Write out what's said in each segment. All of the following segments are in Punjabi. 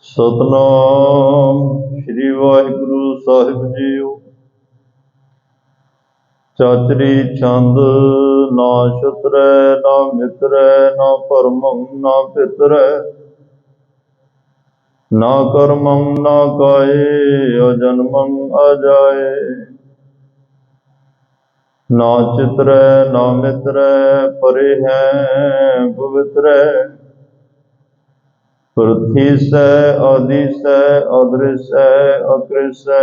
सतनाम श्री वाहिगुरु साहिब जीओ। चाचरी छंद ना शतरै ना मित्रै ना परमं ना पितरै ना कर्मं ना काये अजन्मं अजाए। ना चित्रै ना मित्रै परे हैं पवित्रै पृथ्वी सै आदि सै अदृश्य अकृष्य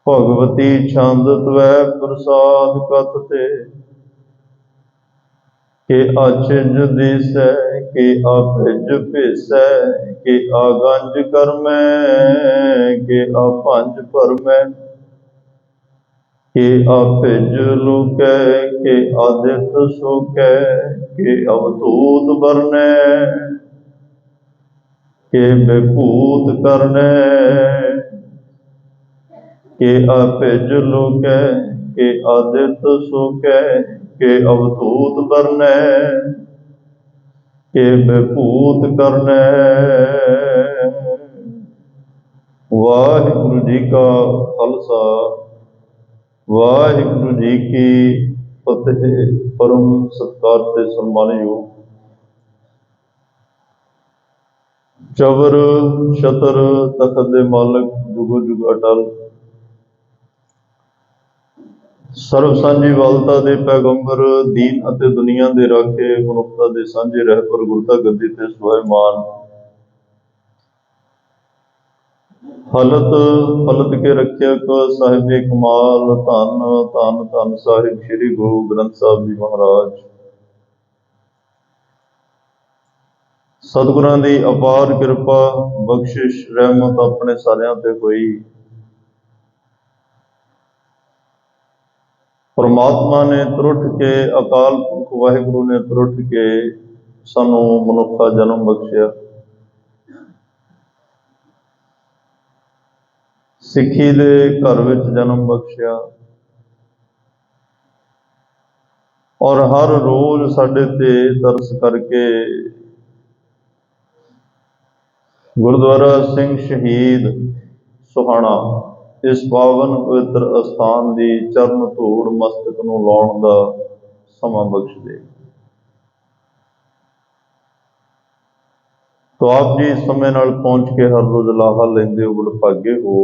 भगवती छंद त्वै प्रसाद कथते के अछिज दिसै के अभिज भेसै के आगंज करमै के अपंज परमै के अभिज लुकै के आदित सुकै के अवधूत बरनै के विभूत करनै के अभिज लुकै के आदित सुकै के अवधूत बरनै के विभूत करनै। वाहिगुरु जी का खालसा वाहिगुरु जी की फतेह। परम सत्कार ते सन्मानयोग चबर छतर तखत दे मालक जुगो जुग अटल सर्व सांझी वालता दे पैगंबर दीन अते दुनिया दे राखे मनुखता दे सांझे रहबर गुरता गद्दी ते सुहायमान हलत पलट के रखियक साहिबे कमाल धन धन धन साहिब श्री गुरु ग्रंथ साहिब जी महाराज। सतगुरां दी अपार कृपा बख्शिश रहमत अपने सारियां ते होई। परमात्मा ने त्रुट के अकाल पुरख वाहिगुरु ने त्रुट के सानू मनुखा जन्म बख्शिया। सिक्खी दे घर विच जन्म बख्शिया और हर रोज साडे ते तरस करके गुरुद्वारा सिंह शहीद सुहाना इस पावन पवित्र अस्थान की चरण धूड़ मस्तक नूं लाउण दा समा बख्श दे। तो आप जी समय नाल पहुंच के हर रोज लाहा लेंदे हो, बड़े भागे हो।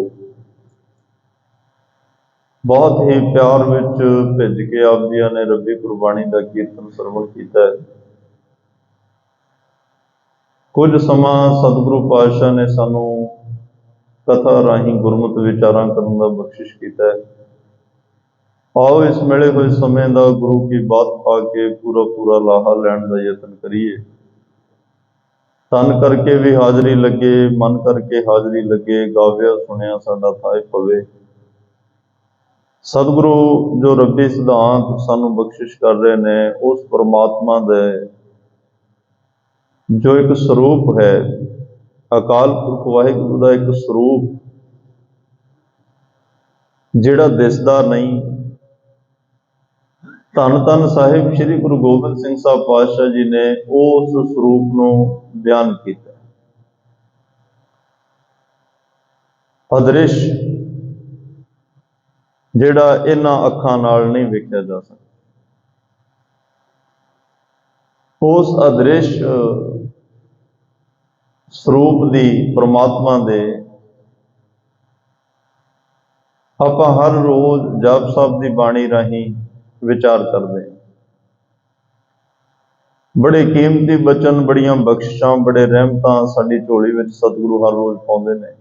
बहुत ही प्यार विच भिज के आप जी ने रब्बी गुरबाणी का कीर्तन सरवण किया है। कुछ समा सतगुरु पातशाह ने सानू कथा राही गुरमत विचारां करन दा बख्शिश किया है। आओ इस मिले हुए समय का गुरु की बात पा के पूरा पूरा लाहा लैण का यतन करिए। तन करके भी हाजरी लगे, मन करके हाजरी लगे, गाविया सुनिया साडा थाए पवे। सतगुरु जो रब्बी सिद्धांत सानू बख्शिश कर रहे ने उस परमात्मा दे जो एक स्वरूप है, अकाल पुरख वाहिगुरु का एक स्वरूप जिहड़ा दिसदा नहीं, धन धन साहिब श्री गुरु गोबिंद सिंह साहब पातशाह जी ने उस स्वरूप नूं बयान किया। अदृश जिहड़ा इन्हां अखां नाल नहीं वेखिया जा सकता, उस अदृश स्वरूप दी परमात्मा दे आपां हर रोज जाप साहब की बाणी राही विचार करते हैं। बड़े कीमती बचन, बड़ियां बख्शिशां, बड़े रहमतां साडी झोली विच सतगुरु हर रोज पाउंदे ने।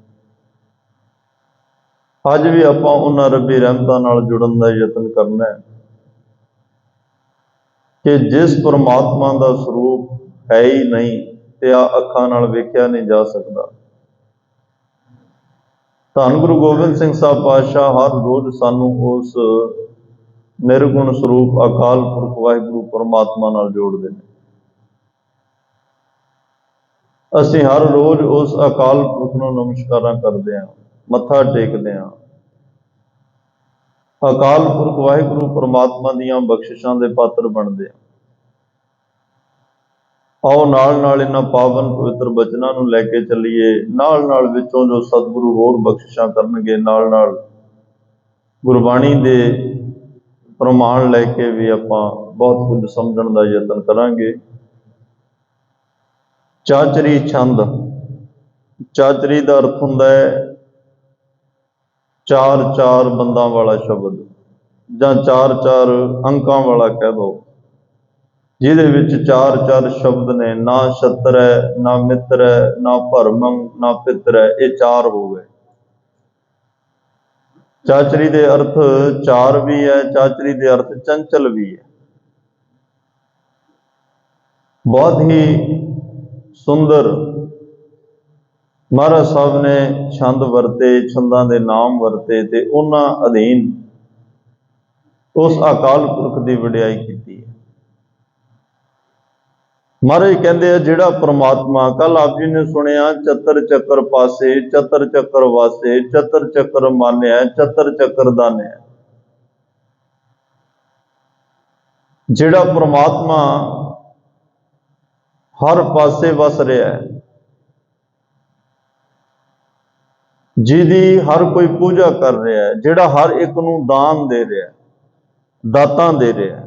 अज भी आपां उन्हां रब्बी रहमतां नाल जुड़न का यतन करना है कि जिस परमात्मा का स्वरूप है ही नहीं ते अखां नाल वेख्या नहीं जा सकता। धन गुरु गोबिंद सिंह साहब पातशाह हर रोज सानू उस निर्गुण स्वरूप अकाल पुरख वाहिगुरु परमात्मा नाल जोड़ते हैं। असीं हर रोज उस अकाल पुरख नूं नमस्कारां करते हैं, मत्था टेकते हैं। अकाल पुरख वाहिगुरु परमात्मा दीयां बख्शिशां दे पात्र बनते हैं। आओ नाल नाल इन्हां पावन पवित्र बचनां नूं लैके चलीए, नाल नाल विचों जो सतगुरु होर बख्शिशां करनगे, नाल नाल गुरबाणी दे प्रमाण लैके भी आपां बहुत कुछ समझण दा यतन करांगे। चाचरी छंद, चाचरी का अर्थ हुंदा है चार चार बंदां वाला शब्द, जां चार चार अंकां वाला कह दो, जिहदे विच चार चार शब्द ने। ना छत्र है, ना मित्र है, ना भरमंग, ना पित्र है, ये चार हो गए। चाचरी दे अर्थ चार भी है, चाचरी दे अर्थ चंचल भी है। बहुत ही सुंदर महाराज साहब ने छंद वरते, छंदां दे नाम वरते ते उन्हां अधीन उस अकाल पुरख की वडियाई की है। महाराज कहते हैं जिहड़ा परमात्मा, कल आप जी ने सुनिया, चतर चक्कर पासे, चतर चक्कर वासे, चतर चक्कर मान्या, चतर चक्कर दान्या। जिहड़ा परमात्मा हर पासे वस रहा है, जिहदी हर कोई पूजा कर रहा है, जिहड़ा हर एक नूं दान दे रहा है, दातां दे रहा है,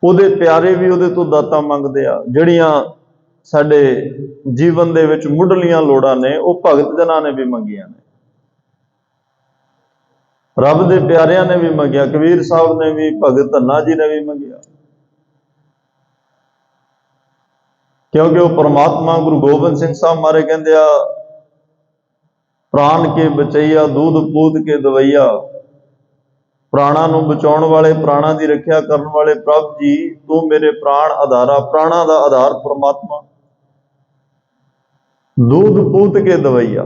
ਉਹਦੇ प्यारे भी ਉਹਦੇ ਤੋਂ ਦਾਤਾਂ ਮੰਗਦੇ ਆ। ਜਿਹੜੀਆਂ ਸਾਡੇ ਜੀਵਨ ਦੇ ਵਿੱਚ ਮੁੱਢਲੀਆਂ ਲੋੜਾਂ ਨੇ ਉਹ ਭਗਤ ਜਨਾਂ ਨੇ ਵੀ ਮੰਗੀਆਂ ਨੇ, ਰੱਬ ਦੇ ਪਿਆਰਿਆਂ ਨੇ ਵੀ ਮੰਗਿਆ, ਕਬੀਰ ਸਾਹਿਬ ਨੇ ਵੀ, ਭਗਤ ਧੰਨਾ ਜੀ ਨੇ ਵੀ ਮੰਗਿਆ। ਕਿਉਂਕਿ ਉਹ ਪਰਮਾਤਮਾ ਗੁਰੂ ਗੋਬਿੰਦ ਸਿੰਘ ਸਾਹਿਬ ਮਾਰੇ ਕਹਿੰਦੇ ਆ, ਪ੍ਰਾਣ ਕੇ ਬਚਈਆ, दूध पूत के दवैया। प्राणा नूं बचाउण वाले, प्राणा की रखिया करन वाले प्रभ जी, तू मेरे प्राण आधारा। प्राणा का आधार परमात्मा। दूध पूत के दवैया,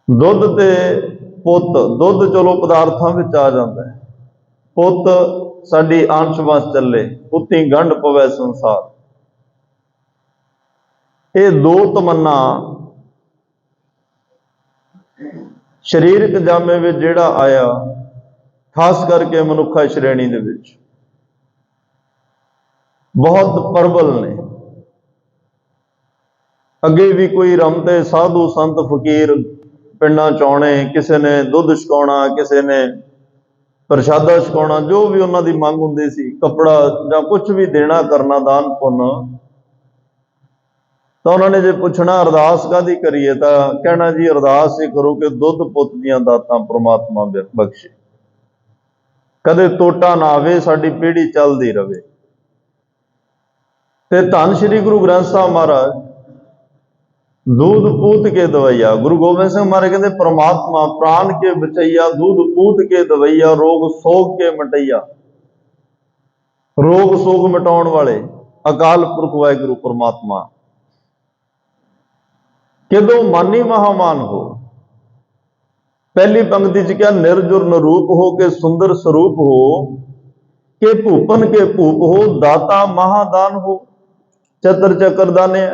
दुध ते पुत, दुध चलो पदार्थां विच आ जाता है, पुत साडी अंश वस चले, पुत्ती गंढ पवै संसार। ये दो तमन्ना शरीरक जामे विच जिहड़ा आया, खास करके मनुखा श्रेणी दे विच बहुत प्रबल ने। अगे भी कोई रमते साधु संत फकीर पिंडां च आउणे, किसी ने दुध छकाउणा, किसी ने प्रशादा छकाउणा, जो भी उन्हां दी मंग हुंदी सी, कपड़ा जां कुछ भी देना करना, दान पुण्य, तो उन्होंने जो पुछना अरदास कादी करिए, तो कहना जी अरदास ये करो कि दुध पुत दियां दातां परमात्मा बख्शे, कदे टोटा ना आवे, साडी पीढ़ी चलदी रवे। ते धन श्री गुरु ग्रंथ साहब महाराज दूध पूत के दवैया, गुरु गोबिंद सिंह महाराज कहते परमात्मा प्राण के बचैया, दूध पूत के दवैया, रोग सोग के मटैया। रोग सोग मिटाउण वाले अकाल पुरख वाहिगुरु परमात्मा। किदों मानी महामान हो, पहली पंक्ति च क्या, निर्जुर नरूप हो के सुंदर स्वरूप हो, के भूपन के भूप हो, दाता महादान हो। चतर चक्कर दाने,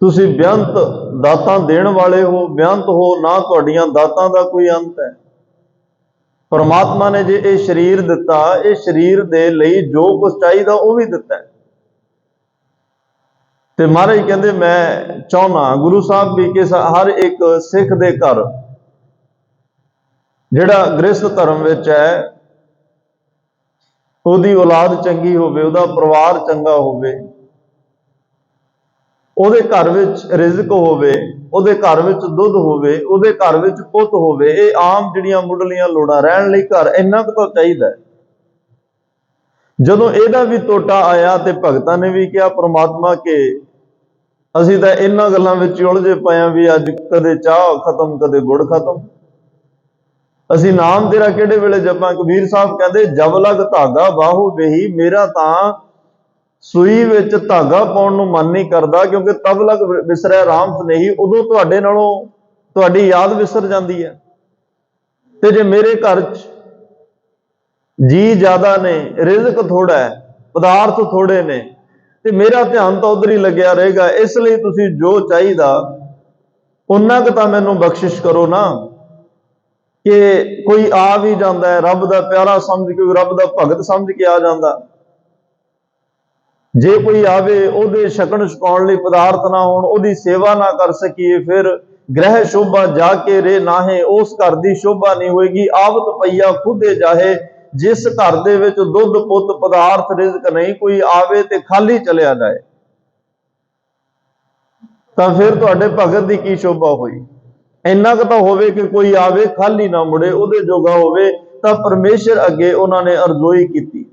तुसी बेअंत दातां देण वाले हो, बेअंत हो, ना तुहाडीआं दातां दा कोई अंत है। परमात्मा ने जे ये शरीर दिता, ये शरीर दे लई जो कुछ चाहिदा वो भी दिता है। ते महाराज कहते मैं चाहना गुरु साहब भी कि हर एक सिख दे घर जिहड़ा गृहस्थ धर्म विच है, उहदी औलाद चंगी होवे, उहदा परिवार चंगा होवे, उहदे घर विच रिज़क होवे, उहदे घर विच दुध होवे, उहदे घर विच पुत होवे। ये आम जिहड़ियां मुढ़लियां लोड़ां, रहण लई घर इन्ना कुछ तां चाहीदा है। जदों इहदा भी टोटा आया ते भगतां ने भी कहा परमात्मा के ਅਸੀਂ ਤਾਂ ਇਹਨਾਂ ਗੱਲਾਂ ਵਿੱਚ ਉਲਝੇ ਪਏ ਆਂ ਵੀ ਅੱਜ ਕਦੇ ਚਾਹ ਖਤਮ, ਕਦੇ ਗੁੜ ਖਤਮ, ਅਸੀਂ ਨਾਮ ਤੇਰਾ ਕਿਹੜੇ ਵੇਲੇ ਜਪਾਂ। ਕਬੀਰ ਸਾਹਿਬ ਕਹਿੰਦੇ ਜਬ ਲਗ ਧਾਗਾ ਬਾਹੂ ਬੇਹੀ, ਮੇਰਾ ਤਾਂ ਸੂਈ ਵਿੱਚ ਧਾਗਾ ਪਾਉਣ ਨੂੰ ਮਨ ਨਹੀਂ ਕਰਦਾ, ਕਿਉਂਕਿ ਤਬ ਲਗ ਵਿਸਰੈ ਰਾਮ ਸਨੇਹੀ, ਉਦੋਂ ਤੁਹਾਡੇ ਨਾਲੋਂ ਤੁਹਾਡੀ ਯਾਦ ਵਿਸਰ ਜਾਂਦੀ ਹੈ। ਤੇ ਜੇ ਮੇਰੇ ਘਰ 'ਚ ਜੀ ਜ਼ਿਆਦਾ ਨੇ, ਰਿਜ਼ਕ ਥੋੜਾ ਹੈ, ਪਦਾਰਥ ਥੋੜੇ ਨੇ, ਤੇ ਮੇਰਾ ਧਿਆਨ ਤਾਂ ਉਧਰ ਹੀ ਲੱਗਿਆ ਰਹੇਗਾ। ਇਸ ਲਈ ਤੁਸੀਂ ਜੋ ਚਾਹੀਦਾ ਉਹਨਾਂ ਕੁ ਤਾਂ ਮੈਨੂੰ ਬਖਸ਼ਿਸ਼ ਕਰੋ ਨਾ। कि कोई आ भी जाता है रब का प्यारा समझ के, रब का भगत समझ के आ जाता। जे कोई आवे ओदे छकण छकाउण लई पदार्थ ना होण, ओदी सेवा ना कर सकीए, फिर ग्रह शोभा जाके रे नाहे, उस घर की शोभा नहीं होएगी। आवत पईया खुदे जाहे, जिस घर दे विच दुध पुत पदार्थ रिजक नहीं, कोई आवे ते खाली चलिया जाए, तो फिर तुहाडे भगत की की शोभा हुई। इन्ना क तां होवे कि कोई आवे खाली ना मुड़े, ओदे जोगा होवे। तां परमेश्वर अगे उन्होंने अरजोई की।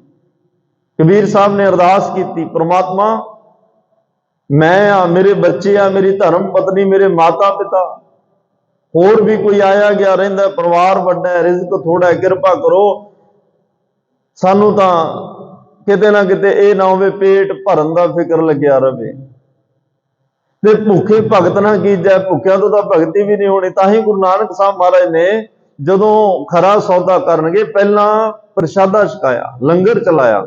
कबीर साहब ने अरदास की, परमात्मा मैं आ, मेरे बच्चे आ, मेरी धर्म पत्नी, मेरे माता पिता, होर भी कोई आया गया रहिंदा, परिवार वड्डा है, रिजक थोड़ा है, किरपा करो सानू तां किते ना किते ये ना होवे पेट भरन दा फिक्र लग्या रहे। ते भुखे भगत ना कीजै, भुखिया तो भगती भी नहीं होनी। तां ही गुरु नानक साहब महाराज ने जदों खरा सौदा करनगे पहला प्रशादा छकाया, लंगर चलाया,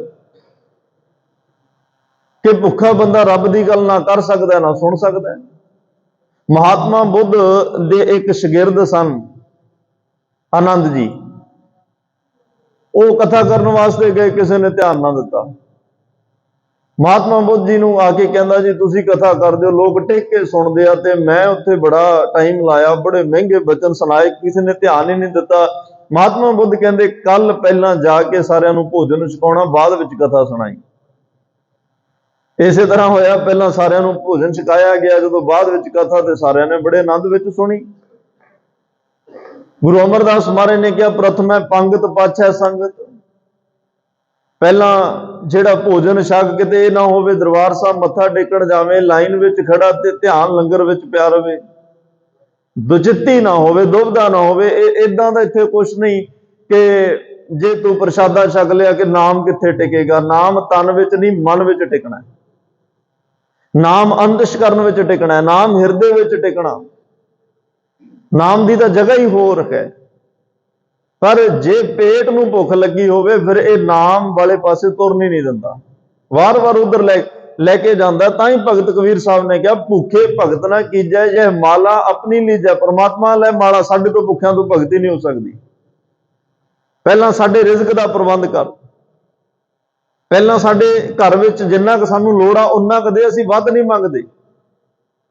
कि भुखा बंदा रब की गल ना कर सकता ना सुन सकता। महात्मा बुद्ध दे एक शगिरद सन आनंद जी, वो कथा करने वास्ते गए, किसी ने ध्यान ना दिता। महात्मा बुद्ध जी नूं आके कहंदा जी तुसी कथा कर दो, लोग टेक के सुनते आ, ते मैं उत्थे बड़ा टाइम लाया, बड़े महंगे बचन सुनाए, किसी ने ध्यान ही नहीं दिता। महात्मा बुद्ध कहंदे कल पहला जाके सारिਆਂ ਨੂੰ भोजन छकाउणा, बाद विच कथा सुनाई। इसे तरह होया, पहला सारिਆਂ ਨੂੰ भोजन छकाया गया, जो बाद विच कथा ते सारिਆਂ ने बड़े आनंद विच सुनी। गुरु अमरदास महाराज ने कहा प्रथम है पंगत पाछै संगत, पहला जिहड़ा भोजन छक किते ना होवे दरबार साहब मत्था टेकण जावे, लाइन विच खड़ा ते ध्यान लंगर विच पिया रहे, दुचित्ती ना होवे, दुविधा ना होवे। इदां दा इत्थे कुछ नहीं कि जे तू प्रसादा छक लिया कि नाम कित्थे टिकेगा। नाम तन विच नहीं मन विच टिकना है, नाम अंतशकरण विच टिकना है, नाम हिरदे विच टिकना। नाम की तो जगह ही होर है, पर जे पेट नूं भुख लगी होवे फिर ये नाम वाले पासे तुरन ही नहीं दिंदा, वार वार उधर लेके जाता। तां ही भगत कबीर साहब ने कहा भूखे भगत ना कीजै, यह माला अपनी लीजै। परमात्मा लै माला, साडे तो भुखियां तो भगती नहीं हो सकती। पहला साडे रिजक का प्रबंध कर, पहला साडे घर विच जिन्ना क सानू लोड़ आ उन्ना क दे, असीं वध नहीं मंगदे।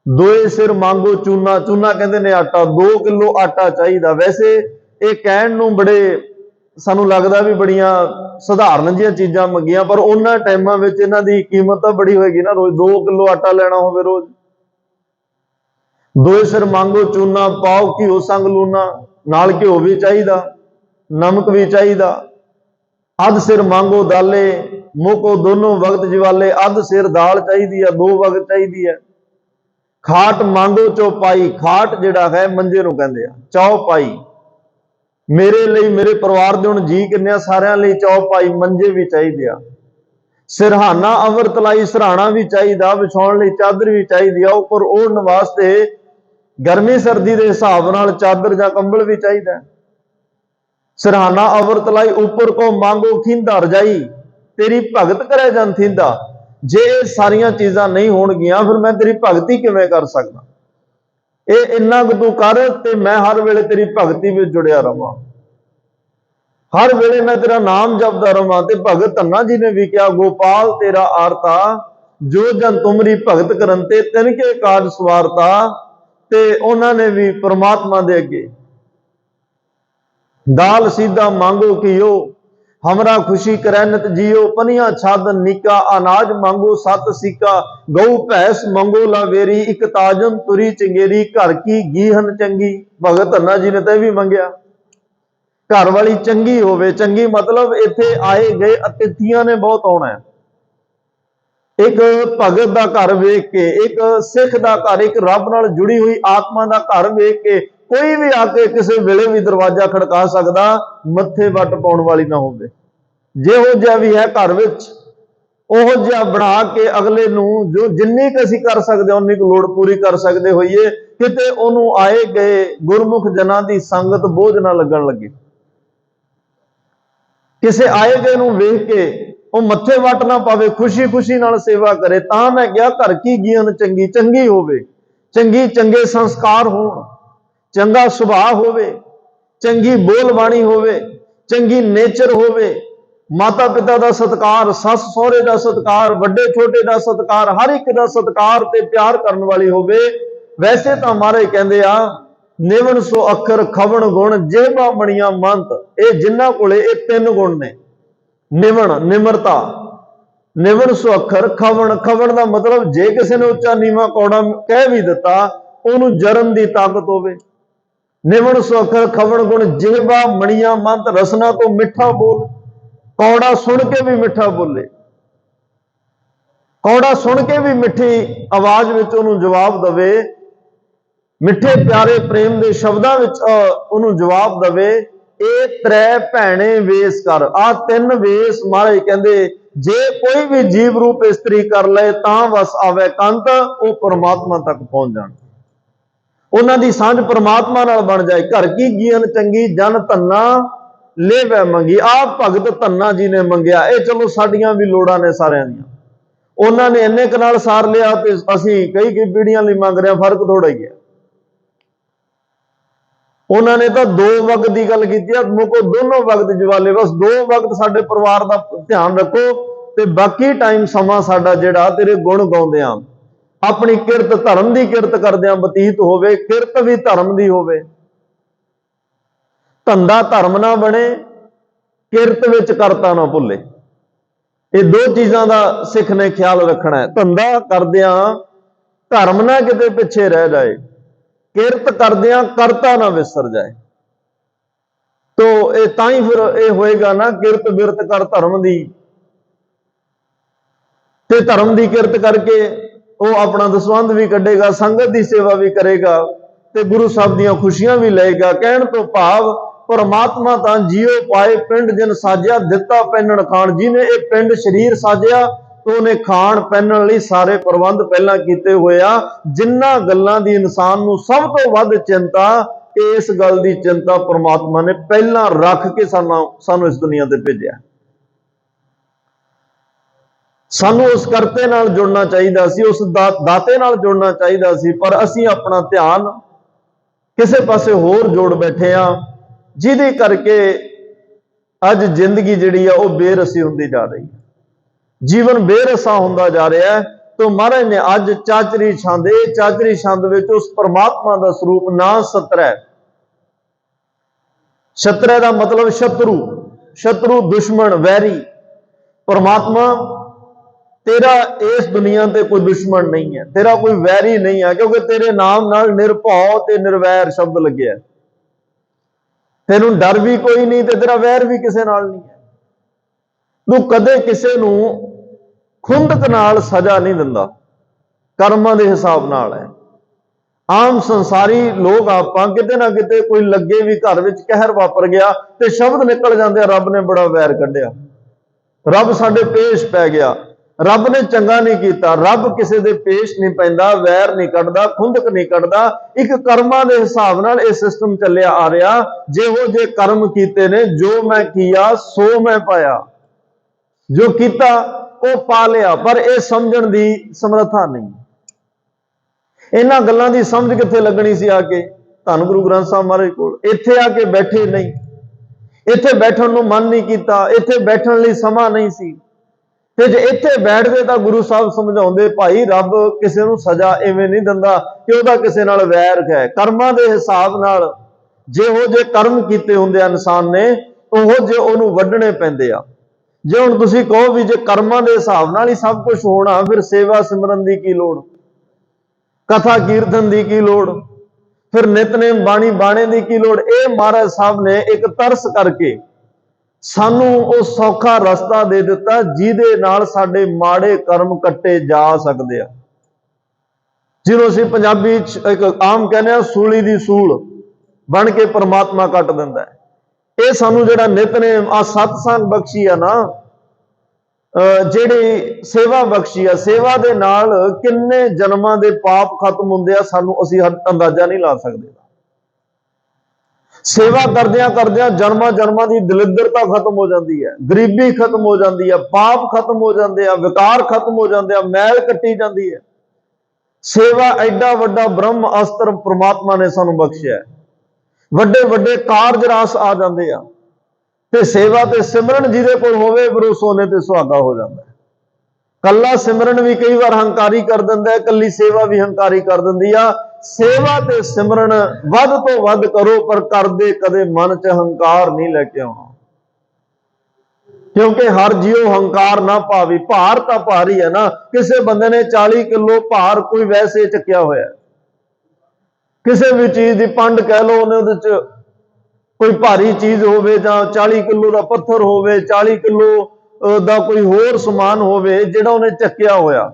दोए सिर मांगो चूना, चूना कहते ने आटा, 2 किलो आटा चाहिए। वैसे ये कहण नूं बड़े सानू लगदा भी बड़ियां सधारण जिहियां चीज़ां मंगियां, पर उन्हां टाइमां विच इन्हां दी कीमत तां बड़ी होएगी ना। रोज 2 किलो आटा लेना होवे रोज। दोए सिर मांगो चूना, पाओ घिओ संग लूना, नाल घिओ भी चाहिए, नमक भी चाहिए। अध सिर मांगो दाले, मुको दोनों वक्त जिवाले। अध सिर दाल चाहिए है, 2 वक्त चाहिए है। खाट मांगो चौपाई, खाट जिहड़ा है मंजे नूं कहंदे आ, चौपाई। मेरे लिए मेरे परिवार दे हुण जी किन्ने आ, सारिਆਂ ਲਈ चौपाई मंजे भी चाहिए आ। सिरहाना अमृत लाई, सिरहाना भी चाहिए, विछाउण ਲਈ चादर भी चाहिए आ। उपर ओढ़ण वास्ते गर्मी सर्दी के हिसाब नाल चादर जां कंबल भी चाहिए। सिरहाना अमृत लाई, उपर को मांगो खींदा रजाई, तेरी भगत करे जन थींदा। जे सारिया चीज़ां नहीं होणगियां फिर मैं तेरी भगती किवें कर सकदा। ये इन्ना क तू कर ते मैं हर वेले तेरी भगती में जुड़िया रवां, हर वेले मैं तेरा नाम जपदा रवां। ते भगत धन्ना जी ने भी कहा गोपाल तेरा आरता, जो जन तुमरी भगत करन ते तिनके काज सवारता। ते उन्होंने भी परमात्मा दे अगे दाल सीधा मांगो कियो, हमरा खुशी करैनत जियो। पनिया छादन निका, अनाज मांगो 7 सिक्का। गऊ भैंस मंगो लावेरी, एक ताजन तुरी चंगेरी। घर की गीहन चंगी, भगत धन्ना जी ने तो भी मंगया घर वाली चंगी होवे। चंगी मतलब इत्थे आए गए अतिथियां ने बहुत आना है। एक भगत का घर वेख के, एक सिख का घर, एक रब नाल जुड़ी हुई आत्मा का घर वेख के कोई भी आके किसी वेले भी दरवाजा खड़का सकता, मत्थे वट पाउण वाली ना होवे। जिहो जिहा भी है घर विच ओहो जिहा बना के अगले नूं जो जिन्नी क असीं कर सकदे उन्नी क लोड़ पूरी कर सकदे होइए, किते ओनूं आए गए गुरमुख जनां दी संगत बोझ ना लगन लगे। किसे आए गए नूं वेख के ਉਹ ਮੱਥੇ ਵੱਟ ਨਾ ਪਾਵੇ, खुशी खुशी ਨਾਲ सेवा करे। ਤਾਂ मैं गया घर की गीहन चंगी, चंगी होवे, चंगी चंगे संस्कार होण, चंगा सुभाਅ होवे, ਚੰਗੀ ਬੋਲ ਬਾਣੀ ਹੋਵੇ, ਚੰਗੀ ਨੇਚਰ ਹੋਵੇ, ਮਾਤਾ ਪਿਤਾ ਦਾ ਸਤਿਕਾਰ, ਸੱਸ ਸਹੁਰੇ ਦਾ ਸਤਿਕਾਰ, ਵੱਡੇ ਛੋਟੇ ਦਾ ਸਤਿਕਾਰ, ਹਰ ਇੱਕ ਦਾ ਸਤਿਕਾਰ ਤੇ ਪਿਆਰ ਕਰਨ ਵਾਲੀ ਹੋਵੇ। ਵੈਸੇ ਤਾਂ ਮਹਾਰਾਜ ਕਹਿੰਦੇ ਆ, ਨਿਵਣ ਸੋ ਅੱਖਰ ਖਵਣ ਗੁਣ ਜਿਹਵਾ ਬਣੀਆਂ ਮੰਤ। ਇਹ ਜਿਨ੍ਹਾਂ ਕੋਲੇ ਇਹ ਤਿੰਨ ਗੁਣ ਨੇ, ਨਿਵਣ ਨਿਮਰਤਾ, ਨਿਵਣ ਸੋ ਅੱਖਰ ਖਵਣ, ਖਵਣ ਦਾ ਮਤਲਬ ਜੇ ਕਿਸੇ ਨੇ ਉੱਚਾ ਨੀਵਾਂ ਕੌੜਾ ਕਹਿ ਵੀ ਦਿੱਤਾ, ਉਹਨੂੰ ਜਰਨ ਦੀ ਤਾਕਤ ਹੋਵੇ। ਨਿਵਣ ਸੋ ਅੱਖਰ ਖਵਣ ਗੁਣ ਜਿਹਵਾ ਬਣੀਆਂ ਮੰਤ, ਰਸਨਾ ਤੋਂ ਮਿੱਠਾ ਬੋਲ, ਕੌੜਾ ਸੁਣ ਕੇ ਵੀ ਮਿੱਠਾ ਬੋਲੇ, ਕੌੜਾ ਸੁਣ ਕੇ ਵੀ ਮਿੱਠੀ ਆਵਾਜ਼ ਵਿੱਚ ਉਹਨੂੰ ਜਵਾਬ ਦਵੇ, ਮਿੱਠੇ ਪਿਆਰੇ ਪ੍ਰੇਮ ਦੇ ਸ਼ਬਦਾਂ ਵਿੱਚ ਉਹਨੂੰ ਜਵਾਬ ਦਵੇ। ਇਹ ਤ੍ਰੈ ਭੈਣੇ ਵੇਸ ਕਰ, ਆਹ ਤਿੰਨ ਵੇਸ ਮਹਾਰਾਜ ਕਹਿੰਦੇ ਜੇ ਕੋਈ ਵੀ ਜੀਵ ਰੂਪ ਇਸਤਰੀ ਕਰ ਲਏ ਤਾਂ ਵਸ ਆਵੇ ਕੰਤ, ਉਹ ਪਰਮਾਤਮਾ ਤੱਕ ਪਹੁੰਚ ਜਾਣ। ਉਹਨਾਂ ਦੀ ਸਾਂਝ ਪਰਮਾਤਮਾ ਨਾਲ ਬਣ ਜਾਏ। ਘਰ ਕੀ ਗੀਨ ਚੰਗੀ ਜਨ ਧੰਨਾ ਲੇਵੈ ਮੰਗੀ, ਆਪ ਭਗਤ ਧੰਨਾ ਜੀ ਨੇ ਮੰਗਿਆ। ਇਹ ਚਲੋ ਸਾਡੀਆਂ ਵੀ ਲੋੜਾਂ ਨੇ ਸਾਰਿਆਂ ਦੀਆਂ, ਉਹਨਾਂ ਨੇ ਇੰਨੇ ਕੁ ਨਾਲ ਸਾਰ ਲਿਆ ਤੇ ਅਸੀਂ ਕਈ ਪੀੜ੍ਹੀਆਂ ਲਈ ਮੰਗ ਰਹੇ ਹਾਂ, ਫਰਕ ਥੋੜਾ ਹੀ ਹੈ। ਉਹਨਾਂ ਨੇ ਤਾਂ 2 ਵਕਤ ਦੀ ਗੱਲ ਕੀਤੀ ਆ, ਮੁਕੋ ਦੋਨੋਂ ਵਕਤ ਜਵਾਲੇ, ਬਸ 2 ਵਕਤ ਸਾਡੇ ਪਰਿਵਾਰ ਦਾ ਧਿਆਨ ਰੱਖੋ ਤੇ ਬਾਕੀ ਟਾਈਮ ਸਮਾਂ ਸਾਡਾ ਜਿਹੜਾ ਤੇਰੇ ਗੁਣ ਗਾਉਂਦਿਆਂ, ਆਪਣੀ ਕਿਰਤ ਧਰਮ ਦੀ ਕਿਰਤ ਕਰਦਿਆਂ ਬਤੀਤ ਹੋਵੇ। ਕਿਰਤ ਵੀ ਧਰਮ ਦੀ ਹੋਵੇ, ਧੰਦਾ ਧਰਮ ਨਾ ਬਣੇ, ਕਿਰਤ ਵਿੱਚ ਕਰਤਾ ਨਾ ਭੁੱਲੇ। ਇਹ 2 ਚੀਜ਼ਾਂ ਦਾ ਸਿੱਖ ਨੇ ਖਿਆਲ ਰੱਖਣਾ ਹੈ। ਧੰਦਾ ਕਰਦਿਆਂ ਧਰਮ ਨਾ ਕਿਤੇ ਪਿੱਛੇ ਰਹਿ ਜਾਏ, ਕਿਰਤ ਕਰਦਿਆਂ ਕਰਤਾ ਨਾ ਵਿਸਰ ਜਾਏ। ਤੋ ਇਹ ਤਾਂ ਹੀ ਫਿਰ ਇਹ ਹੋਏਗਾ ਨਾ, ਕਿਰਤ ਬਿਰਤ ਕਰ ਧਰਮ ਦੀ, ਤੇ ਧਰਮ ਦੀ ਕਿਰਤ ਕਰਕੇ ਉਹ ਆਪਣਾ ਦਸਵੰਧ ਵੀ ਕੱਢੇਗਾ, ਸੰਗਤ ਦੀ ਸੇਵਾ ਵੀ ਕਰੇਗਾ ਤੇ ਗੁਰੂ ਸਾਹਿਬ ਦੀਆਂ ਖੁਸ਼ੀਆਂ ਵੀ ਲਏਗਾ। ਕਹਿਣ ਤੋਂ ਭਾਵ ਪਰਮਾਤਮਾ ਤਾਂ ਜੀਉ ਪਾਏ ਪਿੰਡ ਜਿਨ ਸਾਜਿਆ, ਦਿੱਤਾ ਪਹਿਨਣ ਖਾਣ। ਜਿਹਨੇ ਇਹ ਪਿੰਡ ਸਰੀਰ ਸਾਜਿਆ ਤੇ ਉਹਨੇ ਖਾਣ ਪਹਿਨਣ ਲਈ ਸਾਰੇ ਪ੍ਰਬੰਧ ਪਹਿਲਾਂ ਕੀਤੇ ਹੋਏ ਆ। ਜਿੰਨਾਂ ਗੱਲਾਂ ਦੀ ਇਨਸਾਨ ਨੂੰ ਸਭ ਤੋਂ ਵੱਧ ਚਿੰਤਾ, ਇਸ ਗੱਲ ਦੀ ਚਿੰਤਾ ਪਰਮਾਤਮਾ ਨੇ ਪਹਿਲਾਂ ਰੱਖ ਕੇ ਸਾਨੂੰ ਇਸ ਦੁਨੀਆ ਤੇ ਭੇਜਿਆ। ਸਾਨੂੰ ਉਸ ਕਰਤੇ ਨਾਲ ਜੁੜਨਾ ਚਾਹੀਦਾ ਸੀ, ਉਸ ਦਾਤੇ ਨਾਲ ਜੁੜਨਾ ਚਾਹੀਦਾ ਸੀ, ਪਰ ਅਸੀਂ ਆਪਣਾ ਧਿਆਨ ਕਿਸੇ ਪਾਸੇ ਹੋਰ ਜੋੜ ਬੈਠੇ ਆ, ਜਿਹਦੇ ਕਰਕੇ ਅੱਜ ਜ਼ਿੰਦਗੀ ਜਿਹੜੀ ਆ ਉਹ ਬੇਰਸੀ ਹੁੰਦੀ ਜਾ ਰਹੀ ਹੈ, ਜੀਵਨ ਬੇਰਸਾ ਹੁੰਦਾ ਜਾ ਰਿਹਾ ਹੈ। ਤੋਂ ਮਹਾਰਾਜ ਨੇ ਅੱਜ ਚਾਚਰੀ ਛੰਦ, ਚਾਚਰੀ ਛੰਦ ਵਿੱਚ ਉਸ ਪਰਮਾਤਮਾ ਦਾ ਸਰੂਪ ਨਾ ਸਤਰੈ। ਸ਼ਤਰੈ ਦਾ ਮਤਲਬ ਸ਼ਤਰੂ, ਸ਼ਤਰੂ ਦੁਸ਼ਮਣ ਵੈਰੀ। ਪਰਮਾਤਮਾ ਤੇਰਾ ਇਸ ਦੁਨੀਆ ਤੇ ਕੋਈ ਦੁਸ਼ਮਣ ਨਹੀਂ ਹੈ, ਤੇਰਾ ਕੋਈ ਵੈਰੀ ਨਹੀਂ ਹੈ, ਕਿਉਂਕਿ ਤੇਰੇ ਨਾਮ ਨਾਲ ਨਿਰਭਉ ਤੇ ਨਿਰਵੈਰ ਸ਼ਬਦ ਲੱਗਿਆ। ਤੈਨੂੰ ਡਰ ਵੀ ਕੋਈ ਨਹੀਂ ਤੇ ਤੇਰਾ ਵੈਰ ਵੀ ਕਿਸੇ ਨਾਲ ਨਹੀਂ ਹੈ। ਤੂੰ ਕਦੇ ਕਿਸੇ ਨੂੰ ਖੁੰਦਕ ਨਾਲ ਸਜ਼ਾ ਨਹੀਂ ਦਿੰਦਾ, ਕਰਮਾਂ ਦੇ ਹਿਸਾਬ ਨਾਲ ਹੈ। ਆਮ ਸੰਸਾਰੀ ਲੋਕ ਆਪਾਂ ਕਿਤੇ ਨਾ ਕਿਤੇ ਕੋਈ ਲੱਗੇ ਵੀ ਘਰ ਵਿੱਚ ਕਹਿਰ ਵਾਪਰ ਗਿਆ ਤੇ ਸ਼ਬਦ ਨਿਕਲ ਜਾਂਦੇ ਆ, ਰੱਬ ਨੇ ਬੜਾ ਵੈਰ ਕੱਢਿਆ, ਰੱਬ ਸਾਡੇ ਪੇਸ਼ ਪੈ ਗਿਆ, ਰੱਬ ਨੇ ਚੰਗਾ ਨਹੀਂ ਕੀਤਾ। ਰੱਬ ਕਿਸੇ ਦੇ ਪੇਸ਼ ਨਹੀਂ ਪੈਂਦਾ, ਵੈਰ ਨਹੀਂ ਕੱਢਦਾ, ਖੁੰਦਕ ਨਹੀਂ ਕੱਢਦਾ। ਇੱਕ ਕਰਮਾਂ ਦੇ ਹਿਸਾਬ ਨਾਲ ਇਹ ਸਿਸਟਮ ਚੱਲਿਆ ਆ ਰਿਹਾ। ਜਿਹੋ ਜੇ ਕਰਮ ਕੀਤੇ ਨੇ, ਜੋ ਮੈਂ ਕੀਆ ਸੋ ਮੈਂ ਪਾਇਆ, ਜੋ ਕੀਤਾ ਉਹ ਪਾ ਲਿਆ। ਪਰ ਇਹ ਸਮਝਣ ਦੀ ਸਮਰੱਥਾ ਨਹੀਂ। ਇਹਨਾਂ ਗੱਲਾਂ ਦੀ ਸਮਝ ਕਿੱਥੇ ਲੱਗਣੀ ਸੀ ਆ ਕੇ ਧੰਨ ਗੁਰੂ ਗ੍ਰੰਥ ਸਾਹਿਬ ਮਹਾਰਾਜ ਕੋਲ? ਇੱਥੇ ਆ ਕੇ ਬੈਠੇ ਨਹੀਂ, ਇੱਥੇ ਬੈਠਣ ਨੂੰ ਮਨ ਨਹੀਂ ਕੀਤਾ, ਇੱਥੇ ਬੈਠਣ ਲਈ ਸਮਾਂ ਨਹੀਂ ਸੀ। ਤੇ ਜੇ ਇੱਥੇ ਬੈਠਦੇ ਤਾਂ ਗੁਰੂ ਸਾਹਿਬ ਸਮਝਾਉਂਦੇ, ਭਾਈ ਰੱਬ ਕਿਸੇ ਨੂੰ ਸਜ਼ਾ ਐਵੇਂ ਨਹੀਂ ਦਿੰਦਾ ਕਿ ਉਹਦਾ ਕਿਸੇ ਨਾਲ ਵੈਰ ਹੈ। ਕਰਮਾਂ ਦੇ ਹਿਸਾਬ ਨਾਲ ਜਿਹੋ ਜੇ ਕਰਮ ਕੀਤੇ ਹੁੰਦੇ ਆ ਇਨਸਾਨ ਨੇ, ਉਹੋ ਜੇ ਉਹਨੂੰ ਵੱਢਣੇ ਪੈਂਦੇ ਆ। ਜੇ ਹੁਣ ਤੁਸੀਂ ਕਹੋ ਵੀ ਜੇ ਕਰਮਾਂ ਦੇ ਹਿਸਾਬ ਨਾਲ ਹੀ ਸਭ ਕੁਝ ਹੋਣਾ, ਫਿਰ ਸੇਵਾ ਸਿਮਰਨ ਦੀ ਕੀ ਲੋੜ, ਕਥਾ ਕੀਰਤਨ ਦੀ ਕੀ ਲੋੜ, ਫਿਰ ਨਿਤਨੇਮ ਬਾਣੀ ਬਾਣੇ ਦੀ ਕੀ ਲੋੜ? ਇਹ ਮਹਾਰਾਜ ਸਾਹਿਬ ਨੇ ਇੱਕ ਤਰਸ ਕਰਕੇ ਸਾਨੂੰ ਉਹ ਸੌਖਾ ਰਸਤਾ ਦੇ ਦਿੱਤਾ, ਜਿਹਦੇ ਨਾਲ ਸਾਡੇ ਮਾੜੇ ਕਰਮ ਕੱਟੇ ਜਾ ਸਕਦੇ ਆ। ਜਿਹਨੂੰ ਅਸੀਂ ਪੰਜਾਬੀ ਚ ਇੱਕ ਆਮ ਕਹਿੰਦੇ ਆ, ਸੂਲੀ ਦੀ ਸੂਲ ਬਣ ਕੇ ਪਰਮਾਤਮਾ ਕੱਟ ਦਿੰਦਾ ਹੈ। ਇਹ ਸਾਨੂੰ ਜਿਹੜਾ ਨਿਤਨੇਮ ਆ ਸਤਸੰਗ ਬਖਸ਼ੀ ਆ ਨਾ, ਜਿਹੜੀ ਸੇਵਾ ਬਖਸ਼ੀ ਆ, ਸੇਵਾ ਦੇ ਨਾਲ ਕਿੰਨੇ ਜਨਮਾਂ ਦੇ ਪਾਪ ਖਤਮ ਹੁੰਦੇ ਆ, ਅਸੀਂ ਅੰਦਾਜ਼ਾ ਨਹੀਂ ਲਾ ਸਕਦੇ। ਸੇਵਾ ਕਰਦਿਆਂ ਕਰਦਿਆਂ ਜਨਮਾਂ ਦੀ ਦਲਿੱਦਰਤਾ ਖਤਮ ਹੋ ਜਾਂਦੀ ਹੈ, ਗਰੀਬੀ ਖਤਮ ਹੋ ਜਾਂਦੀ ਹੈ, ਪਾਪ ਖਤਮ ਹੋ ਜਾਂਦੇ ਆ, ਵਿਕਾਰ ਖਤਮ ਹੋ ਜਾਂਦੇ ਆ, ਮੈਲ ਕੱਟੀ ਜਾਂਦੀ ਹੈ। ਸੇਵਾ ਐਡਾ ਵੱਡਾ ਬ੍ਰਹਮ ਅਸਤਰ ਪ੍ਰਮਾਤਮਾ ਨੇ ਸਾਨੂੰ ਬਖਸ਼ਿਆ। ਵੱਡੇ ਵੱਡੇ ਕਾਰਜ ਰਾਸ ਆ ਜਾਂਦੇ ਆ, ਤੇ ਸੇਵਾ ਤੇ ਸਿਮਰਨ ਜਿਹਦੇ ਕੋਲ ਹੋਵੇ ਫਿਰ ਉਹ ਸੋਨੇ ਤੇ ਸੁਹਾਗਾ ਹੋ ਜਾਂਦਾ। ਕੱਲਾ ਸਿਮਰਨ ਵੀ ਕਈ ਵਾਰ ਹੰਕਾਰੀ ਕਰ ਦਿੰਦਾ ਹੈ, ਕੱਲੀ ਸੇਵਾ ਵੀ ਹੰਕਾਰੀ ਕਰ ਦਿੰਦੀ ਆ। ਸੇਵਾ ਤੇ ਸਿਮਰਨ ਵੱਧ ਤੋਂ ਵੱਧ ਕਰੋ, ਪਰ ਕਰਦੇ ਕਦੇ ਮਨ 'ਚ ਹੰਕਾਰ ਨਹੀਂ ਲੈ ਕੇ ਆਉਣਾ, ਕਿਉਂਕਿ ਹਰ ਜੀਉ ਹੰਕਾਰ ਨਾ ਭਾਵੀ। ਭਾਰ ਤਾਂ ਭਾਰ ਹੀ ਹੈ ਨਾ। ਕਿਸੇ ਬੰਦੇ ਨੇ 40 ਕਿਲੋ ਭਾਰ ਕੋਈ ਵੈਸੇ ਚੱਕਿਆ ਹੋਇਆ, ਕਿਸੇ ਵੀ ਚੀਜ਼ ਦੀ ਪੰਡ ਕਹਿ ਲਓ, ਉਹਦੇ 'ਚ ਕੋਈ ਭਾਰੀ ਚੀਜ਼ ਹੋਵੇ, ਜਾਂ 40 ਕਿਲੋ ਦਾ ਪੱਥਰ ਹੋਵੇ, 40 ਕਿਲੋ ਦਾ ਕੋਈ ਹੋਰ ਸਮਾਨ ਹੋਵੇ ਜਿਹੜਾ ਉਹਨੇ ਚੱਕਿਆ ਹੋਇਆ,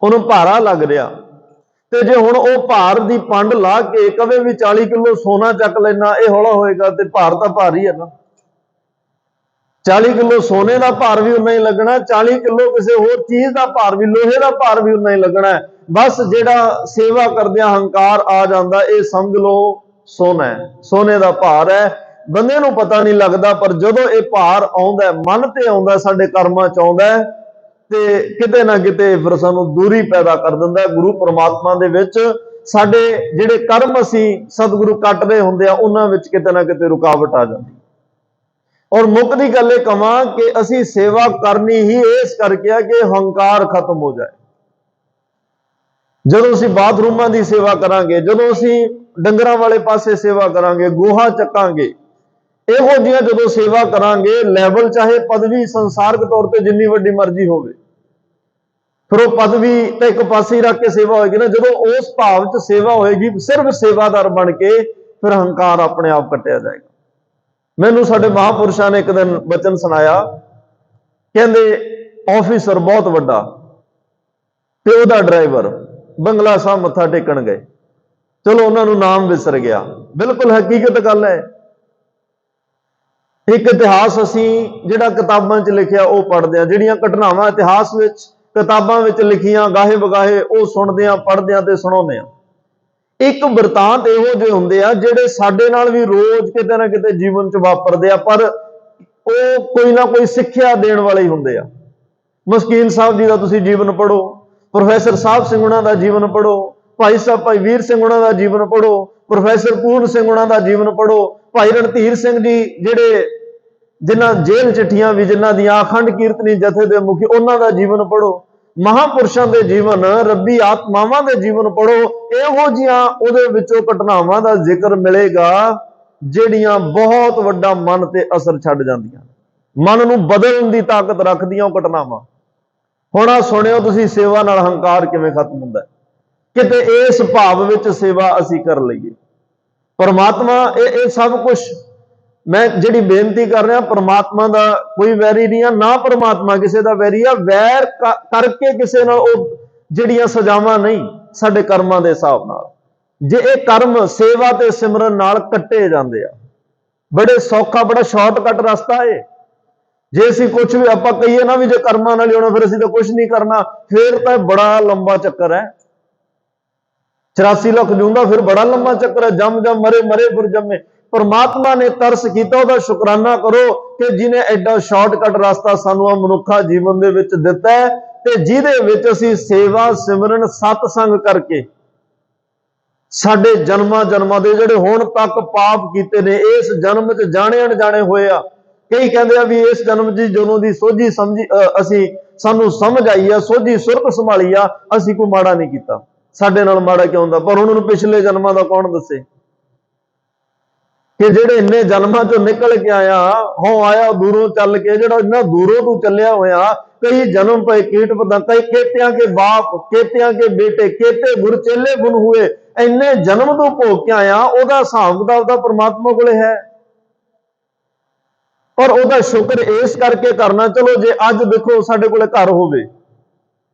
ਉਹਨੂੰ ਭਾਰਾ ਲੱਗ ਰਿਹਾ। ਤੇ ਜੇ ਹੁਣ ਉਹ ਭਾਰ ਦੀ ਪੰਡ ਲਾ ਕੇ ਕਦੇ ਵੀ 40 ਕਿਲੋ ਸੋਨਾ ਚੱਕ ਲੈਣਾ, ਇਹ ਹੌਲਾ ਹੋਏਗਾ, ਤੇ ਭਾਰ ਤਾਂ ਭਾਰੀ ਹੈ ਨਾ। 40 ਕਿਲੋ ਸੋਨੇ ਦਾ ਭਾਰ ਵੀ ਉਨਾ ਹੀ ਲੱਗਣਾ, 40 ਕਿਲੋ ਕਿਸੇ ਹੋਰ ਚੀਜ਼ ਦਾ ਭਾਰ ਵੀ, ਲੋਹੇ ਦਾ ਭਾਰ ਵੀ ਉਨਾ ਹੀ ਲੱਗਣਾ ਹੈ। ਬਸ ਜਿਹੜਾ ਸੇਵਾ ਕਰਦਿਆਂ ਹੰਕਾਰ ਆ ਜਾਂਦਾ, ਇਹ ਸਮਝ ਲਓ ਸੋਨਾ ਹੈ, ਸੋਨੇ ਦਾ ਭਾਰ ਹੈ। ਬੰਦੇ ਨੂੰ ਪਤਾ ਨਹੀਂ ਲੱਗਦਾ, ਪਰ ਜਦੋਂ ਇਹ ਭਾਰ ਆਉਂਦਾ, ਮਨ ਤੇ ਆਉਂਦਾ, ਸਾਡੇ ਕਰਮਾਂ 'ਚ ਆਉਂਦਾ, ਤੇ ਕਿਤੇ ਨਾ ਕਿਤੇ ਫਿਰ ਸਾਨੂੰ ਦੂਰੀ ਪੈਦਾ ਕਰ ਦਿੰਦਾ ਗੁਰੂ ਪਰਮਾਤਮਾ ਦੇ ਵਿੱਚ। ਸਾਡੇ ਜਿਹੜੇ ਕਰਮ ਅਸੀਂ ਸਤਿਗੁਰੂ ਕੱਟਦੇ ਹੁੰਦੇ ਆ, ਉਹਨਾਂ ਵਿੱਚ ਕਿਤੇ ਨਾ ਕਿਤੇ ਰੁਕਾਵਟ ਆ ਜਾਂਦੀ। ਔਰ ਮੁੱਖ ਦੀ ਗੱਲ ਇਹ ਕਵਾਂ ਕਿ ਅਸੀਂ ਸੇਵਾ ਕਰਨੀ ਹੀ ਇਸ ਕਰਕੇ ਆ ਕਿ ਹੰਕਾਰ ਖਤਮ ਹੋ ਜਾਏ। ਜਦੋਂ ਅਸੀਂ ਬਾਥਰੂਮਾਂ ਦੀ ਸੇਵਾ ਕਰਾਂਗੇ, ਜਦੋਂ ਅਸੀਂ ਡੰਗਰਾਂ ਵਾਲੇ ਪਾਸੇ ਸੇਵਾ ਕਰਾਂਗੇ, ਗੋਹਾ ਚੱਕਾਂਗੇ, ਇਹੋ ਜਿਹੀਆਂ ਜਦੋਂ ਸੇਵਾ ਕਰਾਂਗੇ, ਲੈਵਲ ਚਾਹੇ ਪਦਵੀ ਸੰਸਾਰਕ ਤੌਰ ਤੇ ਜਿੰਨੀ ਵੱਡੀ ਮਰਜ਼ੀ ਹੋਵੇ, ਫਿਰ ਉਹ ਪਦਵੀ ਤਾਂ ਇੱਕ ਪਾਸੇ ਹੀ ਰੱਖ ਕੇ ਸੇਵਾ ਹੋਏਗੀ ਨਾ। ਜਦੋਂ ਉਸ ਭਾਵ 'ਚ ਸੇਵਾ ਹੋਏਗੀ, ਸਿਰਫ ਸੇਵਾਦਾਰ ਬਣ ਕੇ, ਫਿਰ ਹੰਕਾਰ ਆਪਣੇ ਆਪ ਕੱਟਿਆ ਜਾਏਗਾ। ਮੈਨੂੰ ਸਾਡੇ ਮਹਾਂਪੁਰਸ਼ਾਂ ਨੇ ਇੱਕ ਦਿਨ ਬਚਨ ਸੁਣਾਇਆ, ਕਹਿੰਦੇ ਆਫਿਸਰ ਬਹੁਤ ਵੱਡਾ ਤੇ ਉਹਦਾ ਡਰਾਈਵਰ ਬੰਗਲਾ ਸਾਹਿਬ ਮੱਥਾ ਟੇਕਣ ਗਏ। ਚਲੋ ਉਹਨਾਂ ਨੂੰ ਨਾਮ ਵਿਸਰ ਗਿਆ, ਬਿਲਕੁਲ ਹਕੀਕਤ ਗੱਲ ਹੈ। ਇੱਕ ਇਤਿਹਾਸ ਅਸੀਂ ਜਿਹੜਾ ਕਿਤਾਬਾਂ 'ਚ ਲਿਖਿਆ ਉਹ ਪੜ੍ਹਦੇ ਹਾਂ, ਜਿਹੜੀਆਂ ਘਟਨਾਵਾਂ ਇਤਿਹਾਸ ਵਿੱਚ ਕਿਤਾਬਾਂ ਵਿੱਚ ਲਿਖੀਆਂ ਗਾਹੇ ਬਗਾਹੇ, ਉਹ ਸੁਣਦੇ ਹਾਂ, ਪੜ੍ਹਦੇ ਹਾਂ ਤੇ ਸੁਣਾਉਂਦੇ ਹਾਂ। ਇੱਕ ਬਿਰਤਾਂਤ ਇਹੋ ਜਿਹੇ ਹੁੰਦੇ ਆ ਜਿਹੜੇ ਸਾਡੇ ਨਾਲ ਵੀ ਰੋਜ਼ ਕਿਤੇ ਨਾ ਕਿਤੇ ਜੀਵਨ 'ਚ ਵਾਪਰਦੇ ਆ, ਪਰ ਉਹ ਕੋਈ ਨਾ ਕੋਈ ਸਿੱਖਿਆ ਦੇਣ ਵਾਲੇ ਹੀ ਹੁੰਦੇ ਆ। ਮਸਕੀਨ ਸਾਹਿਬ ਜੀ ਦਾ ਤੁਸੀਂ ਜੀਵਨ ਪੜ੍ਹੋ, ਪ੍ਰੋਫੈਸਰ ਸਾਹਿਬ ਸਿੰਘ ਉਹਨਾਂ ਦਾ ਜੀਵਨ ਪੜ੍ਹੋ, ਭਾਈ ਸਾਹਿਬ ਭਾਈ ਵੀਰ ਸਿੰਘ ਉਹਨਾਂ ਦਾ ਜੀਵਨ ਪੜ੍ਹੋ, ਪ੍ਰੋਫੈਸਰ ਪੂਰਨ ਸਿੰਘ ਉਹਨਾਂ ਦਾ ਜੀਵਨ ਪੜ੍ਹੋ, ਭਾਈ ਰਣਧੀਰ ਸਿੰਘ ਜੀ ਜਿਹੜੇ ਜਿਨ੍ਹਾਂ ਜੇਲ੍ਹ ਚਿੱਠੀਆਂ ਵੀ ਜਿਨ੍ਹਾਂ ਦੀਆਂ ਅਖੰਡ ਕੀਰਤਨੀ ਜਥੇ ਦੇ ਮੁਖੀ, ਉਹਨਾਂ ਦਾ ਜੀਵਨ ਪੜ੍ਹੋ, ਮਹਾਂਪੁਰਸ਼ਾਂ ਦੇ ਜੀਵਨ, ਰੱਬੀ ਆਤਮਾਵਾਂ ਦੇ ਜੀਵਨ ਪੜ੍ਹੋ। ਇਹੋ ਜਿਹੀਆਂ ਉਹਦੇ ਵਿੱਚੋਂ ਘਟਨਾਵਾਂ ਦਾ ਜ਼ਿਕਰ ਮਿਲੇਗਾ ਜਿਹੜੀਆਂ ਬਹੁਤ ਵੱਡਾ ਮਨ ਤੇ ਅਸਰ ਛੱਡ ਜਾਂਦੀਆਂ, ਮਨ ਨੂੰ ਬਦਲਣ ਦੀ ਤਾਕਤ ਰੱਖਦੀਆਂ ਉਹ ਘਟਨਾਵਾਂ। ਹੁਣ ਆ ਸੁਣਿਓ ਤੁਸੀਂ, ਸੇਵਾ ਨਾਲ ਹੰਕਾਰ ਕਿਵੇਂ ਖਤਮ ਹੁੰਦਾ। ਕਿਤੇ ਇਸ ਭਾਵ ਵਿੱਚ ਸੇਵਾ ਅਸੀਂ ਕਰ ਲਈਏ। ਪਰਮਾਤਮਾ ਇਹ ਸਭ ਕੁਝ ਮੈਂ ਜਿਹੜੀ ਬੇਨਤੀ ਕਰ ਰਿਹਾ, ਪਰਮਾਤਮਾ ਦਾ ਕੋਈ ਵੈਰੀ ਨਹੀਂ ਆ, ਨਾ ਪਰਮਾਤਮਾ ਕਿਸੇ ਦਾ ਵੈਰੀ ਆ। ਵੈਰ ਕਰਕੇ ਕਿਸੇ ਨਾਲ ਉਹ ਜਿਹੜੀਆਂ ਸਜ਼ਾਵਾਂ ਨਹੀਂ, ਸਾਡੇ ਕਰਮਾਂ ਦੇ ਹਿਸਾਬ ਨਾਲ। ਜੇ ਇਹ ਕਰਮ ਸੇਵਾ ਤੇ ਸਿਮਰਨ ਨਾਲ ਕੱਟੇ ਜਾਂਦੇ ਆ, ਬੜੇ ਸੌਖਾ, ਬੜਾ ਸ਼ਾਰਟਕਟ ਰਸਤਾ ਏ। ਜੇ ਅਸੀਂ ਕੁਝ ਵੀ ਆਪਾਂ ਕਹੀਏ ਨਾ ਵੀ ਜੇ ਕਰਮਾਂ ਨਾਲ ਹੀ ਹੋਣਾ, ਫਿਰ ਅਸੀਂ ਤਾਂ ਕੁਝ ਨਹੀਂ ਕਰਨਾ, ਫਿਰ ਤਾਂ ਬੜਾ ਲੰਬਾ ਚੱਕਰ ਹੈ। 84 ਲੱਖ ਜੂੰਦਾ ਫਿਰ ਬੜਾ ਲੰਬਾ ਚੱਕਰ ਹੈ। ਜੰਮ ਜੰਮ ਮਰੇ, ਮਰੇ ਫਿਰ ਜੰਮੇ। ਪਰਮਾਤਮਾ ਨੇ ਤਰਸ ਕੀਤਾ, ਉਹਦਾ ਸ਼ੁਕਰਾਨਾ ਕਰੋ ਕਿ ਜਿਹਨੇ ਐਡਾ ਸ਼ਾਰਟਕਟ ਰਸਤਾ ਸਾਨੂੰ ਆ ਮਨੁੱਖਾ ਜੀਵਨ ਦੇ ਵਿੱਚ ਦਿੱਤਾ ਹੈ, ਤੇ ਜਿਹਦੇ ਵਿੱਚ ਅਸੀਂ ਸੇਵਾ ਸਿਮਰਨ ਸਤਸੰਗ ਕਰਕੇ ਸਾਡੇ ਜਨਮਾਂ ਜਨਮਾਂ ਦੇ ਜਿਹੜੇ ਹੁਣ ਤੱਕ ਪਾਪ ਕੀਤੇ ਨੇ, ਇਸ ਜਨਮ 'ਚ ਜਾਣੇ ਅਣਜਾਣੇ ਹੋਏ ਆ। ਕਈ ਕਹਿੰਦੇ ਆ ਵੀ ਇਸ ਜਨਮ 'ਚ ਜਦੋਂ ਦੀ ਸੋਝੀ ਸਮਝੀ ਅਸੀਂ ਸਾਨੂੰ ਸਮਝ ਆਈ ਆ, ਸੋਝੀ ਸੁਰਤ ਸੰਭਾਲੀ ਆ, ਅਸੀਂ ਕੋਈ ਮਾੜਾ ਨਹੀਂ ਕੀਤਾ। ਸਾਡੇ ਨਾਲ ਮਾੜਾ ਕਿਉਂ ਹੁੰਦਾ? ਪਰ ਉਹਨਾਂ ਨੂੰ ਪਿਛਲੇ ਜਨਮਾਂ ਦਾ ਕੌਣ ਦੱਸੇ ਕਿ ਜਿਹੜੇ ਇੰਨੇ ਜਨਮਾਂ ਚੋਂ ਨਿਕਲ ਕੇ ਆਇਆ, ਹੋ ਆਇਆ ਦੂਰੋਂ ਚੱਲ ਕੇ, ਜਿਹੜਾ ਇੰਨਾ ਦੂਰੋਂ ਤੂੰ ਚੱਲਿਆ ਹੋਇਆ, ਕਈ ਜਨਮ ਪਏ ਕੀਟ ਪਤੰਗ, ਕਈ ਕੇਤਿਆਂ ਕੇ ਬਾਪ, ਕੇਤਿਆਂ ਕੇ ਬੇਟੇ, ਕੇਤੇ ਗੁਰ ਚੇਲੇ ਗੁਣ ਹੋਏ, ਇੰਨੇ ਜਨਮ ਤੋਂ ਭੋਗ ਕੇ ਆਇਆ, ਉਹਦਾ ਹਿਸਾਬ ਕਿਤਾਬ ਦਾ ਪਰਮਾਤਮਾ ਕੋਲੇ ਹੈ। ਪਰ ਉਹਦਾ ਸ਼ੁਕਰ ਇਸ ਕਰਕੇ ਕਰਨਾ, ਚਲੋ ਜੇ ਅੱਜ ਦੇਖੋ ਸਾਡੇ ਕੋਲੇ ਘਰ ਹੋਵੇ,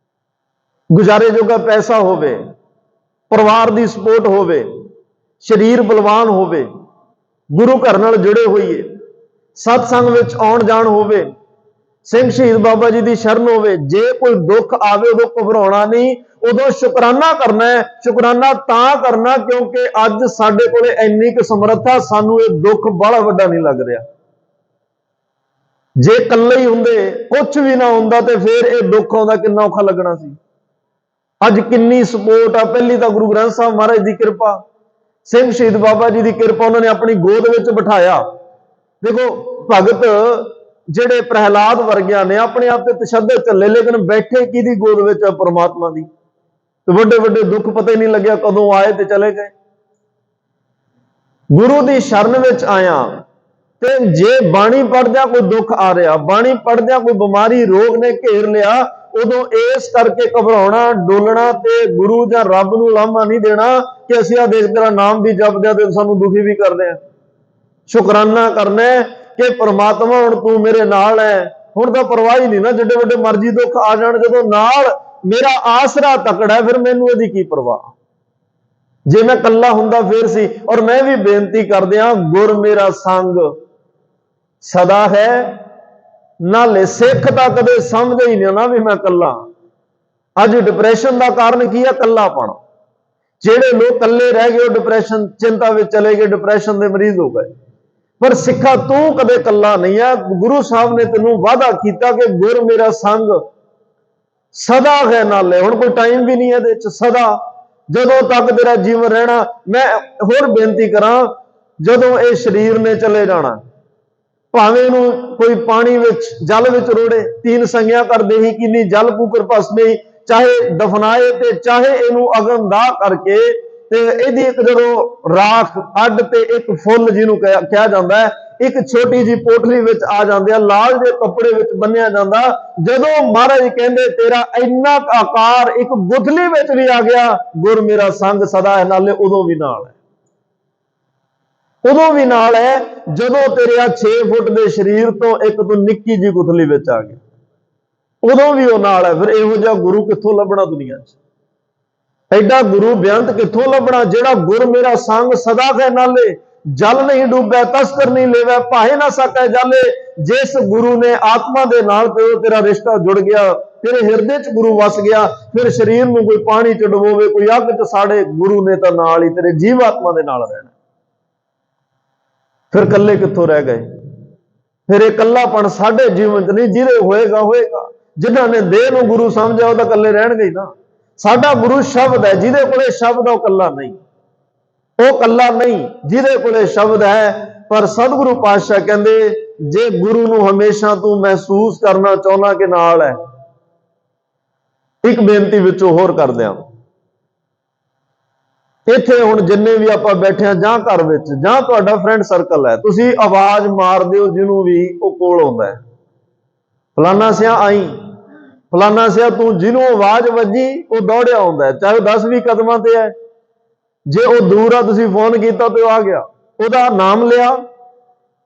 ਗੁਜ਼ਾਰੇ ਜੋਗਾ ਪੈਸਾ ਹੋਵੇ, ਪਰਿਵਾਰ ਦੀ ਸਪੋਰਟ ਹੋਵੇ, ਸਰੀਰ ਬਲਵਾਨ ਹੋਵੇ, ਗੁਰੂ ਘਰ ਨਾਲ ਜੁੜੇ ਹੋਈਏ, ਸਤਸੰਗ ਵਿੱਚ ਆਉਣ ਜਾਣ ਹੋਵੇ, ਸਿੰਘ ਸ਼ਹੀਦ ਬਾਬਾ ਜੀ ਦੀ ਸ਼ਰਨ ਹੋਵੇ, ਜੇ ਕੋਈ ਦੁੱਖ ਆਵੇ ਉਦੋਂ ਘਬਰਾਉਣਾ ਨਹੀਂ, ਉਦੋਂ ਸ਼ੁਕਰਾਨਾ ਕਰਨਾ ਹੈ। ਸ਼ੁਕਰਾਨਾ ਤਾਂ ਕਰਨਾ ਕਿਉਂਕਿ ਅੱਜ ਸਾਡੇ ਕੋਲੇ ਇੰਨੀ ਕੁ ਸਮਰੱਥਾ, ਸਾਨੂੰ ਇਹ ਦੁੱਖ ਬੜਾ ਵੱਡਾ ਨਹੀਂ ਲੱਗ ਰਿਹਾ। ਜੇ ਇਕੱਲੇ ਹੀ ਹੁੰਦੇ, ਕੁਝ ਵੀ ਨਾ ਹੁੰਦਾ, ਤੇ ਫਿਰ ਇਹ ਦੁੱਖ ਆਉਂਦਾ ਕਿੰਨਾ ਔਖਾ ਲੱਗਣਾ ਸੀ। ਅੱਜ ਕਿੰਨੀ ਸਪੋਰਟ ਆ। ਪਹਿਲੀ ਤਾਂ ਗੁਰੂ ਗ੍ਰੰਥ ਸਾਹਿਬ ਮਹਾਰਾਜ ਦੀ ਕਿਰਪਾ, ਸਿੰਘ ਸ਼ਹੀਦ ਬਾਬਾ ਜੀ ਦੀ ਕਿਰਪਾ ਉਹਨਾਂ ਨੇ ਆਪਣੀ ਗੋਦ ਵਿੱਚ ਬਿਠਾਇਆ। ਦੇਖੋ ਭਗਤ ਜਿਹੜੇ ਪ੍ਰਹਿਲਾਦ ਵਰਗਿਆਂ ਨੇ ਆਪਣੇ ਆਪ ਤੇ ਤਸ਼ੱਦਦ ਚੱਲੇ, ਲੇਕਿਨ ਬੈਠੇ ਕਿਹਦੀ ਗੋਦ ਵਿੱਚ ਆ? ਪਰਮਾਤਮਾ ਦੀ। ਤੇ ਵੱਡੇ ਵੱਡੇ ਦੁੱਖ ਪਤਾ ਹੀ ਨਹੀਂ ਲੱਗਿਆ ਕਦੋਂ ਆਏ ਤੇ ਚਲੇ ਗਏ। ਗੁਰੂ ਦੀ ਸ਼ਰਨ ਵਿੱਚ ਆਇਆ ਤੇ ਜੇ ਬਾਣੀ ਪੜ੍ਹਦਿਆਂ ਕੋਈ ਦੁੱਖ ਆ ਰਿਹਾ, ਬਾਣੀ ਪੜ੍ਹਦਿਆਂ ਕੋਈ ਬਿਮਾਰੀ ਰੋਗ ਨੇ ਘੇਰ ਲਿਆ, ਉਦੋਂ ਇਸ ਕਰਕੇ ਘਬਰਾਉਣਾ ਡੋਲਣਾ ਤੇ ਗੁਰੂ ਜਾਂ ਰੱਬ ਨੂੰ ਲਾਮਾ ਨਹੀਂ ਦੇਣਾ ਕਿ ਅਸੀਂ ਆ ਦੇਖ ਤੇਰਾ ਨਾਮ ਵੀ ਜਪਦੇ ਆ ਤੇ ਸਾਨੂੰ ਦੁਖੀ ਵੀ ਕਰਦੇ ਆ। ਸ਼ੁਕਰਾਨਾ ਕਰਨਾ ਕਿ ਪ੍ਰਮਾਤਮਾ ਹੁਣ ਤੂੰ ਮੇਰੇ ਨਾਲ ਹੈ। ਹੁਣ ਤਾਂ ਪਰਵਾਹ ਹੀ ਨਹੀਂ ਨਾ, ਜਿੱਡੇ ਵੱਡੇ ਮਰਜ਼ੀ ਦੁੱਖ ਆ ਜਾਣ, ਜਦੋਂ ਨਾਲ ਮੇਰਾ ਆਸਰਾ ਤਕੜਾ, ਫਿਰ ਮੈਨੂੰ ਇਹਦੀ ਕੀ ਪਰਵਾਹ। ਜੇ ਮੈਂ ਇਕੱਲਾ ਹੁੰਦਾ ਫੇਰ ਸੀ। ਔਰ ਮੈਂ ਵੀ ਬੇਨਤੀ ਕਰਦਿਆਂ, ਗੁਰ ਮੇਰਾ ਸੰਗ ਸਦਾ ਹੈ, ਨਾਲੇ ਸਿੱਖ ਤਾਂ ਕਦੇ ਸਮਝੇ ਹੀ ਨਹੀਂ ਨਾ ਵੀ ਮੈਂ ਇਕੱਲਾ। ਅੱਜ ਡਿਪਰੈਸ਼ਨ ਦਾ ਕਾਰਨ ਕੀ ਹੈ? ਇਕੱਲਾਪਣ। ਜਿਹੜੇ ਲੋਕ ਇਕੱਲੇ ਰਹਿ ਗਏ ਉਹ ਡਿਪਰੈਸ਼ਨ ਚਿੰਤਾ ਵਿੱਚ ਚਲੇ ਗਏ, ਡਿਪਰੈਸ਼ਨ ਦੇ ਮਰੀਜ਼ ਹੋ ਗਏ। ਪਰ ਸਿੱਖਾ ਤੂੰ ਕਦੇ ਇਕੱਲਾ ਨਹੀਂ ਹੈ। ਗੁਰੂ ਸਾਹਿਬ ਨੇ ਤੈਨੂੰ ਵਾਅਦਾ ਕੀਤਾ ਕਿ ਗੁਰ ਮੇਰਾ ਸੰਗ ਸਦਾ ਹੈ ਨਾਲੇ। ਹੁਣ ਕੋਈ ਟਾਈਮ ਵੀ ਨਹੀਂ ਇਹਦੇ ਚ, ਸਦਾ ਜਦੋਂ ਤੱਕ ਤੇਰਾ ਜੀਵਨ ਰਹਿਣਾ। ਮੈਂ ਹੋਰ ਬੇਨਤੀ ਕਰਾਂ, ਜਦੋਂ ਇਹ ਸਰੀਰ ਨੇ ਚਲੇ ਜਾਣਾ, ਭਾਵੇਂ ਇਹਨੂੰ ਕੋਈ ਪਾਣੀ ਵਿੱਚ ਜਲ ਵਿੱਚ ਰੋੜੇ, ਤੀਨ ਸੰਗਿਆ ਕਰਦੇ ਹੀ ਕਿੰਨੀ ਜਲ ਕੂਕਰ ਭਸਮੇ, ਚਾਹੇ ਦਫਨਾਏ ਤੇ ਚਾਹੇ ਇਹਨੂੰ ਅਗਨ ਦਾਹ ਕਰਕੇ, ਤੇ ਇਹਦੀ ਇੱਕ ਜਦੋਂ ਰਾਖ ਅੱਡ ਤੇ ਇੱਕ ਫੁੱਲ ਜਿਹਨੂੰ ਕਿਹਾ ਜਾਂਦਾ ਹੈ, ਇੱਕ ਛੋਟੀ ਜਿਹੀ ਪੋਟਲੀ ਵਿੱਚ ਆ ਜਾਂਦੇ ਆ, ਲਾਲ ਜਿਹੇ ਕੱਪੜੇ ਵਿੱਚ ਬੰਨਿਆ ਜਾਂਦਾ। ਜਦੋਂ ਮਹਾਰਾਜ ਕਹਿੰਦੇ ਤੇਰਾ ਇੰਨਾ ਆਕਾਰ ਇੱਕ ਗੁਠਲੀ ਵਿੱਚ ਵੀ ਆ ਗਿਆ, ਗੁਰ ਮੇਰਾ ਸੰਗ ਸਦਾ ਹੈ ਨਾਲੇ, ਉਦੋਂ ਵੀ ਨਾਲ ਹੈ। ਉਦੋਂ ਵੀ ਨਾਲ ਹੈ ਜਦੋਂ ਤੇਰੇ ਆ 6 ਫੁੱਟ ਦੇ ਸਰੀਰ ਤੋਂ ਇੱਕ ਤੂੰ ਨਿੱਕੀ ਜਿਹੀ ਗੁਠਲੀ ਵਿੱਚ ਆ ਗਿਆ, ਉਦੋਂ ਵੀ ਉਹ ਨਾਲ ਹੈ। ਫਿਰ ਇਹੋ ਜਿਹਾ ਗੁਰੂ ਕਿੱਥੋਂ ਲੱਭਣਾ ਦੁਨੀਆ 'ਚ? ਐਡਾ ਗੁਰੂ ਬੇਅੰਤ ਕਿੱਥੋਂ ਲੱਭਣਾ ਜਿਹੜਾ ਗੁਰ ਮੇਰਾ ਸੰਗ ਸਦਾ ਹੈ ਨਾਲੇ, ਜਲ ਨਹੀਂ ਡੁੱਬੈ ਤਸਕਰ ਨਹੀਂ ਲੇਵੈ, ਭਾਏ ਨਾ ਸਕੈ ਜਾਲੇ। ਜਿਸ ਗੁਰੂ ਨੇ ਆਤਮਾ ਦੇ ਨਾਲ ਤੇ ਤੇਰਾ ਰਿਸ਼ਤਾ ਜੁੜ ਗਿਆ, ਤੇਰੇ ਹਿਰਦੇ 'ਚ ਗੁਰੂ ਵਸ ਗਿਆ, ਫਿਰ ਸਰੀਰ ਨੂੰ ਕੋਈ ਪਾਣੀ 'ਚ ਡੁਬੋਵੇ, ਕੋਈ ਅੱਗ 'ਚ ਸਾੜੇ, ਗੁਰੂ ਨੇ ਤਾਂ ਨਾਲ ਹੀ ਤੇਰੇ ਜੀਵ ਆਤਮਾ ਦੇ ਨਾਲ ਰਹਿਣਾ। ਫਿਰ ਇਕੱਲੇ ਕਿੱਥੋਂ ਰਹਿ ਗਏ? ਫਿਰ ਇਹ ਇਕੱਲਾਪਣ ਸਾਡੇ ਜੀਵਨ 'ਚ ਨਹੀਂ। ਜਿਹਦੇ ਹੋਏਗਾ ਹੋਏਗਾ, ਜਿਨ੍ਹਾਂ ਨੇ ਦੇਹ ਨੂੰ ਗੁਰੂ ਸਮਝਿਆ ਉਹ ਤਾਂ ਇਕੱਲੇ ਰਹਿਣਗੇ ਹੀ ਨਾ। ਸਾਡਾ ਗੁਰੂ ਸ਼ਬਦ ਹੈ, ਜਿਹਦੇ ਕੋਲੇ ਸ਼ਬਦ ਹੈ ਉਹ ਇਕੱਲਾ ਨਹੀਂ, ਉਹ ਇਕੱਲਾ ਨਹੀਂ ਜਿਹਦੇ ਕੋਲੇ ਸ਼ਬਦ ਹੈ। ਪਰ ਸਤਿਗੁਰੂ ਪਾਤਸ਼ਾਹ ਕਹਿੰਦੇ ਜੇ ਗੁਰੂ ਨੂੰ ਹਮੇਸ਼ਾ ਤੂੰ ਮਹਿਸੂਸ ਕਰਨਾ ਚਾਹੁੰਦਾ ਕਿ ਨਾਲ ਹੈ, ਇੱਕ ਬੇਨਤੀ ਵਿੱਚੋਂ ਹੋਰ ਕਰ ਦਿਆਂ। ਇੱਥੇ ਹੁਣ ਜਿੰਨੇ ਵੀ ਆਪਾਂ ਬੈਠੇ ਆ, ਜਾਂ ਘਰ ਵਿੱਚ ਜਾਂ ਤੁਹਾਡਾ ਫਰੈਂਡ ਸਰਕਲ ਹੈ, ਤੁਸੀਂ ਆਵਾਜ਼ ਮਾਰ ਦਿਓ ਜਿਹਨੂੰ ਵੀ ਉਹ ਕੋਲ ਆਉਂਦਾ ਹੈ, ਫਲਾਨਾ ਸਿਆ ਆਈ, ਫਲਾਨਾ ਸਿਆ ਤੂੰ। ਜਿਹਨੂੰ ਆਵਾਜ਼ ਵੱਜੀ ਉਹ ਦੌੜਿਆ ਆਉਂਦਾ ਹੈ, ਚਾਹੇ 10-20 ਕਦਮਾਂ ਤੇ ਹੈ। ਜੇ ਉਹ ਦੂਰ ਆ, ਤੁਸੀਂ ਫੋਨ ਕੀਤਾ ਤੇ ਉਹ ਆ ਗਿਆ, ਉਹਦਾ ਨਾਮ ਲਿਆ,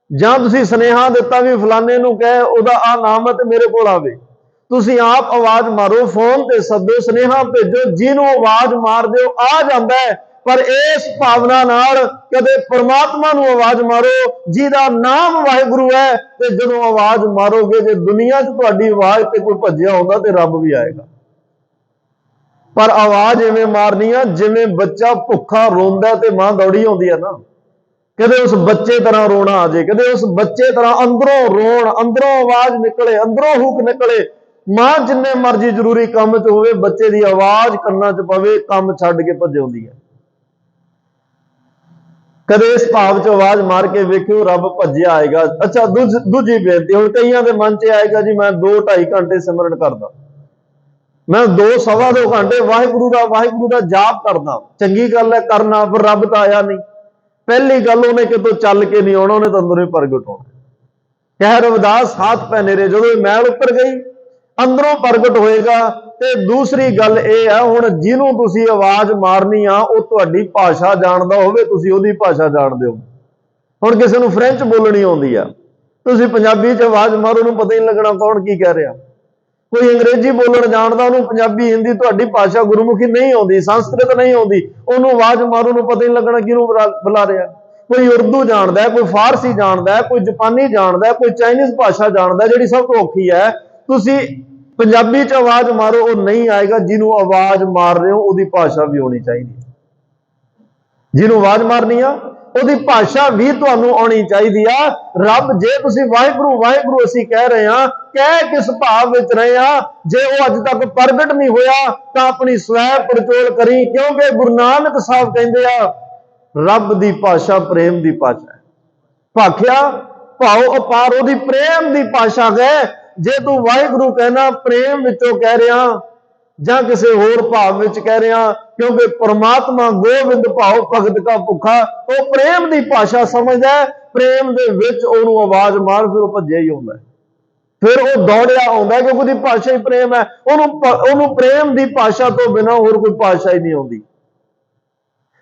ਜਾਂ ਤੁਸੀਂ ਸੁਨੇਹਾ ਦਿੱਤਾ ਵੀ ਫਲਾਨੇ ਨੂੰ ਕਹੇ ਉਹਦਾ ਆ ਨਾਮ ਹੈ ਤੇ ਮੇਰੇ ਕੋਲ ਆਵੇ। ਤੁਸੀਂ ਆਪ ਆਵਾਜ਼ ਮਾਰੋ, ਫੋਨ ਤੇ ਸੱਦੋ, ਸੁਨੇਹਾ ਭੇਜੋ, ਜਿਹਨੂੰ ਆਵਾਜ਼ ਮਾਰ ਦਿਓ ਆ ਜਾਂਦਾ ਹੈ। ਪਰ ਇਸ ਭਾਵਨਾ ਨਾਲ ਕਦੇ ਪਰਮਾਤਮਾ ਨੂੰ ਆਵਾਜ਼ ਮਾਰੋ ਜਿਹਦਾ ਨਾਮ ਵਾਹਿਗੁਰੂ ਹੈ, ਤੇ ਜਦੋਂ ਆਵਾਜ਼ ਮਾਰੋਗੇ, ਜੇ ਦੁਨੀਆ 'ਚ ਤੁਹਾਡੀ ਆਵਾਜ਼ ਤੇ ਕੋਈ ਭੱਜਿਆ ਹੁੰਦਾ ਤੇ ਰੱਬ ਵੀ ਆਏਗਾ। ਪਰ ਆਵਾਜ਼ ਐਵੇਂ ਮਾਰਨੀ ਆ ਜਿਵੇਂ ਬੱਚਾ ਭੁੱਖਾ ਰੋਂਦਾ ਤੇ ਮਾਂ ਦੌੜੀ ਆਉਂਦੀ ਹੈ ਨਾ। ਕਦੇ ਉਸ ਬੱਚੇ ਤਰ੍ਹਾਂ ਰੋਣਾ ਆ ਜਾਏ, ਕਦੇ ਉਸ ਬੱਚੇ ਤਰ੍ਹਾਂ ਅੰਦਰੋਂ ਰੋਣ, ਅੰਦਰੋਂ ਆਵਾਜ਼ ਨਿਕਲੇ, ਅੰਦਰੋਂ ਹੂਕ ਨਿਕਲੇ। ਮਾਂ ਜਿੰਨੇ ਮਰਜ਼ੀ ਜ਼ਰੂਰੀ ਕੰਮ 'ਚ ਹੋਵੇ, ਬੱਚੇ ਦੀ ਆਵਾਜ਼ ਕੰਨਾਂ 'ਚ ਪਵੇ, ਕੰਮ ਛੱਡ ਕੇ ਭੱਜ ਆਉਂਦੀ ਹੈ। ਕਦੇ ਇਸ ਭਾਵ 'ਚ ਆਵਾਜ਼ ਮਾਰ ਕੇ ਵੇਖਿਓ, ਰੱਬ ਭੱਜਿਆ ਆਏਗਾ। ਅੱਛਾ, ਦੂਜੀ ਬੇਨਤੀ, ਹੁਣ ਕਈਆਂ ਦੇ ਮਨ 'ਚ ਆਏਗਾ ਜੀ ਮੈਂ 2-2.5 ਘੰਟੇ ਸਿਮਰਨ ਕਰਦਾ, ਮੈਂ 2-2.25 ਘੰਟੇ ਵਾਹਿਗੁਰੂ ਦਾ ਜਾਪ ਕਰਦਾ। ਚੰਗੀ ਗੱਲ ਹੈ ਕਰਨਾ, ਪਰ ਰੱਬ ਤਾਂ ਆਇਆ ਨਹੀਂ। ਪਹਿਲੀ ਗੱਲ, ਉਹਨੇ ਕਿਤੋਂ ਚੱਲ ਕੇ ਨਹੀਂ ਆਉਣਾ, ਉਹਨੇ ਤਾਂ ਅੰਦਰੋਂ ਹੀ ਪ੍ਰਗਟ ਹੋਣਾ। ਕਹਿ ਰਵਿਦਾਸ ਹੱਥ ਪੈ ਨੇਰੇ, ਜਦੋਂ ਇਹ ਮੈਲ ਉੱਤਰ ਗਈ ਅੰਦਰੋਂ ਪ੍ਰਗਟ ਹੋਏਗਾ। ਤੇ ਦੂਸਰੀ ਗੱਲ ਇਹ ਹੈ, ਹੁਣ ਜਿਹਨੂੰ ਤੁਸੀਂ ਆਵਾਜ਼ ਮਾਰਨੀ ਆ ਉਹ ਤੁਹਾਡੀ ਭਾਸ਼ਾ ਜਾਣਦਾ ਹੋਵੇ, ਤੁਸੀਂ ਉਹਦੀ ਭਾਸ਼ਾ ਜਾਣਦੇ ਹੋ। ਹੁਣ ਕਿਸੇ ਨੂੰ ਫ੍ਰੈਂਚ ਬੋਲਣੀ ਆਉਂਦੀ ਆ, ਤੁਸੀਂ ਪੰਜਾਬੀ 'ਚ ਆਵਾਜ਼ ਮਾਰੋ, ਉਹਨੂੰ ਪਤਾ ਹੀ ਨਹੀਂ ਲੱਗਣਾ ਕੌਣ ਕੀ ਕਹਿ ਰਿਹਾ। ਕੋਈ ਅੰਗਰੇਜ਼ੀ ਬੋਲਣ ਜਾਣਦਾ, ਉਹਨੂੰ ਪੰਜਾਬੀ, ਹਿੰਦੀ, ਤੁਹਾਡੀ ਭਾਸ਼ਾ ਗੁਰਮੁਖੀ ਨਹੀਂ ਆਉਂਦੀ, ਸੰਸਕ੍ਰਿਤ ਨਹੀਂ ਆਉਂਦੀ, ਉਹਨੂੰ ਆਵਾਜ਼ ਮਾਰੋ, ਉਹਨੂੰ ਪਤਾ ਹੀ ਨਹੀਂ ਲੱਗਣਾ ਕਿਹਨੂੰ ਬੁਲਾ ਰਿਹਾ। ਕੋਈ ਉਰਦੂ ਜਾਣਦਾ, ਕੋਈ ਫਾਰਸੀ ਜਾਣਦਾ, ਕੋਈ ਜਾਪਾਨੀ ਜਾਣਦਾ, ਕੋਈ ਚਾਈਨੀਜ਼ ਭਾਸ਼ਾ ਜਾਣਦਾ, ਜਿਹੜੀ ਸਭ ਤੋਂ ਔਖੀ ਹੈ। ਤੁਸੀਂ ਪੰਜਾਬੀ 'ਚ ਆਵਾਜ਼ ਮਾਰੋ, ਉਹ ਨਹੀਂ ਆਏਗਾ। ਜਿਹਨੂੰ ਆਵਾਜ਼ ਮਾਰ ਰਹੇ ਹੋ ਉਹਦੀ ਭਾਸ਼ਾ ਵੀ ਆਉਣੀ ਚਾਹੀਦੀ। ਜਿਹਨੂੰ ਆਵਾਜ਼ ਮਾਰਨੀ ਆ ਉਹਦੀ ਭਾਸ਼ਾ ਵੀ ਤੁਹਾਨੂੰ ਆਉਣੀ ਚਾਹੀਦੀ ਆ। ਰੱਬ, ਜੇ ਤੁਸੀਂ ਵਾਹਿਗੁਰੂ ਵਾਹਿਗੁਰੂ ਅਸੀਂ ਕਹਿ ਰਹੇ ਹਾਂ, ਕਹਿ ਕਿਸ ਭਾਵ ਵਿੱਚ ਰਹੇ ਹਾਂ? ਜੇ ਉਹ ਅੱਜ ਤੱਕ ਪ੍ਰਗਟ ਨਹੀਂ ਹੋਇਆ ਤਾਂ ਆਪਣੀ ਸਵੈ ਪੜਚੋਲ ਕਰੀ, ਕਿਉਂਕਿ ਗੁਰੂ ਨਾਨਕ ਸਾਹਿਬ ਕਹਿੰਦੇ ਆ ਰੱਬ ਦੀ ਭਾਸ਼ਾ ਪ੍ਰੇਮ ਦੀ ਭਾਸ਼ਾ ਹੈ। ਭਾਖਿਆ ਭਾਉ ਅਪਾਰ, ਉਹਦੀ ਪ੍ਰੇਮ ਦੀ ਭਾਸ਼ਾ ਹੈ। ਜੇ ਤੂੰ ਵਾਹਿਗੁਰੂ ਕਹਿਣਾ ਪ੍ਰੇਮ ਵਿੱਚੋਂ ਕਹਿ ਰਿਹਾ ਜਾਂ ਕਿਸੇ ਹੋਰ ਭਾਵ ਵਿੱਚ ਕਹਿ ਰਿਹਾ, ਕਿਉਂਕਿ ਪ੍ਰਮਾਤਮਾ ਗੋਬਿੰਦ ਭਾਉ ਭਗਤ ਕਾ ਭੁੱਖਾ, ਉਹ ਪ੍ਰੇਮ ਦੀ ਭਾਸ਼ਾ ਸਮਝਦਾ ਹੈ। ਪ੍ਰੇਮ ਦੇ ਵਿੱਚ ਉਹਨੂੰ ਆਵਾਜ਼ ਮਾਰ, ਫਿਰ ਉਹ ਭੱਜਿਆ ਹੀ ਆਉਂਦਾ, ਫਿਰ ਉਹ ਦੌੜਿਆ ਆਉਂਦਾ, ਕਿਉਂਕਿ ਉਹਦੀ ਭਾਸ਼ਾ ਹੀ ਪ੍ਰੇਮ ਹੈ। ਉਹਨੂੰ ਪ੍ਰੇਮ ਦੀ ਭਾਸ਼ਾ ਤੋਂ ਬਿਨਾਂ ਹੋਰ ਕੋਈ ਭਾਸ਼ਾ ਹੀ ਨਹੀਂ ਆਉਂਦੀ,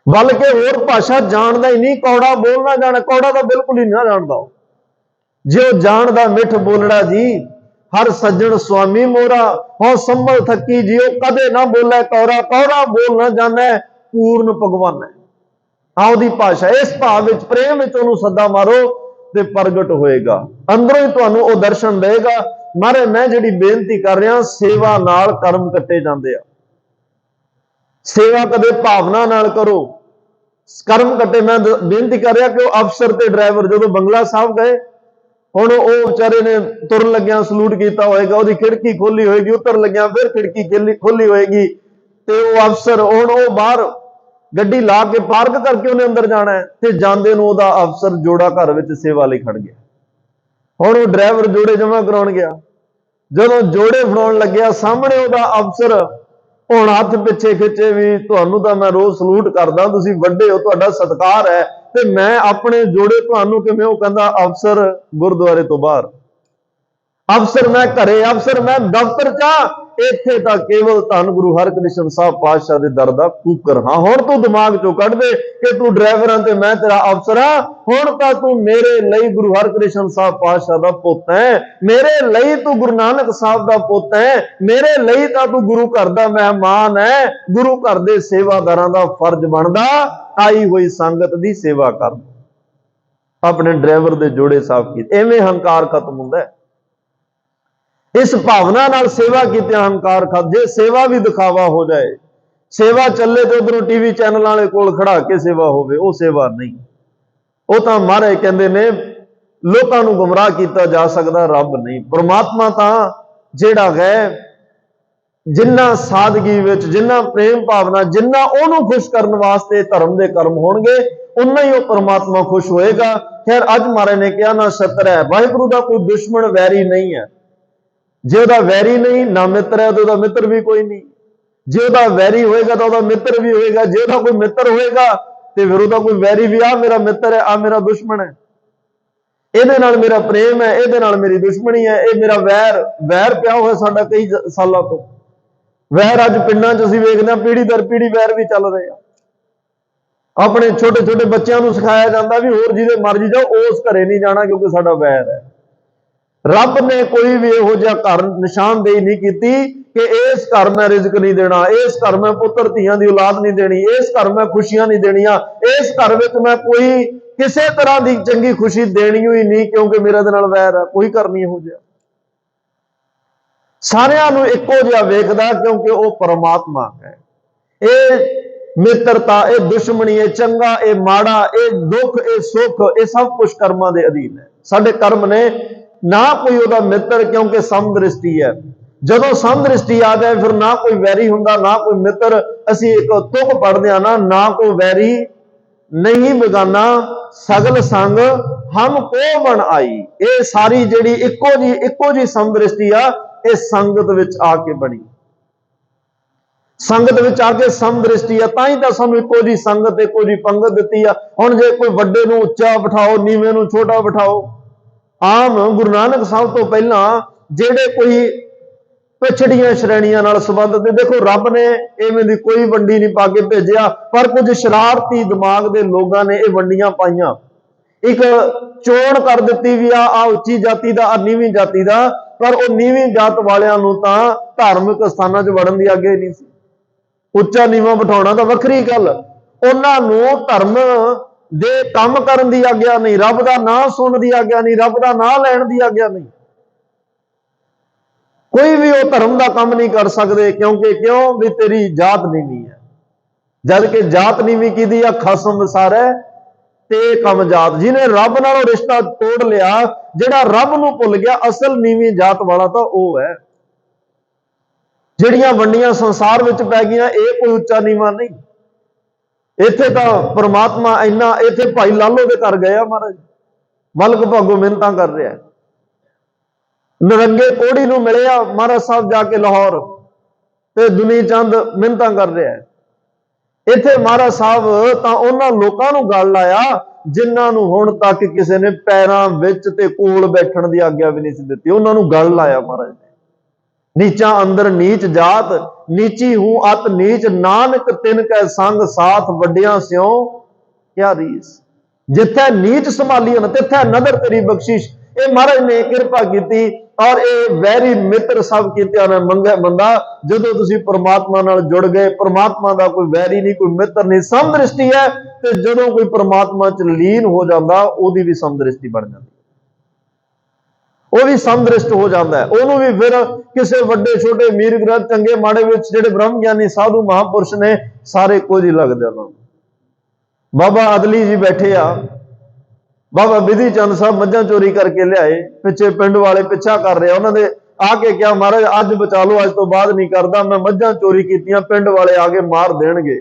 ਬਲਕਿ ਹੋਰ ਭਾਸ਼ਾ ਜਾਣਦਾ ਹੀ ਨਹੀਂ। ਕੌੜਾ ਬੋਲਣਾ ਜਾਣਾ, ਕੌੜਾ ਤਾਂ ਬਿਲਕੁਲ ਹੀ ਨਾ ਜਾਣਦਾ। ਜੇ ਉਹ ਜਾਣਦਾ ਮਿੱਠ ਬੋਲੜਾ ਜੀ, ਹਰ ਸੱਜਣ ਸੁਆਮੀ ਮੋਰਾ, ਹੋ ਸੰਭਲ ਥੱਕੀ ਜੀ, ਉਹ ਕਦੇ ਨਾ ਬੋਲੇ ਕੌੜਾ, ਕੌੜਾ ਬੋਲ ਨਾ ਜਾਣਾ ਪੂਰਨ ਭਗਵਾਨ ਹੈ। ਉਹਦੀ ਭਾਸ਼ਾ, ਇਸ ਭਾਵ ਵਿੱਚ ਪ੍ਰੇਮ ਵਿੱਚ ਉਹਨੂੰ ਸੱਦਾ ਮਾਰੋ ਤੇ ਪ੍ਰਗਟ ਹੋਏਗਾ, ਅੰਦਰੋਂ ਹੀ ਤੁਹਾਨੂੰ ਉਹ ਦਰਸ਼ਨ ਦੇਗਾ। ਮਾਰੇ ਮੈਂ ਜਿਹੜੀ ਬੇਨਤੀ ਕਰ ਰਿਹਾ, ਸੇਵਾ ਨਾਲ ਕਰਮ ਕੱਟੇ ਜਾਂਦੇ ਆ। ਸੇਵਾ ਕਦੇ ਭਾਵਨਾ ਨਾਲ ਕਰੋ, ਕਰਮ ਕੱਟੇ। ਮੈਂ ਬੇਨਤੀ ਕਰ ਰਿਹਾ ਕਿ ਉਹ ਅਫਸਰ ਤੇ ਡਰਾਈਵਰ ਜਦੋਂ ਬੰਗਲਾ ਸਾਹਿਬ ਗਏ, ਹੁਣ ਉਹ ਵਿਚਾਰੇ ਨੇ ਤੁਰਨ ਲੱਗਿਆਂ ਸਲੂਟ ਕੀਤਾ ਹੋਏਗਾ, ਉਹਦੀ ਖਿੜਕੀ ਖੋਲੀ ਹੋਏਗੀ, ਉਤਰ ਲੱਗਿਆਂ ਫਿਰ ਖਿੜਕੀ ਖੋਲੀ ਹੋਏਗੀ, ਤੇ ਉਹ ਅਫਸਰ ਹੁਣ ਉਹ ਬਾਹਰ ਗੱਡੀ ਲਾ ਕੇ ਪਾਰਕ ਕਰਕੇ ਉਹਨੇ ਅੰਦਰ ਜਾਣਾ ਹੈ, ਤੇ ਜਾਂਦੇ ਨੂੰ ਉਹਦਾ ਅਫਸਰ ਜੋੜਾ ਘਰ ਵਿੱਚ ਸੇਵਾ ਲਈ ਖੜ ਗਿਆ। ਹੁਣ ਉਹ ਡਰਾਈਵਰ ਜੋੜੇ ਜਮਾ ਕਰਾਉਣ ਗਿਆ, ਜਦੋਂ ਜੋੜੇ ਫੜਾਉਣ ਲੱਗਿਆ, ਸਾਹਮਣੇ ਉਹਦਾ ਅਫਸਰ ਹੁਣ ਹੱਥ ਪਿੱਛੇ ਖਿੱਚੇ, ਵੀ ਤੁਹਾਨੂੰ ਤਾਂ ਮੈਂ ਰੋਜ਼ ਸਲੂਟ ਕਰਦਾ, ਤੁਸੀਂ ਵੱਡੇ ਹੋ, ਤੁਹਾਡਾ ਸਤਿਕਾਰ ਹੈ, ਤੇ ਮੈਂ ਆਪਣੇ ਜੋੜੇ ਤੁਹਾਨੂੰ ਕਿਵੇਂ? ਉਹ ਕਹਿੰਦਾ ਅਫਸਰ ਗੁਰਦੁਆਰੇ ਤੋਂ ਬਾਹਰ, ਅਫਸਰ ਮੈਂ ਘਰੇ, ਅਫਸਰ ਮੈਂ ਦਫ਼ਤਰ 'ਚ, ਇੱਥੇ ਤਾਂ ਕੇਵਲ ਧੰਨ ਗੁਰੂ ਹਰਕ੍ਰਿਸ਼ਨ ਸਾਹਿਬ ਪਾਤਸ਼ਾਹ ਦੇ ਦਰ ਦਾ ਕੂਕਰ ਹਾਂ। ਹੁਣ ਤੂੰ ਦਿਮਾਗ ਚੋਂ ਕੱਢ ਦੇ ਕਿ ਤੂੰ ਡਰਾਈਵਰ ਹਾਂ ਤੇ ਮੈਂ ਤੇਰਾ ਅਫਸਰ ਹਾਂ। ਹੁਣ ਤਾਂ ਤੂੰ ਮੇਰੇ ਲਈ ਗੁਰੂ ਹਰਕ੍ਰਿਸ਼ਨ ਸਾਹਿਬ ਪਾਤਸ਼ਾਹ ਦਾ ਪੁੱਤ ਹੈ, ਮੇਰੇ ਲਈ ਤੂੰ ਗੁਰੂ ਨਾਨਕ ਸਾਹਿਬ ਦਾ ਪੁੱਤ ਹੈ, ਮੇਰੇ ਲਈ ਤਾਂ ਤੂੰ ਗੁਰੂ ਘਰ ਦਾ ਮਹਿਮਾਨ ਹੈ। ਗੁਰੂ ਘਰ ਦੇ ਸੇਵਾਦਾਰਾਂ ਦਾ ਫਰਜ਼ ਬਣਦਾ ਆਈ ਹੋਈ ਸੰਗਤ ਦੀ ਸੇਵਾ ਕਰਨਾ। ਆਪਣੇ ਡਰਾਈਵਰ ਦੇ ਜੋੜੇ ਸਾਫ਼ ਕੀਤੇ, ਐਵੇਂ ਹੰਕਾਰ ਖਤਮ ਹੁੰਦਾ ਹੈ। ਇਸ ਭਾਵਨਾ ਨਾਲ ਸੇਵਾ ਕੀਤੇ ਹੰਕਾਰ ਖਤਮ। ਜੇ ਸੇਵਾ ਵੀ ਦਿਖਾਵਾ ਹੋ ਜਾਏ, ਸੇਵਾ ਚੱਲੇ ਤੇ ਉਧਰੋਂ ਟੀਵੀ ਚੈਨਲ ਵਾਲੇ ਕੋਲ ਖੜਾ ਕੇ ਸੇਵਾ ਹੋਵੇ, ਉਹ ਸੇਵਾ ਨਹੀਂ। ਉਹ ਤਾਂ ਮਹਾਰਾਜ ਕਹਿੰਦੇ ਨੇ ਲੋਕਾਂ ਨੂੰ ਗੁੰਮਰਾਹ ਕੀਤਾ ਜਾ ਸਕਦਾ, ਰੱਬ ਨਹੀਂ। ਪਰਮਾਤਮਾ ਤਾਂ ਜਿਹੜਾ ਹੈ, ਜਿੰਨਾ ਸਾਦਗੀ ਵਿੱਚ, ਜਿੰਨਾ ਪ੍ਰੇਮ ਭਾਵਨਾ, ਜਿੰਨਾ ਉਹਨੂੰ ਖੁਸ਼ ਕਰਨ ਵਾਸਤੇ ਧਰਮ ਦੇ ਕਰਮ ਹੋਣਗੇ, ਉਨਾ ਹੀ ਉਹ ਪਰਮਾਤਮਾ ਖੁਸ਼ ਹੋਏਗਾ। ਖੈਰ ਅੱਜ ਮਹਾਰਾਜ ਨੇ ਕਿਹਾ ਨਾ ਸ਼ਤਰ ਹੈ, ਵਾਹਿਗੁਰੂ ਦਾ ਕੋਈ ਦੁਸ਼ਮਣ ਵੈਰੀ ਨਹੀਂ ਹੈ। ਜੇ ਉਹਦਾ ਵੈਰੀ ਨਹੀਂ, ਨਾ ਮਿੱਤਰ ਹੈ, ਤਾਂ ਉਹਦਾ ਮਿੱਤਰ ਵੀ ਕੋਈ ਨਹੀਂ। ਜੇ ਉਹਦਾ ਵੈਰੀ ਹੋਏਗਾ ਤਾਂ ਉਹਦਾ ਮਿੱਤਰ ਵੀ ਹੋਏਗਾ। ਜੇ ਉਹਦਾ ਕੋਈ ਮਿੱਤਰ ਹੋਏਗਾ ਤੇ ਫਿਰ ਉਹਦਾ ਕੋਈ ਵੈਰੀ ਵੀ, ਆ ਮੇਰਾ ਮਿੱਤਰ ਹੈ, ਆ ਮੇਰਾ ਦੁਸ਼ਮਣ ਹੈ, ਇਹਦੇ ਨਾਲ ਮੇਰਾ ਪ੍ਰੇਮ ਹੈ, ਇਹਦੇ ਨਾਲ ਮੇਰੀ ਦੁਸ਼ਮਣੀ ਹੈ, ਇਹ ਮੇਰਾ ਵੈਰ ਪਿਆ ਹੋਇਆ ਸਾਡਾ ਕਈ ਸਾਲਾਂ ਤੋਂ। ਵੈਰ ਅੱਜ ਪਿੰਡਾਂ 'ਚ ਅਸੀਂ ਵੇਖਦੇ ਹਾਂ, ਪੀੜ੍ਹੀ ਦਰ ਪੀੜ੍ਹੀ ਵੈਰ ਵੀ ਚੱਲ ਰਹੇ ਆ। ਆਪਣੇ ਛੋਟੇ ਛੋਟੇ ਬੱਚਿਆਂ ਨੂੰ ਸਿਖਾਇਆ ਜਾਂਦਾ ਵੀ ਹੋਰ ਜਿਹਦੇ ਮਰਜ਼ੀ ਜਾਓ, ਉਸ ਘਰੇ ਨਹੀਂ ਜਾਣਾ ਕਿਉਂਕਿ ਸਾਡਾ ਵੈਰ ਹੈ। ਰੱਬ ਨੇ ਕੋਈ ਵੀ ਇਹੋ ਜਿਹਾ ਘਰ ਨਿਸ਼ਾਨਦੇਹੀ ਨਹੀਂ ਕੀਤੀ ਕਿ ਇਸ ਘਰ ਮੈਂ ਰਿਜ਼ਕ ਨਹੀਂ ਦੇਣਾ, ਇਸ ਘਰ ਮੈਂ ਪੁੱਤਰ ਧੀਆਂ ਦੀ ਔਲਾਦ ਨਹੀਂ ਦੇਣੀ, ਇਸ ਘਰ ਮੈਂ ਖੁਸ਼ੀਆਂ ਨਹੀਂ ਦੇਣੀਆਂ, ਇਸ ਘਰ ਵਿੱਚ ਮੈਂ ਕੋਈ ਕਿਸੇ ਤਰ੍ਹਾਂ ਦੀ ਚੰਗੀ ਖੁਸ਼ੀ ਦੇਣੀ ਹੀ ਨਹੀਂ ਕਿਉਂਕਿ ਮੇਰਾ ਦੇ ਨਾਲ ਵੈਰ ਹੈ। ਕੋਈ ਘਰ ਨਹੀਂ ਇਹੋ ਜਿਹਾ। ਸਾਰਿਆਂ ਨੂੰ ਇੱਕੋ ਜਿਹਾ ਵੇਖਦਾ ਕਿਉਂਕਿ ਉਹ ਪਰਮਾਤਮਾ ਹੈ। ਇਹ ਮਿੱਤਰਤਾ, ਇਹ ਦੁਸ਼ਮਣੀ, ਇਹ ਚੰਗਾ, ਇਹ ਮਾੜਾ, ਇਹ ਦੁੱਖ, ਇਹ ਸੁੱਖ, ਇਹ ਸਭ ਕੁਝ ਕਰਮਾਂ ਦੇ ਅਧੀਨ ਹੈ। ਸਾਡੇ ਕਰਮ ਨੇ, ਨਾ ਕੋਈ ਉਹਦਾ ਮਿੱਤਰ, ਕਿਉਂਕਿ ਸਮਦ੍ਰਿਸ਼ਟੀ ਹੈ। ਜਦੋਂ ਸਮਦ੍ਰਿਸ਼ਟੀ ਆ ਜਾਏ ਫਿਰ ਨਾ ਕੋਈ ਵੈਰੀ ਹੁੰਦਾ, ਨਾ ਕੋਈ ਮਿੱਤਰ। ਅਸੀਂ ਇੱਕ ਤੁਕ ਪੜ੍ਹਦੇ ਹਾਂ ਨਾ ਕੋਈ ਵੈਰੀ ਨਹੀਂ ਬੇਗਾਨਾ, ਸਗਲ ਸੰਗ ਹਮ ਕੋ ਬਣ ਆਈ। ਇਹ ਸਾਰੀ ਜਿਹੜੀ ਇੱਕੋ ਜੀ ਸਮਦ੍ਰਿਸ਼ਟੀ ਆ, ਇਹ ਸੰਗਤ ਵਿੱਚ ਆ ਕੇ ਬਣੀ। ਸੰਗਤ ਵਿੱਚ ਆ ਕੇ ਸਮਦ੍ਰਿਸ਼ਟੀ ਆ, ਤਾਂ ਹੀ ਤਾਂ ਸਾਨੂੰ ਇੱਕੋ ਜੀ ਸੰਗਤ, ਇੱਕੋ ਜੀ ਪੰਗਤ ਦਿੱਤੀ ਆ। ਹੁਣ ਜੇ ਕੋਈ ਵੱਡੇ ਨੂੰ ਉੱਚਾ ਬਿਠਾਓ, ਨੀਵੇਂ ਨੂੰ ਛੋਟਾ ਬਿਠਾਓ। ਆਮ ਗੁਰੂ ਨਾਨਕ ਸਾਹਿਬ ਤੋਂ ਪਹਿਲਾਂ ਜਿਹੜੇ ਕੋਈ ਪਿਛੜੀਆਂ ਸ਼੍ਰੇਣੀਆਂ ਨਾਲ ਸੰਬੰਧਿਤ, ਦੇਖੋ ਰੱਬ ਨੇ ਐਵੇਂ ਦੀ ਕੋਈ ਵੰਡੀ ਨਹੀਂ ਪਾ ਕੇ ਭੇਜਿਆ, ਪਰ ਕੁਝ ਸ਼ਰਾਰਤੀ ਦਿਮਾਗ ਦੇ ਲੋਕਾਂ ਨੇ ਇਹ ਵੰਡੀਆਂ ਪਾਈਆਂ। ਇੱਕ ਚੋਣ ਕਰ ਦਿੱਤੀ ਵੀ ਆ ਉੱਚੀ ਜਾਤੀ ਦਾ, ਆ ਨੀਵੀਂ ਜਾਤੀ ਦਾ। ਪਰ ਉਹ ਨੀਵੀਂ ਜਾਤ ਵਾਲਿਆਂ ਨੂੰ ਤਾਂ ਧਾਰਮਿਕ ਸਥਾਨਾਂ 'ਚ ਵੜਨ ਦੀ ਆਗਿਆ ਨਹੀਂ ਸੀ। ਉੱਚਾ ਨੀਵਾਂ ਬਿਠਾਉਣਾ ਤਾਂ ਵੱਖਰੀ ਗੱਲ, ਉਹਨਾਂ ਨੂੰ ਧਰਮ ਦੇ ਕੰਮ ਕਰਨ ਦੀ ਆਗਿਆ ਨਹੀਂ, ਰੱਬ ਦਾ ਨਾਂ ਸੁਣਨ ਦੀ ਆਗਿਆ ਨਹੀਂ, ਰੱਬ ਦਾ ਨਾਂ ਲੈਣ ਦੀ ਆਗਿਆ ਨਹੀਂ। ਕੋਈ ਵੀ ਉਹ ਧਰਮ ਦਾ ਕੰਮ ਨਹੀਂ ਕਰ ਸਕਦੇ ਕਿਉਂ ਵੀ ਤੇਰੀ ਜਾਤ ਨੀਵੀਂ ਹੈ। ਜਦ ਕਿ ਜਾਤ ਨੀਵੀਂ ਕਿਹਦੀ ਆ? ਖਸਮ ਵਿਸਾਰੈ ਤੇ ਕੰਮ ਜਾਤ। ਜਿਹਨੇ ਰੱਬ ਨਾਲੋਂ ਰਿਸ਼ਤਾ ਤੋੜ ਲਿਆ, ਜਿਹੜਾ ਰੱਬ ਨੂੰ ਭੁੱਲ ਗਿਆ, ਅਸਲ ਨੀਵੀਂ ਜਾਤ ਵਾਲਾ ਤਾਂ ਉਹ ਹੈ। ਜਿਹੜੀਆਂ ਵੰਡੀਆਂ ਸੰਸਾਰ ਵਿੱਚ ਪੈ ਗਈਆਂ, ਇਹ ਕੋਈ ਉੱਚਾ ਨੀਵਾਂ ਨਹੀਂ। ਇੱਥੇ ਤਾਂ ਪ੍ਰਮਾਤਮਾ ਇੰਨਾ, ਇੱਥੇ ਭਾਈ ਲਾਲੋ ਦੇ ਘਰ ਗਏ ਆ ਮਹਾਰਾਜ, ਮਲਕ ਭਾਗੋ ਮਿੰਨਤਾਂ ਕਰ ਰਿਹਾ। ਨਰੰਗੇ ਕੋੜੀ ਨੂੰ ਮਿਲਿਆ ਮਹਾਰਾਜ ਸਾਹਿਬ ਜਾ ਕੇ ਲਾਹੌਰ, ਤੇ ਦੁਨੀ ਚੰਦ ਮਿੰਨਤਾਂ ਕਰ ਰਿਹਾ। ਇੱਥੇ ਮਹਾਰਾਜ ਸਾਹਿਬ ਤਾਂ ਉਹਨਾਂ ਲੋਕਾਂ ਨੂੰ ਗੱਲ ਲਾਇਆ ਜਿਨ੍ਹਾਂ ਨੂੰ ਹੁਣ ਤੱਕ ਕਿਸੇ ਨੇ ਪੈਰਾਂ ਵਿੱਚ ਤੇ ਕੋਲ ਬੈਠਣ ਦੀ ਆਗਿਆ ਵੀ ਨਹੀਂ ਸੀ ਦਿੱਤੀ, ਉਹਨਾਂ ਨੂੰ ਗੱਲ ਲਾਇਆ ਮਹਾਰਾਜ ਨੇ। ਨੀਚਾ ਅੰਦਰ ਨੀਚ ਜਾਤ, ਨੀਚੀ ਹੂੰ ਅਤ ਨੀਚ, ਨਾਨਕ ਤਿਨ ਕੈ ਸੰਗ ਸਾਥ, ਵੱਡਿਆਂ ਸਿਓ ਕਿਆ ਰੀਸ। ਜਿੱਥੇ ਨੀਚ ਸੰਭਾਲੀਆਂ ਤਿੱਥੇ ਨਦਰ ਤੇਰੀ ਬਖਸ਼ਿਸ਼। ਇਹ ਮਹਾਰਾਜ ਨੇ ਕਿਰਪਾ ਕੀਤੀ, ਔਰ ਇਹ ਵੈਰੀ ਮਿੱਤਰ ਸਭ ਕੀਤਿਆਂ ਨੇ ਮੰਗੇ ਬੰਦਾ। ਜਦੋਂ ਤੁਸੀਂ ਪ੍ਰਮਾਤਮਾ ਨਾਲ ਜੁੜ ਗਏ, ਪ੍ਰਮਾਤਮਾ ਦਾ ਕੋਈ ਵੈਰੀ ਨਹੀਂ, ਕੋਈ ਮਿੱਤਰ ਨਹੀਂ, ਸਮਦ੍ਰਿਸ਼ਟੀ ਹੈ। ਤੇ ਜਦੋਂ ਕੋਈ ਪ੍ਰਮਾਤਮਾ ਚ ਲੀਨ ਹੋ ਜਾਂਦਾ, ਉਹਦੀ ਵੀ ਸਮਦ੍ਰਿਸ਼ਟੀ ਬਣ ਜਾਂਦੀ, ਉਹ ਵੀ ਸਮਦ੍ਰਿਸ਼ਟ ਹੋ ਜਾਂਦਾ ਹੈ। ਉਹਨੂੰ ਵੀ ਫਿਰ ਕਿਸੇ ਵੱਡੇ ਛੋਟੇ ਅਮੀਰ ਗ੍ਰੰਥ ਚੰਗੇ ਮਾੜੇ ਵਿੱਚ ਜਿਹੜੇ ਬ੍ਰਹਮ ਗਿਆਨੀ ਸਾਧੂ ਮਹਾਂਪੁਰਸ਼ ਨੇ, ਸਾਰੇ ਕੁਝ ਹੀ ਲੱਗਦੇ ਉਹਨਾਂ ਨੂੰ। ਬਾਬਾ ਅਦਲੀ ਜੀ ਬੈਠੇ ਆ, ਬਾਬਾ ਵਿਧੀ ਚੰਦ ਸਾਹਿਬ ਮੱਝਾਂ ਚੋਰੀ ਕਰਕੇ ਲਿਆਏ, ਪਿੱਛੇ ਪਿੰਡ ਵਾਲੇ ਪਿੱਛਾ ਕਰ ਰਹੇ, ਉਹਨਾਂ ਦੇ ਆ ਕੇ ਕਿਹਾ ਮਹਾਰਾਜ ਅੱਜ ਬਚਾ ਲਓ, ਅੱਜ ਤੋਂ ਬਾਅਦ ਨਹੀਂ ਕਰਦਾ, ਮੈਂ ਮੱਝਾਂ ਚੋਰੀ ਕੀਤੀਆਂ, ਪਿੰਡ ਵਾਲੇ ਆ ਕੇ ਮਾਰ ਦੇਣਗੇ।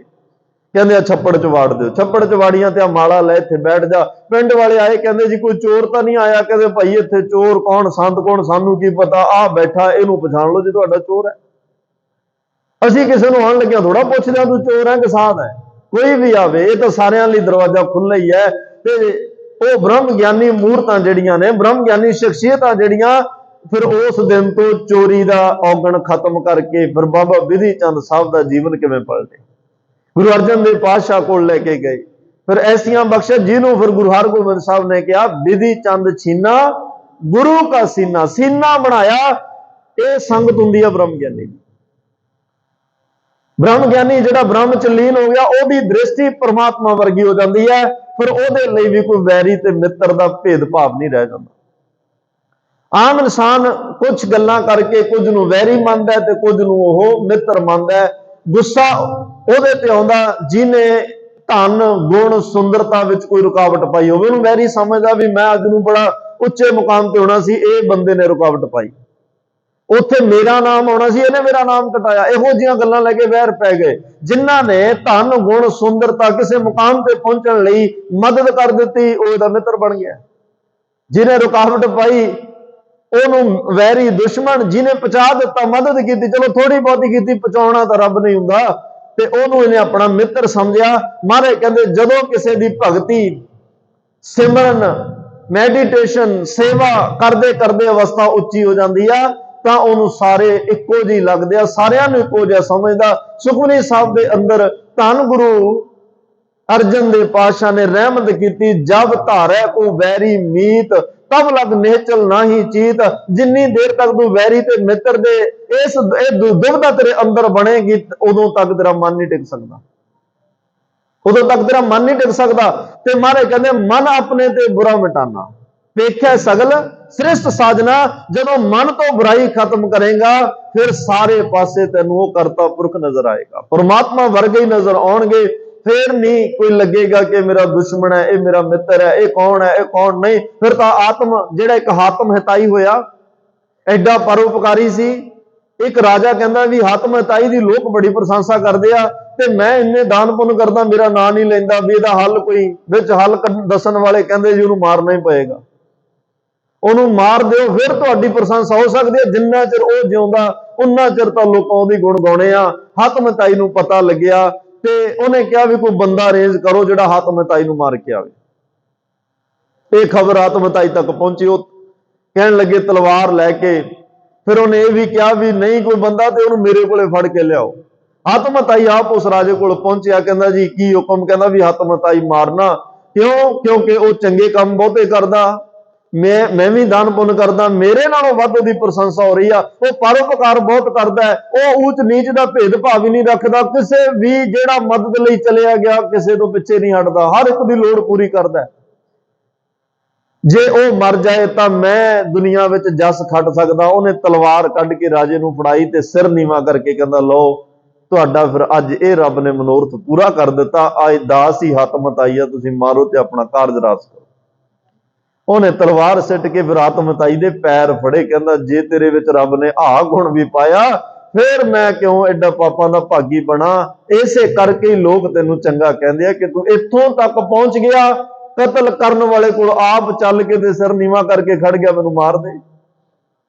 ਕਹਿੰਦੇ ਆ ਛੱਪੜ ਚ ਵਾੜ ਦਿਓ, ਛੱਪੜ ਚ ਵਾੜੀਆਂ ਤੇ ਆ ਮਾਲਾ ਲੈ ਇੱਥੇ ਬੈਠ ਜਾ। ਪਿੰਡ ਵਾਲੇ ਆਏ, ਕਹਿੰਦੇ ਜੀ ਕੋਈ ਚੋਰ ਤਾਂ ਨਹੀਂ ਆਇਆ? ਕਹਿੰਦੇ ਭਾਈ ਇੱਥੇ ਚੋਰ ਕੌਣ ਸੰਤ ਕੌਣ ਸਾਨੂੰ ਕੀ ਪਤਾ, ਆ ਬੈਠਾ ਇਹਨੂੰ ਪਛਾਣ ਲਓ ਜੇ ਤੁਹਾਡਾ ਚੋਰ ਹੈ। ਅਸੀਂ ਕਿਸੇ ਨੂੰ ਆਉਣ ਲੱਗਿਆ ਥੋੜਾ ਪੁੱਛਦੇ ਤੂੰ ਚੋਰ ਹੈ ਕਿ ਸਾਧ ਹੈ, ਕੋਈ ਵੀ ਆਵੇ, ਇਹ ਤਾਂ ਸਾਰਿਆਂ ਲਈ ਦਰਵਾਜ਼ਾ ਖੁੱਲ੍ਹਾ ਹੀ ਹੈ। ਤੇ ਉਹ ਬ੍ਰਹਮ ਗਿਆਨੀ ਮੂਰਤਾਂ ਜਿਹੜੀਆਂ ਨੇ, ਬ੍ਰਹਮ ਗਿਆਨੀ ਸ਼ਖਸੀਅਤਾਂ ਜਿਹੜੀਆਂ, ਫਿਰ ਉਸ ਦਿਨ ਤੋਂ ਚੋਰੀ ਦਾ ਔਗਣ ਖਤਮ ਕਰਕੇ ਫਿਰ ਬਾਬਾ ਵਿਧੀ ਚੰਦ ਸਾਹਿਬ ਦਾ ਜੀਵਨ ਕਿਵੇਂ ਪਲਟੇ, ਗੁਰੂ ਅਰਜਨ ਦੇਵ ਪਾਤਸ਼ਾਹ ਕੋਲ ਲੈ ਕੇ ਗਏ। ਫਿਰ ਐਸੀਆਂ ਬਖਸ਼ਿਸ਼ ਜਿਹਨੂੰ ਫਿਰ ਗੁਰੂ ਹਰਗੋਬਿੰਦ ਸਾਹਿਬ ਨੇ ਕਿਹਾ ਵਿਧੀ ਚੰਦ ਛੀਨਾ ਗੁਰੂ ਕਾ ਸੀਨਾ, ਸੀਨਾ ਬਣਾਇਆ। ਇਹ ਸੰਗਤ ਹੁੰਦੀ ਹੈ ਬ੍ਰਹਮ ਗਿਆਨੀ ਦੀ। ਬ੍ਰਹਮ ਗਿਆਨੀ ਜਿਹੜਾ ਬ੍ਰਹਮ ਚ ਲੀਨ ਹੋ ਗਿਆ, ਉਹਦੀ ਦ੍ਰਿਸ਼ਟੀ ਪ੍ਰਮਾਤਮਾ ਵਰਗੀ ਹੋ ਜਾਂਦੀ ਹੈ। ਫਿਰ ਉਹਦੇ ਲਈ ਵੀ ਕੋਈ ਵੈਰੀ ਤੇ ਮਿੱਤਰ ਦਾ ਭੇਦਭਾਵ ਨਹੀਂ ਰਹਿ ਜਾਂਦਾ। ਆਮ ਇਨਸਾਨ ਕੁਝ ਗੱਲਾਂ ਕਰਕੇ ਕੁਝ ਨੂੰ ਵੈਰੀ ਮੰਨਦਾ ਹੈ ਤੇ ਕੁਝ ਨੂੰ ਉਹ ਮਿੱਤਰ ਮੰਨਦਾ ਹੈ। ਗੁੱਸਾ ਉਹਦੇ ਤੇ ਆਉਂਦਾ ਜਿਹਨੇ ਧਨ ਗੁਣ ਸੁੰਦਰਤਾ ਵਿੱਚ ਕੋਈ ਰੁਕਾਵਟ ਪਾਈ ਹੋਵੇ, ਉਹਨੂੰ ਵੈਰੀ ਸਮਝਦਾ ਵੀ ਮੈਂ ਅੱਜ ਨੂੰ ਬੜਾ ਉੱਚੇ ਮੁਕਾਮ ਤੇ ਹੋਣਾ ਸੀ, ਇਹ ਬੰਦੇ ਨੇ ਰੁਕਾਵਟ ਪਾਈ, ਉੱਥੇ ਮੇਰਾ ਨਾਮ ਆਉਣਾ ਸੀ, ਇਹਨੇ ਮੇਰਾ ਨਾਮ ਕਟਾਇਆ। ਇਹੋ ਜਿਹੀਆਂ ਗੱਲਾਂ ਲੈ ਕੇ ਵੈਰ ਪੈ ਗਏ। ਜਿਨ੍ਹਾਂ ਨੇ ਧਨ ਗੁਣ ਸੁੰਦਰਤਾ ਕਿਸੇ ਮੁਕਾਮ ਤੇ ਪਹੁੰਚਣ ਲਈ ਮਦਦ ਕਰ ਦਿੱਤੀ, ਉਹ ਇਹਦਾ ਮਿੱਤਰ ਬਣ ਗਿਆ। ਜਿਹਨੇ ਰੁਕਾਵਟ ਪਾਈ ਉਹਨੂੰ ਵੈਰੀ ਦੁਸ਼ਮਣ, ਜਿਹਨੇ ਪਹੁੰਚਾ ਦਿੱਤਾ ਮਦਦ ਕੀਤੀ, ਚਲੋ ਥੋੜੀ ਬਹੁਤੀ ਕੀਤੀ, ਪਹੁੰਚਾਉਣਾ ਤਾਂ ਰੱਬ ਨਹੀਂ ਹੁੰਦਾ, ਤੇ ਉਹਨੂੰ ਇਹਨੇ ਆਪਣਾ ਮਿੱਤਰ ਸਮਝਿਆ। ਮਹਾਰਾਜ ਕਹਿੰਦੇ ਜਦੋਂ ਕਿਸੇ ਦੀ ਭਗਤੀ ਸਿਮਰਨ ਮੈਡੀਟੇਸ਼ਨ ਸੇਵਾ ਕਰਦੇ ਕਰਦੇ ਅਵਸਥਾ ਉੱਚੀ ਹੋ ਜਾਂਦੀ ਆ, ਤਾਂ ਉਹਨੂੰ ਸਾਰੇ ਇੱਕੋ ਜਿਹੇ ਲੱਗਦੇ ਆ, ਸਾਰਿਆਂ ਨੂੰ ਇੱਕੋ ਜਿਹਾ ਸਮਝਦਾ। ਸੁਖਮਨੀ ਸਾਹਿਬ ਦੇ ਅੰਦਰ ਧੰਨ ਗੁਰੂ ਅਰਜਨ ਦੇਵ ਪਾਤਸ਼ਾਹ ਨੇ ਰਹਿਮਤ ਕੀਤੀ, ਜਬ ਧਾਰੈ ਕੋ ਵੈਰੀ ਮੀਤ ਤਬ ਲਗ ਨਿਹਚਲ ਨਾਹੀ ਚੀਤ। ਜਿੰਨੀ ਦੇਰ ਤੱਕ ਤੂੰ ਵੈਰੀ ਤੇ ਮਿੱਤਰ ਦੇ ਇਹ ਦੁਬਿਧਾ ਤੇਰੇ ਅੰਦਰ ਬਣੇਗੀ, ਉਦੋਂ ਤੱਕ ਤੇਰਾ ਮਨ ਨਹੀਂ ਟਿਕ ਸਕਦਾ, ਉਦੋਂ ਤੱਕ ਤੇਰਾ ਮਨ ਨਹੀਂ ਟਿਕ ਸਕਦਾ। ਤੇ ਮਹਾਰਾਜ ਕਹਿੰਦੇ ਮਨ ਆਪਣੇ ਤੇ ਬੁਰਾ ਮਿਟਾਨਾ, ਵੇਖਿਆ ਸਗਲ ਸ੍ਰਿਸ਼ਟ ਸਾਜਨਾ। ਜਦੋਂ ਮਨ ਤੋਂ ਬੁਰਾਈ ਖਤਮ ਕਰੇਗਾ, ਫਿਰ ਸਾਰੇ ਪਾਸੇ ਤੈਨੂੰ ਉਹ ਕਰਤਾ ਪੁਰਖ ਨਜ਼ਰ ਆਏਗਾ, ਪਰਮਾਤਮਾ ਵਰਗੇ ਹੀ ਨਜ਼ਰ ਆਉਣਗੇ। ਫਿਰ ਨਹੀਂ ਕੋਈ ਲੱਗੇਗਾ ਕਿ ਮੇਰਾ ਦੁਸ਼ਮਣ ਹੈ, ਇਹ ਮੇਰਾ ਮਿੱਤਰ ਹੈ, ਇਹ ਕੌਣ ਹੈ, ਇਹ ਕੌਣ ਨਹੀਂ। ਫਿਰ ਤਾਂ ਆਤਮ ਜਿਹੜਾ ਇੱਕ ਹਾਤਮ ਹਿਤਾਈ ਹੋਇਆ, ਐਡਾ ਪਰਉਪਕਾਰੀ ਸੀ। ਇੱਕ ਰਾਜਾ ਕਹਿੰਦਾ ਵੀ ਹਾਤਮ ਹਿਤਾਈ ਦੀ ਲੋਕ ਬੜੀ ਪ੍ਰਸ਼ੰਸਾ ਕਰਦੇ ਆ, ਤੇ ਮੈਂ ਇੰਨੇ ਦਾਨ ਪੁੰਨ ਕਰਦਾ, ਮੇਰਾ ਨਾਂ ਨਹੀਂ ਲੈਂਦਾ, ਵੀ ਇਹਦਾ ਹੱਲ ਕੋਈ ਵਿੱਚ ਹੱਲ ਦੱਸਣ ਵਾਲੇ ਕਹਿੰਦੇ ਜੀ ਉਹਨੂੰ ਮਾਰਨਾ ਹੀ ਪਏਗਾ, ਉਹਨੂੰ ਮਾਰ ਦਿਓ, ਫਿਰ ਤੁਹਾਡੀ ਪ੍ਰਸ਼ੰਸਾ ਹੋ ਸਕਦੀ ਹੈ। ਜਿੰਨਾ ਚਿਰ ਉਹ ਜਿਉਂਦਾ ਉਨਾ ਚਿਰ ਤਾਂ ਲੋਕਾਂ ਉਹਦੀ ਗੁਣ ਗਾਉਣੇ ਆ। ਹਾਤਮ ਹਿਤਾਈ ਨੂੰ ਪਤਾ ਲੱਗਿਆ ਤੇ ਉਹਨੇ ਕਿਹਾ ਵੀ ਕੋਈ ਬੰਦਾ ਅਰੇਂਜ ਕਰੋ ਜਿਹੜਾ ਹਾਤਮ ਹਿਤਾਈ ਨੂੰ ਮਾਰ ਕੇ ਆਵੇ। ਇਹ ਖਬਰ ਹਾਤਮ ਹਿਤਾਈ ਤੱਕ ਪਹੁੰਚੀ, ਉਹ ਕਹਿਣ ਲੱਗੇ ਤਲਵਾਰ ਲੈ ਕੇ। ਫਿਰ ਉਹਨੇ ਇਹ ਵੀ ਕਿਹਾ ਵੀ ਨਹੀਂ ਕੋਈ ਬੰਦਾ ਤੇ ਉਹਨੂੰ ਮੇਰੇ ਕੋਲੇ ਫੜ ਕੇ ਲਿਆਓ। ਹਾਤਮ ਹਿਤਾਈ ਆਪ ਉਸ ਰਾਜੇ ਕੋਲ ਪਹੁੰਚਿਆ, ਕਹਿੰਦਾ ਜੀ ਕੀ ਹੁਕਮ? ਕਹਿੰਦਾ ਵੀ ਹਾਤਮ ਹਿਤਾਈ ਮਾਰਨਾ ਕਿਉਂ? ਕਿਉਂਕਿ ਉਹ ਚੰਗੇ ਕੰਮ ਬਹੁਤੇ ਕਰਦਾ, ਮੈਂ ਵੀ ਦਾਨ ਪੁੰਨ ਕਰਦਾ, ਮੇਰੇ ਨਾਲੋਂ ਵੱਧ ਉਹਦੀ ਪ੍ਰਸ਼ੰਸਾ ਹੋ ਰਹੀ ਆ। ਉਹ ਪਰਉਪਕਾਰ ਬਹੁਤ ਕਰਦਾ ਹੈ, ਉਹ ਊਚ ਨੀਚ ਦਾ ਭੇਦਭਾਵ ਹੀ ਨਹੀਂ ਰੱਖਦਾ। ਕਿਸੇ ਵੀ ਜਿਹੜਾ ਮਦਦ ਲਈ ਚਲਿਆ ਗਿਆ ਕਿਸੇ ਤੋਂ ਪਿੱਛੇ ਨਹੀਂ ਹਟਦਾ, ਹਰ ਇੱਕ ਦੀ ਲੋੜ ਪੂਰੀ ਕਰਦਾ। ਜੇ ਉਹ ਮਰ ਜਾਏ ਤਾਂ ਮੈਂ ਦੁਨੀਆ ਵਿੱਚ ਜਸ ਖੱਟ ਸਕਦਾ। ਉਹਨੇ ਤਲਵਾਰ ਕੱਢ ਕੇ ਰਾਜੇ ਨੂੰ ਫੜਾਈ ਤੇ ਸਿਰ ਨੀਵਾ ਕਰਕੇ ਕਹਿੰਦਾ ਲਓ ਤੁਹਾਡਾ ਫਿਰ ਅੱਜ ਇਹ ਰੱਬ ਨੇ ਮਨੋਰਥ ਪੂਰਾ ਕਰ ਦਿੱਤਾ, ਅੱਜ ਦਾਸ ਹੀ ਹਾਤਮ ਹਿਤਾਈ ਆ, ਤੁਸੀਂ ਮਾਰੋ ਤੇ ਆਪਣਾ ਕਾਰਜ ਰਾਸ ਕਰੋ। ਉਹਨੇ ਤਲਵਾਰ ਸਿੱਟ ਕੇ ਫਿਰ ਹਾਤਮ ਹਿਤਾਈ ਦੇ ਪੈਰ ਫੜੇ, ਕਹਿੰਦਾ ਜੇ ਤੇਰੇ ਵਿੱਚ ਰੱਬ ਨੇ ਆਹ ਗੁਣ ਵੀ ਪਾਇਆ, ਫਿਰ ਮੈਂ ਕਿਉਂ ਐਡਾ ਪਾਪਾਂ ਦਾ ਭਾਗੀ ਬਣਾ। ਇਸੇ ਕਰਕੇ ਹੀ ਲੋਕ ਤੈਨੂੰ ਚੰਗਾ ਕਹਿੰਦੇ ਆ ਕਿ ਤੂੰ ਇੱਥੋਂ ਤੱਕ ਪਹੁੰਚ ਗਿਆ, ਕਤਲ ਕਰਨ ਵਾਲੇ ਕੋਲ ਆਪ ਚੱਲ ਕੇ ਤੇ ਸਿਰ ਨੀਵਾਂ ਕਰਕੇ ਖੜ ਗਿਆ, ਮੈਨੂੰ ਮਾਰ ਦੇ।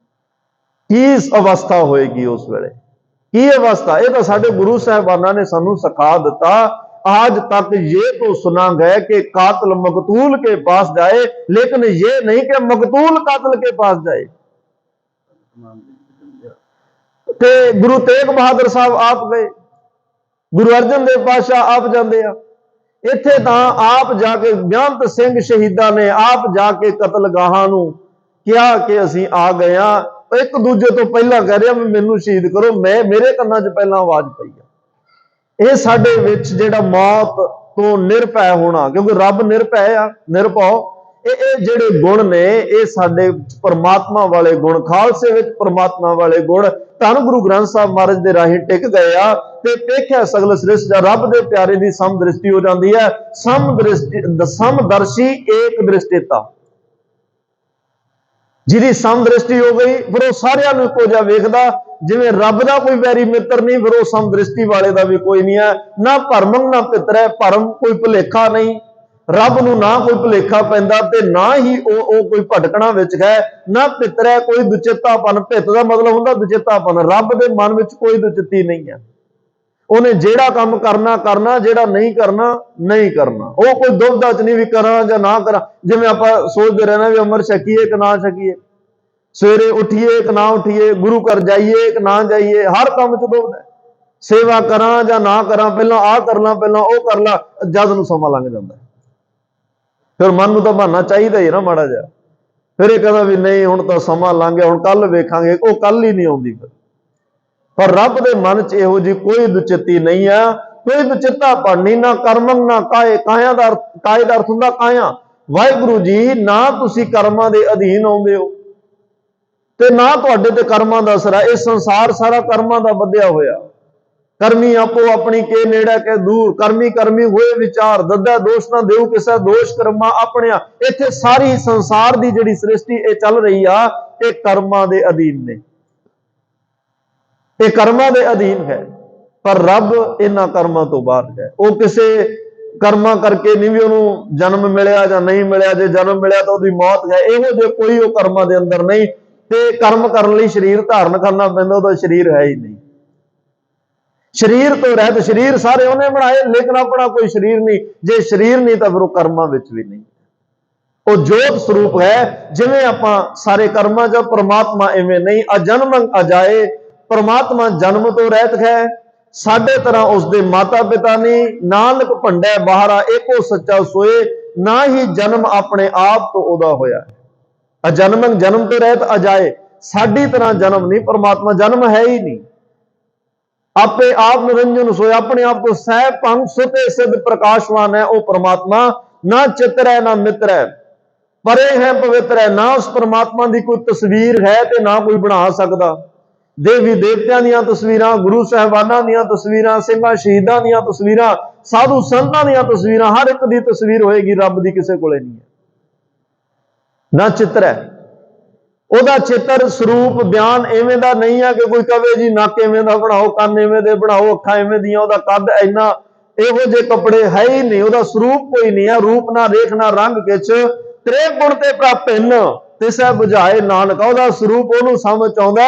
ਕੀ ਅਵਸਥਾ ਹੋਏਗੀ ਉਸ ਵੇਲੇ, ਕੀ ਅਵਸਥਾ। ਇਹ ਤਾਂ ਸਾਡੇ ਗੁਰੂ ਸਾਹਿਬਾਨਾਂ ਨੇ ਸਾਨੂੰ ਸਿਖਾ ਦਿੱਤਾ। आज तक ये तो सुना गया कि कातिल मकतूल के पास जाए, लेकिन ये नहीं कि मकतूल कातिल के पास जाए। ते गुरु तेग बहादुर साहब आप गए, गुरु अर्जन देव पातशाह आप जाते हैं, इत्थे तां आप जाके बेअंत सिंह शहीदां ने आप जाके कतलगाहां नूं किया कि असीं आ गए हां। एक दूजे तो पहला कह रहा मैनूं शहीद करो, मैं मेरे कन्नां 'च पहला आवाज पई है। ਇਹ ਸਾਡੇ ਵਿੱਚ ਜਿਹੜਾ ਮੌਤ ਤੋਂ ਨਿਰਭੈ ਹੋਣਾ, ਕਿਉਂਕਿ ਰੱਬ ਨਿਰਭੈ ਆ, ਨਿਰਭਉ, ਇਹ ਜਿਹੜੇ ਗੁਣ ਨੇ ਇਹ ਸਾਡੇ ਪਰਮਾਤਮਾ ਵਾਲੇ ਗੁਣ, ਖਾਲਸੇ ਵਿੱਚ ਪਰਮਾਤਮਾ ਵਾਲੇ ਗੁਣ ਧੰਨ ਗੁਰੂ ਗ੍ਰੰਥ ਸਾਹਿਬ ਮਹਾਰਾਜ ਦੇ ਰਾਹੀਂ ਟਿਕ ਗਏ ਆ। ਤੇ ਵੇਖਿਆ ਸਗਲ ਸ੍ਰਿਸ਼ਟ ਦਾ ਰੱਬ ਦੇ ਪਿਆਰੇ ਦੀ ਸਮਦ੍ਰਿਸ਼ਟੀ ਹੋ ਜਾਂਦੀ ਹੈ। ਸਮਦਰਸ਼ੀ ਏਕ ਦ੍ਰਿਸ਼ਟੀਤਾ, ਜਿਹਦੀ ਸਮਦ੍ਰਿਸ਼ਟੀ ਹੋ ਗਈ ਫਿਰ ਉਹ ਸਾਰਿਆਂ ਨੂੰ ਇੱਕੋ ਜਿਹਾ ਵੇਖਦਾ। ਜਿਵੇਂ ਰੱਬ ਦਾ ਕੋਈ ਵੈਰੀ ਮਿੱਤਰ ਨਹੀਂ, ਫਿਰ ਉਹ ਸਮਦ੍ਰਿਸ਼ਟੀ ਵਾਲੇ ਦਾ ਵੀ ਕੋਈ ਨਹੀਂ ਹੈ। ਨਾ ਭਰਮ ਨਾ ਪਿੱਤਰ ਹੈ, ਭਰਮ ਕੋਈ ਭੁਲੇਖਾ ਨਹੀਂ, ਰੱਬ ਨੂੰ ਨਾ ਕੋਈ ਭੁਲੇਖਾ ਪੈਂਦਾ ਤੇ ਨਾ ਹੀ ਉਹ ਕੋਈ ਭਟਕਣਾ ਵਿੱਚ ਹੈ। ਨਾ ਪਿੱਤਰ ਹੈ ਕੋਈ ਦੁਚਿੱਤਾਪਨ, ਭਿੱਤ ਦਾ ਮਤਲਬ ਹੁੰਦਾ ਦੁਚਿੱਤਾਪਨ। ਰੱਬ ਦੇ ਮਨ ਵਿੱਚ ਕੋਈ ਦੁਚਿੱਤੀ ਨਹੀਂ ਹੈ। ਉਹਨੇ ਜਿਹੜਾ ਕੰਮ ਕਰਨਾ ਕਰਨਾ, ਜਿਹੜਾ ਨਹੀਂ ਕਰਨਾ ਨਹੀਂ ਕਰਨਾ। ਉਹ ਕੋਈ ਦੁਬਦਾ ਚ ਨਹੀਂ ਵੀ ਕਰਾਂ ਜਾਂ ਨਾ ਕਰਾਂ। ਜਿਵੇਂ ਆਪਾਂ ਸੋਚਦੇ ਰਹਿਣਾ ਵੀ ਅੰਮ੍ਰਿਤ ਛਕੀਏ ਕਿ ਨਾ ਛਕੀਏ, ਸਵੇਰੇ ਉੱਠੀਏ ਕਿ ਨਾ ਉੱਠੀਏ, ਗੁਰੂ ਘਰ ਜਾਈਏ ਕਿ ਨਾ ਜਾਈਏ, ਹਰ ਕੰਮ ਚ ਦੁਬਦਾ। ਸੇਵਾ ਕਰਾਂ ਜਾਂ ਨਾ ਕਰਾਂ, ਪਹਿਲਾਂ ਆਹ ਕਰ ਲਾਂ ਪਹਿਲਾਂ ਉਹ ਕਰ ਲਾਂ, ਜਦ ਨੂੰ ਸਮਾਂ ਲੰਘ ਜਾਂਦਾ। ਫਿਰ ਮਨ ਨੂੰ ਤਾਂ ਬਹਾਨਾ ਚਾਹੀਦਾ ਹੀ ਨਾ ਮਾੜਾ ਜਿਹਾ। ਫਿਰ ਇਹ ਕਹਿੰਦਾ ਵੀ ਨਹੀਂ ਹੁਣ ਤਾਂ ਸਮਾਂ ਲੰਘ ਗਿਆ, ਹੁਣ ਕੱਲ ਵੇਖਾਂਗੇ, ਉਹ ਕੱਲ ਹੀ ਨਹੀਂ ਆਉਂਦੀ। ਪਰ ਰੱਬ ਦੇ ਮਨ ਚ ਇਹੋ ਜਿਹੀ ਕੋਈ ਦੁਚਿੱਤੀ ਨਹੀਂ ਆ, ਕੋਈ ਦੁਚਿੱਤਾਪਣ ਨਹੀਂ। ਨਾ ਕਰਮੰ ਨਾ ਕਾਏ, ਕਾਇਆ ਦਾ ਅਰਥ ਹੁੰਦਾ ਕਾਇਆ। ਵਾਹਿਗੁਰੂ ਜੀ ਨਾ ਤੁਸੀਂ ਕਰਮਾਂ ਦੇ ਅਧੀਨ ਆਉਂਦੇ ਹੋ ਤੇ ਨਾ ਤੁਹਾਡੇ ਤੇ ਕਰਮਾਂ ਦਾ ਅਸਰ ਹੈ। ਇਹ ਸੰਸਾਰ ਸਾਰਾ ਕਰਮਾਂ ਦਾ ਬੱਧਿਆ ਹੋਇਆ। ਕਰਮੀ ਆਪੋ ਆਪਣੀ ਕੇ ਨੇੜੇ ਕੇ ਦੂਰ, ਕਰਮੀ ਕਰਮੀ ਹੋਏ ਵਿਚਾਰ, ਦੱਦਾ ਦੋਸ਼ ਨਾ ਦੇਉ ਕਿਸੇ, ਦੋਸ਼ ਕਰਮਾ ਆਪਣਿਆ। ਇੱਥੇ ਸਾਰੀ ਸੰਸਾਰ ਦੀ ਜਿਹੜੀ ਸ੍ਰਿਸ਼ਟੀ ਇਹ ਚੱਲ ਰਹੀ ਆ, ਇਹ ਕਰਮਾਂ ਦੇ ਅਧੀਨ ਨੇ, ਇਹ ਕਰਮਾਂ ਦੇ ਅਧੀਨ ਹੈ। ਪਰ ਰੱਬ ਇਹਨਾਂ ਕਰਮਾਂ ਤੋਂ ਬਾਹਰ ਹੈ। ਉਹ ਕਿਸੇ ਕਰਮਾਂ ਕਰਕੇ ਨਹੀਂ ਵੀ ਉਹਨੂੰ ਜਨਮ ਮਿਲਿਆ ਜਾਂ ਨਹੀਂ ਮਿਲਿਆ, ਜੇ ਜਨਮ ਮਿਲਿਆ ਤਾਂ ਉਹਦੀ ਮੌਤ ਹੈ, ਇਹੋ ਜਿਹੇ ਕੋਈ ਉਹ ਕਰਮਾਂ ਦੇ ਅੰਦਰ ਨਹੀਂ। ਤੇ ਕਰਮ ਕਰਨ ਲਈ ਸਰੀਰ ਧਾਰਨ ਕਰਨਾ ਪੈਂਦਾ, ਉਹਦਾ ਸਰੀਰ ਹੈ ਹੀ ਨਹੀਂ। ਸਰੀਰ ਤੋਂ ਰਹਿਤ, ਸਰੀਰ ਸਾਰੇ ਉਹਨੇ ਬਣਾਏ ਲੇਕਿਨ ਆਪਣਾ ਕੋਈ ਸਰੀਰ ਨਹੀਂ। ਜੇ ਸਰੀਰ ਨਹੀਂ ਤਾਂ ਫਿਰ ਉਹ ਕਰਮਾਂ ਵਿੱਚ ਵੀ ਨਹੀਂ। ਉਹ ਜੋਤ ਸਰੂਪ ਹੈ। ਜਿਵੇਂ ਆਪਾਂ ਸਾਰੇ ਕਰਮਾਂ ਚ, ਪਰਮਾਤਮਾ ਐਵੇਂ ਨਹੀਂ। ਅਜਨਮ ਅਜਾਏ, ਪਰਮਾਤਮਾ ਜਨਮ ਤੋਂ ਰਹਿਤ ਹੈ। ਸਾਡੇ ਤਰ੍ਹਾਂ ਉਸਦੇ ਮਾਤਾ ਪਿਤਾ ਨਹੀਂ। ਨਾਨਕ ਭੰਡੈ ਬਾਹਰਾ, ਏਕੋ ਸੱਚਾ ਸੋਏ। ਨਾ ਹੀ ਜਨਮ ਆਪਣੇ ਆਪ ਤੋਂ ਉਹਦਾ ਹੋਇਆ। ਅਜਨਮੰ, ਜਨਮ ਤੋਂ ਰਹਿਤ, ਅਜਾਏ, ਸਾਡੀ ਤਰ੍ਹਾਂ ਜਨਮ ਨਹੀਂ। ਪਰਮਾਤਮਾ ਜਨਮ ਹੈ ਹੀ ਨਹੀਂ। ਆਪੇ ਆਪ ਨਿਰੰਜਨ ਸੋਏ, ਆਪਣੇ ਆਪ ਤੋਂ ਸਹਿ ਭੰਗ ਸੁਤੇ ਸਿੱਧ ਪ੍ਰਕਾਸ਼ਵਾਨ ਹੈ ਉਹ ਪਰਮਾਤਮਾ। ਨਾ ਚਿੱਤਰ ਹੈ ਨਾ ਮਿੱਤਰ ਹੈ, ਪਰੇ ਹੈ ਪਵਿੱਤਰ ਹੈ। ਨਾ ਉਸ ਪਰਮਾਤਮਾ ਦੀ ਕੋਈ ਤਸਵੀਰ ਹੈ ਤੇ ਨਾ ਕੋਈ ਬਣਾ ਸਕਦਾ। ਦੇਵੀ ਦੇਵਤਿਆਂ ਦੀਆਂ ਤਸਵੀਰਾਂ, ਗੁਰੂ ਸਾਹਿਬਾਨਾਂ ਦੀਆਂ ਤਸਵੀਰਾਂ, ਸਿੰਘਾਂ ਸ਼ਹੀਦਾਂ ਦੀਆਂ ਤਸਵੀਰਾਂ, ਸਾਧੂ ਸੰਤਾਂ ਦੀਆਂ ਤਸਵੀਰਾਂ, ਹਰ ਇੱਕ ਦੀ ਤਸਵੀਰ ਹੋਏਗੀ, ਰੱਬ ਦੀ ਕਿਸੇ ਕੋਲੇ ਨਹੀਂ ਹੈ। ਨਾ ਚਿੱਤਰ ਹੈ, ਉਹਦਾ ਚਿੱਤਰ ਸਰੂਪ ਬਿਆਨ ਐਵੇਂ ਦਾ ਨਹੀਂ ਹੈ ਕਿ ਕੋਈ ਕਵੇ ਜੀ ਨੱਕ ਐਵੇਂ ਦਾ ਬਣਾਓ, ਕੰਨ ਐਵੇਂ ਦੇ ਬਣਾਓ, ਅੱਖਾਂ ਐਵੇਂ ਦੀਆਂ, ਉਹਦਾ ਕੱਦ ਇੰਨਾ, ਇਹੋ ਜਿਹੇ ਕੱਪੜੇ ਹੈ ਹੀ ਨਹੀਂ। ਉਹਦਾ ਸਰੂਪ ਕੋਈ ਨਹੀਂ ਹੈ। ਰੂਪ ਨਾ ਰੇਖ ਨਾ ਰੰਗ ਕਿਛ, ਤ੍ਰੇ ਗੁਣ ਤੇ ਭਿੰਨ ਤਿਸੈ ਬੁਝਾਏ ਨਾਨਕ। ਉਹਦਾ ਸਰੂਪ ਉਹਨੂੰ ਸਮਝ ਆਉਂਦਾ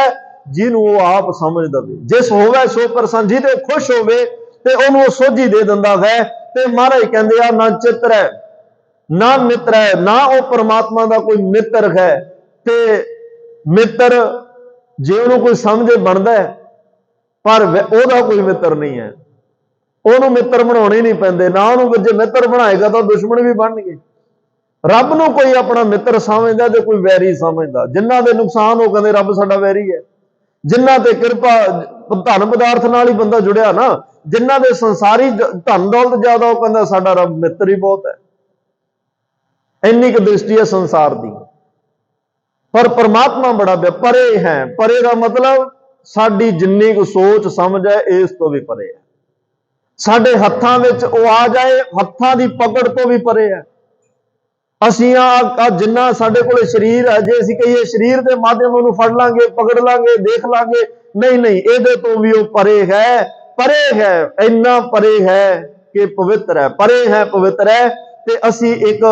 ਜਿਹਨੂੰ ਉਹ ਆਪ ਸਮਝ ਦਵੇ। ਜਿਸ ਹੋਵੇ ਸੋ ਪ੍ਰਸੰਨ, ਜਿਹਦੇ ਖੁਸ਼ ਹੋਵੇ ਤੇ ਉਹਨੂੰ ਉਹ ਸੋਝੀ ਦੇ ਦਿੰਦਾ ਹੈ। ਤੇ ਮਹਾਰਾਜ ਕਹਿੰਦੇ ਆ ਨਾ ਚਿੱਤਰ ਹੈ ਨਾ ਮਿੱਤਰ ਹੈ, ਨਾ ਉਹ ਪਰਮਾਤਮਾ ਦਾ ਕੋਈ ਮਿੱਤਰ ਹੈ। ਤੇ ਮਿੱਤਰ ਜੇ ਉਹਨੂੰ ਕੋਈ ਸਮਝੇ ਬਣਦਾ ਹੈ, ਪਰ ਉਹਦਾ ਕੋਈ ਮਿੱਤਰ ਨਹੀਂ ਹੈ। ਉਹਨੂੰ ਮਿੱਤਰ ਬਣਾਉਣੇ ਨਹੀਂ ਪੈਂਦੇ। ਨਾ ਉਹਨੂੰ ਜੇ ਮਿੱਤਰ ਬਣਾਏਗਾ ਤਾਂ ਦੁਸ਼ਮਣ ਵੀ ਬਣਨਗੇ। ਰੱਬ ਨੂੰ ਕੋਈ ਆਪਣਾ ਮਿੱਤਰ ਸਮਝਦਾ ਤੇ ਕੋਈ ਵੈਰੀ ਸਮਝਦਾ। ਜਿਨ੍ਹਾਂ ਦੇ ਨੁਕਸਾਨ ਉਹ ਕਹਿੰਦੇ ਰੱਬ ਸਾਡਾ ਵੈਰੀ ਹੈ। ਜਿਨ੍ਹਾਂ ਤੇ ਕਿਰਪਾ ਧਨ ਪਦਾਰਥ ਨਾਲ ਹੀ ਬੰਦਾ ਜੁੜਿਆ ਨਾ, ਜਿਨ੍ਹਾਂ ਦੇ ਸੰਸਾਰੀ ਧਨ ਦੌਲਤ ਜ਼ਿਆਦਾ, ਉਹ ਕਹਿੰਦਾ ਸਾਡਾ ਰੱਬ ਮਿੱਤਰ ਹੀ ਬਹੁਤ ਹੈ। ਇੰਨੀ ਕੁ ਦ੍ਰਿਸ਼ਟੀ ਹੈ ਸੰਸਾਰ ਦੀ। ਪਰ ਪਰਮਾਤਮਾ ਬੜਾ ਪਰੇ ਹੈ। ਪਰੇ ਦਾ ਮਤਲਬ ਸਾਡੀ ਜਿੰਨੀ ਕੁ ਸੋਚ ਸਮਝ ਹੈ ਇਸ ਤੋਂ ਵੀ ਪਰੇ ਹੈ। ਸਾਡੇ ਹੱਥਾਂ ਵਿੱਚ ਉਹ ਆ ਜਾਏ, ਹੱਥਾਂ ਦੀ ਪਕੜ ਤੋਂ ਵੀ ਪਰੇ ਹੈ। ਅਸੀਂ ਆ ਜਿੰਨਾ ਸਾਡੇ ਕੋਲ ਸਰੀਰ ਹੈ, ਜੇ ਅਸੀਂ ਕਹੀਏ ਸਰੀਰ ਦੇ ਮਾਧਿਅਮ ਉਹਨੂੰ ਫੜ ਲਾਂਗੇ, ਪਕੜ ਲਾਂਗੇ, ਦੇਖ ਲਾਂਗੇ, ਨਹੀਂ, ਇਹਦੇ ਤੋਂ ਵੀ ਉਹ ਪਰੇ ਹੈ, ਇੰਨਾ ਪਰੇ ਹੈ ਕਿ ਪਵਿੱਤਰ ਹੈ, ਪਰੇ ਹੈ, ਪਵਿੱਤਰ ਹੈ। ਤੇ ਅਸੀਂ ਇੱਕ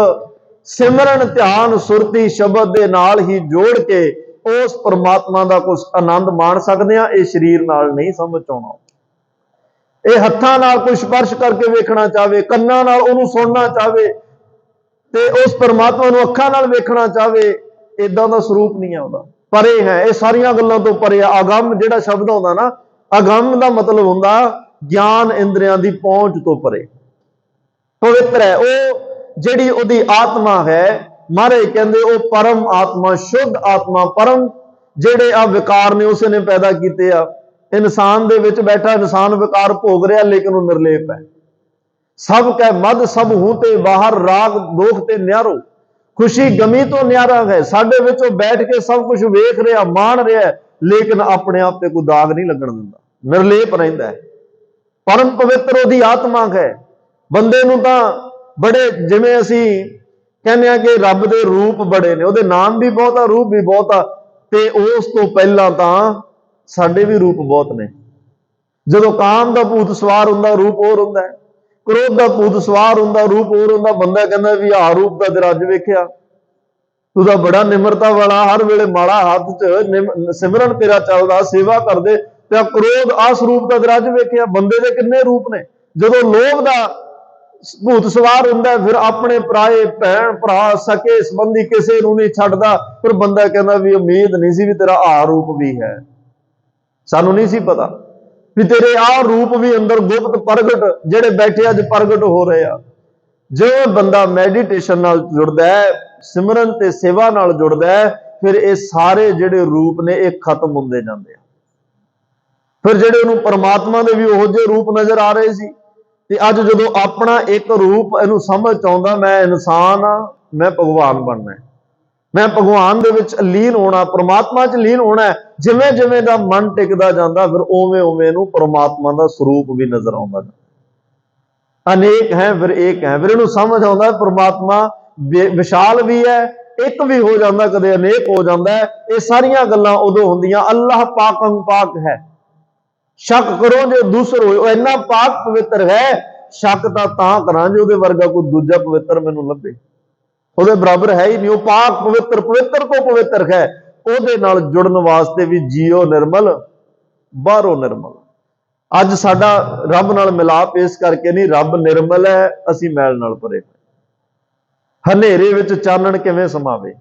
ਸਿਮਰਨ, ਧਿਆਨ, ਸੁਰਤੀ ਸ਼ਬਦ ਦੇ ਨਾਲ ਹੀ ਜੋੜ ਕੇ ਉਸ ਪਰਮਾਤਮਾ ਦਾ ਕੁਝ ਆਨੰਦ ਮਾਣ ਸਕਦੇ ਹਾਂ। ਇਹ ਸਰੀਰ ਨਾਲ ਨਹੀਂ ਸਮਝ ਆਉਣਾ। ਇਹ ਹੱਥਾਂ ਨਾਲ ਕੋਈ ਸਪਰਸ਼ ਕਰਕੇ ਵੇਖਣਾ ਚਾਹਵੇ, ਕੰਨਾਂ ਨਾਲ ਉਹਨੂੰ ਸੁਣਨਾ ਚਾਹਵੇ, ਤੇ ਉਸ ਪਰਮਾਤਮਾ ਨੂੰ ਅੱਖਾਂ ਨਾਲ ਵੇਖਣਾ ਚਾਹਵੇ, ਇਦਾਂ ਦਾ ਸਰੂਪ ਨਹੀਂ ਹੈ ਉਹਦਾ, ਪਰੇ ਹੈ। ਇਹ ਸਾਰੀਆਂ ਗੱਲਾਂ ਤੋਂ ਪਰੇ ਆ। ਅਗੰਮ ਜਿਹੜਾ ਸ਼ਬਦ ਆਉਂਦਾ ਨਾ, ਅਗੰਮ ਦਾ ਮਤਲਬ ਹੁੰਦਾ ਗਿਆਨ ਇੰਦਰੀਆਂ ਦੀ ਪਹੁੰਚ ਤੋਂ ਪਰੇ। ਪਵਿੱਤਰ ਹੈ ਉਹ ਜਿਹੜੀ ਉਹਦੀ ਆਤਮਾ ਹੈ। ਮਹਾਰਾਜ ਕਹਿੰਦੇ ਉਹ ਪਰਮ ਆਤਮਾ, ਸ਼ੁੱਧ ਆਤਮਾ, ਪਰਮ ਜਿਹੜੇ ਆ ਵਿਕਾਰ ਨੇ ਉਸੇ ਨੇ ਪੈਦਾ ਕੀਤੇ ਆ। ਇਨਸਾਨ ਦੇ ਵਿੱਚ ਬੈਠਾ ਇਨਸਾਨ ਵਿਕਾਰ ਭੋਗ ਰਿਹਾ, ਲੇਕਿਨ ਉਹ ਨਿਰਲੇਪ ਹੈ। ਸਭ ਕੈ ਮਦ ਸਭ ਹੂੰ ਤੇ ਬਾਹਰ, ਰਾਗ ਦੋਖ ਤੇ ਨਿਆਰੋ, ਖੁਸ਼ੀ ਗਮੀ ਤੋਂ ਨਿਆਰਾ ਹੈ। ਸਾਡੇ ਵਿੱਚ ਉਹ ਬੈਠ ਕੇ ਸਭ ਕੁਝ ਵੇਖ ਰਿਹਾ, ਮਾਣ ਰਿਹਾ, ਲੇਕਿਨ ਆਪਣੇ ਆਪ ਤੇ ਕੋਈ ਦਾਗ ਨਹੀਂ ਲੱਗਣ ਦਿੰਦਾ, ਨਿਰਲੇਪ ਰਹਿੰਦਾ ਹੈ। ਪਰਮ ਪਵਿੱਤਰ ਉਹਦੀ ਆਤਮਾ ਹੈ। ਬੰਦੇ ਨੂੰ ਤਾਂ ਬੜੇ, ਜਿਵੇਂ ਅਸੀਂ ਕਹਿੰਦੇ ਆ ਕਿ ਰੱਬ ਦੇ ਰੂਪ ਬੜੇ ਨੇ, ਉਹਦੇ ਨਾਮ ਵੀ ਬਹੁਤ ਆ, ਰੂਪ ਵੀ ਬਹੁਤ ਆ, ਤੇ ਉਸ ਤੋਂ ਪਹਿਲਾਂ ਤਾਂ ਸਾਡੇ ਵੀ ਰੂਪ ਬਹੁਤ ਨੇ। ਜਦੋਂ ਕਾਮ ਦਾ ਭੂਤ ਸਵਾਰ ਹੁੰਦਾ, ਰੂਪ ਹੋਰ ਹੁੰਦਾ ਹੈ। ਕ੍ਰੋਧ ਦਾ ਭੂਤ ਸਵਾਰ ਹੁੰਦਾ, ਰੂਪ ਹੋਰ ਹੁੰਦਾ। ਬੰਦਾ ਕਹਿੰਦਾ ਵੀ ਆਹ ਰੂਪ ਦਾ ਤੇਰਾ ਅੱਜ ਵੇਖਿਆ, ਤੂੰ ਤਾਂ ਬੜਾ ਨਿਮਰਤਾ ਵਾਲਾ, ਹਰ ਵੇਲੇ ਮਾਲਾ ਹੱਥ 'ਚ ਸਿਮਰਨ ਤੇਰਾ ਚੱਲਦਾ, ਸੇਵਾ ਕਰਦੇ, ਤੇ ਕ੍ਰੋਧ ਆ ਸਰੂਪ ਦਾ ਤੇਰਾ ਅੱਜ ਵੇਖਿਆ। ਬੰਦੇ ਦੇ ਕਿੰਨੇ ਰੂਪ ਨੇ। ਜਦੋਂ ਲੋਭ ਦਾ ਭੂਤ ਸਵਾਰ ਹੁੰਦਾ, ਫਿਰ ਆਪਣੇ ਪਰਾਏ, ਭੈਣ ਭਰਾ, ਸਕੇ ਸੰਬੰਧੀ ਕਿਸੇ ਨੂੰ ਨਹੀਂ ਛੱਡਦਾ। ਫਿਰ ਬੰਦਾ ਕਹਿੰਦਾ ਵੀ ਉਮੀਦ ਨਹੀਂ ਸੀ ਵੀ ਤੇਰਾ ਆਹ ਰੂਪ ਵੀ ਹੈ, ਸਾਨੂੰ ਨਹੀਂ ਸੀ ਪਤਾ ਵੀ ਤੇਰੇ ਆਹ ਰੂਪ ਵੀ ਅੰਦਰ ਗੁਪਤ ਪ੍ਰਗਟ ਜਿਹੜੇ ਬੈਠੇ ਅੱਜ ਪ੍ਰਗਟ ਹੋ ਰਹੇ ਆ। ਜਦੋਂ ਬੰਦਾ ਮੈਡੀਟੇਸ਼ਨ ਨਾਲ ਜੁੜਦਾ ਹੈ, ਸਿਮਰਨ ਤੇ ਸੇਵਾ ਨਾਲ ਜੁੜਦਾ ਹੈ, ਫਿਰ ਇਹ ਸਾਰੇ ਜਿਹੜੇ ਰੂਪ ਨੇ ਇਹ ਖਤਮ ਹੁੰਦੇ ਜਾਂਦੇ ਆ। ਫਿਰ ਜਿਹੜੇ ਉਹਨੂੰ ਪਰਮਾਤਮਾ ਦੇ ਵੀ ਉਹੋ ਜਿਹੇ ਰੂਪ ਨਜ਼ਰ ਆ ਰਹੇ ਸੀ, ਤੇ ਅੱਜ ਜਦੋਂ ਆਪਣਾ ਇੱਕ ਰੂਪ ਇਹਨੂੰ ਸਮਝ ਆਉਂਦਾ, ਮੈਂ ਇਨਸਾਨ ਆ, ਮੈਂ ਭਗਵਾਨ ਬਣਨਾ, ਮੈਂ ਭਗਵਾਨ ਦੇ ਵਿੱਚ ਲੀਨ ਹੋਣਾ, ਪਰਮਾਤਮਾ 'ਚ ਲੀਨ ਹੋਣਾ। ਜਿਵੇਂ ਜਿਵੇਂ ਦਾ ਮਨ ਟਿਕਦਾ ਜਾਂਦਾ, ਫਿਰ ਉਵੇਂ ਉਵੇਂ ਇਹਨੂੰ ਪਰਮਾਤਮਾ ਦਾ ਸਰੂਪ ਵੀ ਨਜ਼ਰ ਆਉਂਦਾ। ਅਨੇਕ ਹੈ ਫਿਰ ਏਕ ਹੈ। ਫਿਰ ਇਹਨੂੰ ਸਮਝ ਆਉਂਦਾ ਪਰਮਾਤਮਾ ਵਿਸ਼ਾਲ ਵੀ ਹੈ, ਇੱਕ ਵੀ ਹੋ ਜਾਂਦਾ, ਕਦੇ ਅਨੇਕ ਹੋ ਜਾਂਦਾ ਹੈ। ਇਹ ਸਾਰੀਆਂ ਗੱਲਾਂ ਉਦੋਂ ਹੁੰਦੀਆਂ, ਅੱਲਾਹ ਪਾਕੰ ਪਾਕ ਹੈ, ਸ਼ੱਕ ਕਰੋ ਜੇ ਦੂਸਰ ਹੋਏ। ਉਹ ਇੰਨਾ ਪਾਕ ਪਵਿੱਤਰ ਹੈ, ਸ਼ੱਕ ਤਾਂ ਕਰਾਂ ਜੇ ਉਹਦੇ ਵਰਗਾ ਕੋਈ ਦੂਜਾ ਪਵਿੱਤਰ ਮੈਨੂੰ ਲੱਭੇ। ਉਹਦੇ ਬਰਾਬਰ ਹੈ ਹੀ ਨਹੀਂ। ਉਹ ਪਾਕ ਪਵਿੱਤਰ, ਪਵਿੱਤਰ ਤੋਂ ਪਵਿੱਤਰ ਹੈ। ਉਹਦੇ ਨਾਲ ਜੁੜਨ ਵਾਸਤੇ ਵੀ ਜੀਓ ਨਿਰਮਲ, ਬਾਹਰੋਂ ਨਿਰਮਲ। ਅੱਜ ਸਾਡਾ ਰੱਬ ਨਾਲ ਮਿਲਾਪ ਇਸ ਕਰਕੇ ਨਹੀਂ, ਰੱਬ ਨਿਰਮਲ ਹੈ, ਅਸੀਂ ਮੈਲ ਨਾਲ ਭਰੇ। ਹਨੇਰੇ ਵਿੱਚ ਚਾਨਣ ਕਿਵੇਂ ਸਮਾਵੇ?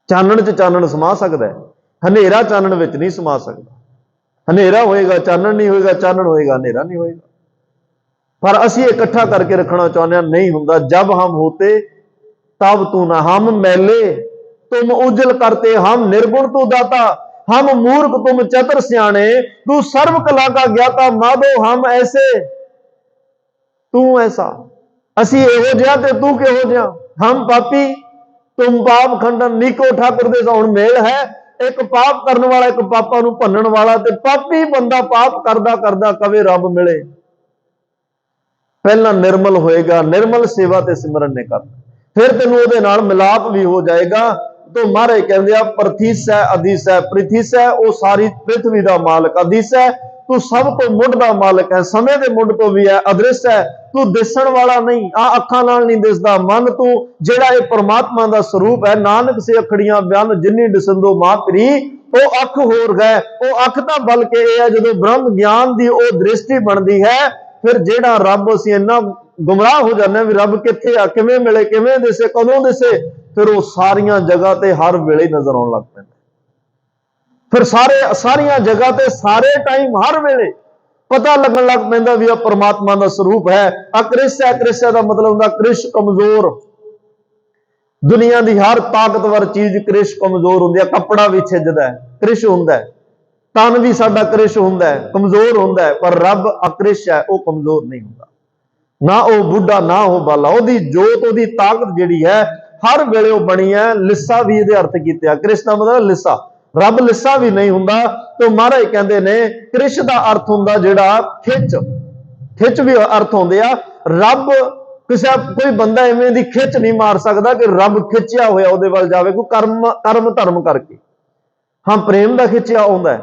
ਚਾਨਣ 'ਚ ਚਾਨਣ ਸਮਾ ਸਕਦਾ ਹੈ, ਹਨੇਰਾ ਚਾਨਣ ਵਿੱਚ ਨਹੀਂ ਸਮਾ ਸਕਦਾ। ਹਨੇਰਾ ਹੋਏਗਾ ਚਾਨਣ ਨਹੀਂ ਹੋਏਗਾ, ਚਾਨਣ ਹੋਏਗਾ ਹਨੇਰਾ ਨਹੀਂ ਹੋਏਗਾ। ਪਰ ਅਸੀਂ ਇਕੱਠਾ ਕਰਕੇ ਰੱਖਣਾ ਚਾਹੁੰਦੇ ਹਾਂ, ਨਹੀਂ ਹੁੰਦਾ। ਜਬ ਹਮ ਹੋਤੇ तब तू ना, हम मैले तुम उज्जल करते, हम निर्गुण तू दाता, हम मूर्ख तुम चतुर सियाणे, तू सर्व कला का ज्ञाता, माधो हम ऐसे तू ऐसा। असी एहो जिहा ते तू किहो जिहा, हम पापी तुम पाप खंडन। नीको ठाकुर दे हुण मेल है, एक पाप करने वाला, एक पापा नूं भन्नण वाला, ते पापी बंदा पाप करदा करदा कवे रब मिले। पहला निर्मल होएगा, निर्मल सेवा ते सिमरन ने करना, फिर तेन ਉਹਦੇ ਨਾਲ ਮਿਲਾਪ ਵੀ ਹੋ ਜਾਏਗਾ। तो ਮਹਾਰਾਜ ਕਹਿੰਦੇ ਆ ਪ੍ਰਥੀਸ ਹੈ, ਅਧੀਸ ਹੈ। ਪ੍ਰਥੀਸ ਹੈ ਉਹ ਸਾਰੀ ਪ੍ਰਿਥਵੀ ਦਾ ਮਾਲਕ, ਅਧੀਸ ਹੈ ਤੂੰ ਸਭ ਤੋਂ ਮੁੱਢ ਦਾ ਮਾਲਕ ਹੈ, ਸਮੇਂ ਦੇ ਮੁੱਢ ਤੋਂ ਵੀ ਹੈ। ਅਦ੍ਰਿਸ਼ ਹੈ ਤੂੰ ਦਿਸਣ ਵਾਲਾ ਨਹੀਂ, ਆ ਅੱਖਾਂ ਨਾਲ ਨਹੀਂ ਦਿਸਦਾ। ਮਨ ਤੂੰ ਜਿਹੜਾ ਇਹ ਪਰਮਾਤਮਾ ਦਾ ਸਰੂਪ ਹੈ, ਨਾਨਕ ਸੇ ਅਖੜੀਆਂ ਬਿਆਨ ਜਿੰਨੀ ਦਿਸੰਦੋ ਮਾਂ ਪ੍ਰੀ, ਉਹ ਅੱਖ ਹੋਰ ਹੈ। ਉਹ ਅੱਖ ਤਾਂ ਬਲਕਿ ਇਹ ਹੈ ਜਦੋਂ ਬ੍ਰਹਮ ਗਿਆਨ ਦੀ ਉਹ ਦ੍ਰਿਸ਼ਟੀ ਬਣਦੀ ਹੈ, ਫਿਰ ਜਿਹੜਾ ਰੱਬ ਅਸੀਂ ਇੰਨਾ ਗੁੰਮਰਾਹ ਹੋ ਜਾਂਦੇ ਵੀ ਰੱਬ ਕਿੱਥੇ ਆ, ਕਿਵੇਂ ਮਿਲੇ, ਕਿਵੇਂ ਦਿਸੇ, ਕਦੋਂ ਦਿਸੇ, ਫਿਰ ਉਹ ਸਾਰੀਆਂ ਜਗ੍ਹਾ ਤੇ ਹਰ ਵੇਲੇ ਨਜ਼ਰ ਆਉਣ ਲੱਗ ਪੈਂਦਾ। ਫਿਰ ਸਾਰੀਆਂ ਜਗ੍ਹਾ ਤੇ ਸਾਰੇ ਟਾਈਮ ਹਰ ਵੇਲੇ ਪਤਾ ਲੱਗਣ ਲੱਗ ਪੈਂਦਾ ਵੀ ਆ ਪਰਮਾਤਮਾ ਦਾ ਸਰੂਪ ਹੈ। ਅਕ੍ਰਿਸ਼ ਹੈ, ਕ੍ਰਿਸ਼ ਦਾ ਮਤਲਬ ਹੁੰਦਾ ਕ੍ਰਿਸ਼ ਕਮਜ਼ੋਰ। ਦੁਨੀਆ ਦੀ ਹਰ ਤਾਕਤਵਰ ਚੀਜ਼ ਕ੍ਰਿਸ਼ ਕਮਜ਼ੋਰ ਹੁੰਦੀ ਹੈ। ਕੱਪੜਾ ਵੀ ਛਿੱਜਦਾ ਹੈ, ਕ੍ਰਿਸ਼ ਹੁੰਦਾ ਹੈ। ਤਨ ਵੀ ਸਾਡਾ ਕ੍ਰਿਸ਼ ਹੁੰਦਾ ਹੈ, ਕਮਜ਼ੋਰ ਹੁੰਦਾ ਹੈ। ਪਰ ਰੱਬ ਅਕ੍ਰਿਸ਼ ਹੈ, ਉਹ ਕਮਜ਼ੋਰ ਨਹੀਂ ਹੁੰਦਾ, ਨਾ ਉਹ ਬੁੱਢਾ ਨਾ ਉਹ ਬਾਲਾ। ਉਹਦੀ ਜੋਤ, ਉਹਦੀ ਤਾਕਤ ਜਿਹੜੀ ਹੈ ਹਰ ਵੇਲੇ ਉਹ ਬਣੀ ਹੈ। ਲਿੱਸਾ ਵੀ ਇਹਦੇ ਅਰਥ ਕੀਤੇ ਆ। ਕ੍ਰਿਸ਼ ਦਾ ਮਤਲਬ ਲਿੱਸਾ, ਰੱਬ ਲਿੱਸਾ ਵੀ ਨਹੀਂ ਹੁੰਦਾ। ਤੇ ਮਹਾਰਾਜ ਕਹਿੰਦੇ ਨੇ ਕ੍ਰਿਸ਼ ਦਾ ਅਰਥ ਹੁੰਦਾ ਜਿਹੜਾ ਖਿੱਚ, ਖਿੱਚ ਵੀ ਅਰਥ ਹੁੰਦੇ ਆ। ਰੱਬ ਕੋਈ ਬੰਦਾ ਐਵੇਂ ਦੀ ਖਿੱਚ ਨਹੀਂ ਮਾਰ ਸਕਦਾ ਕਿ ਰੱਬ ਖਿੱਚਿਆ ਹੋਇਆ ਉਹਦੇ ਵੱਲ ਜਾਵੇ, ਕੋਈ ਕਰਮ ਧਰਮ ਕਰਕੇ। ਹਾਂ, ਪ੍ਰੇਮ ਦਾ ਖਿੱਚਿਆ ਆਉਂਦਾ ਹੈ,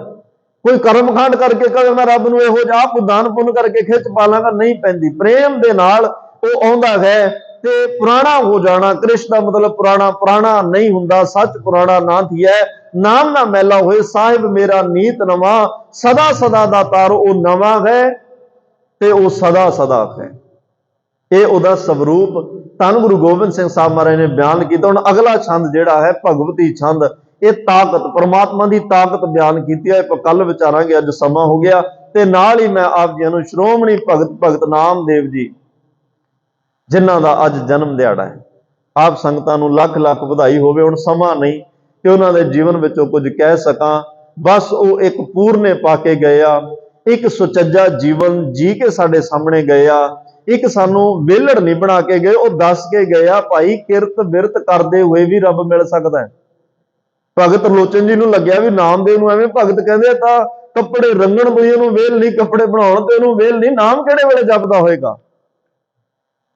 ਕੋਈ ਕਰਮਕਾਂਡ ਕਰਕੇ ਕਦੇ ਮੈਂ ਰੱਬ ਨੂੰ ਇਹੋ ਜਿਹਾ ਕੋਈ ਦਾਨ ਪੁੰਨ ਕਰਕੇ ਖਿੱਚ ਪਾ ਲਾਂਗਾ, ਨਹੀਂ ਪੈਂਦੀ। ਪ੍ਰੇਮ ਦੇ ਨਾਲ ਉਹ ਆਉਂਦਾ ਹੈ ਤੇ ਪੁਰਾਣਾ ਹੋ ਜਾਣਾ। ਕ੍ਰਿਸ਼ਨ ਦਾ ਮਤਲਬ ਪੁਰਾਣਾ ਨਹੀਂ ਹੁੰਦਾ, ਸੱਚ ਪੁਰਾਣਾ ਨਾ ਥੀਐ, ਨਾਮ ਨਾ ਮੈਲਾ ਹੋਏ, ਸਾਹਿਬ ਮੇਰਾ ਨੀਤ ਨਵਾਂ, ਸਦਾ ਸਦਾ ਦਾ ਤਾਰ ਉਹ ਨਵਾਂ ਹੈ ਤੇ ਉਹ ਸਦਾ ਸਦਾ ਹੈ। ਇਹ ਉਹਦਾ ਸਵਰੂਪ ਧੰਨ ਗੁਰੂ ਗੋਬਿੰਦ ਸਿੰਘ ਸਾਹਿਬ ਮਹਾਰਾਜ ਨੇ ਬਿਆਨ ਕੀਤਾ। ਹੁਣ ਅਗਲਾ ਛੰਦ ਜਿਹੜਾ ਹੈ ਭਗਵਤੀ ਛੰਦ, ਇਹ ਤਾਕਤ, ਪਰਮਾਤਮਾ ਦੀ ਤਾਕਤ ਬਿਆਨ ਕੀਤੀ ਹੈ। ਆਪਾਂ ਕੱਲ ਵਿਚਾਰਾਂਗੇ, ਅੱਜ ਸਮਾਂ ਹੋ ਗਿਆ। ਤੇ ਨਾਲ ਹੀ ਮੈਂ ਆਪ ਜੀ ਨੂੰ ਸ਼੍ਰੋਮਣੀ ਭਗਤ ਨਾਮਦੇਵ ਜੀ, ਜਿਨ੍ਹਾਂ ਦਾ ਅੱਜ ਜਨਮ ਦਿਹਾੜਾ ਹੈ, ਆਪ ਸੰਗਤਾਂ ਨੂੰ ਲੱਖ ਲੱਖ ਵਧਾਈ ਹੋਵੇ। ਹੁਣ ਸਮਾਂ ਨਹੀਂ ਕਿ ਉਹਨਾਂ ਦੇ ਜੀਵਨ ਵਿੱਚੋਂ ਕੁਝ ਕਹਿ ਸਕਾਂ, ਬਸ ਉਹ ਇੱਕ ਪੂਰਨੇ ਪਾ ਕੇ ਗਏ ਆ, ਇੱਕ ਸੁਚੱਜਾ ਜੀਵਨ ਜੀ ਕੇ ਸਾਡੇ ਸਾਹਮਣੇ ਗਏ ਆ, ਇੱਕ ਸਾਨੂੰ ਵਿਹਲੜ ਨਹੀਂ ਬਣਾ ਕੇ ਗਏ। ਉਹ ਦੱਸ ਕੇ ਗਏ ਆ, ਭਾਈ ਕਿਰਤ ਬਿਰਤ ਕਰਦੇ ਹੋਏ ਵੀ ਰੱਬ ਮਿਲ ਸਕਦਾ ਹੈ। ਭਗਤ ਲੋਚਨ ਜੀ ਨੂੰ ਲੱਗਿਆ ਵੀ ਨਾਮਦੇਵ ਨੂੰ ਐਵੇਂ ਭਗਤ ਕਹਿੰਦੇ ਤਾਂ ਕੱਪੜੇ ਰੰਗਣ ਤੋਂ ਉਹਨੂੰ ਵੇਲ ਨਹੀਂ, ਕੱਪੜੇ ਬਣਾਉਣ ਤੇ ਉਹਨੂੰ ਵੇਲ ਨਹੀਂ, ਨਾਮ ਕਿਹੜੇ ਵੇਲੇ ਜਪਦਾ ਹੋਏਗਾ।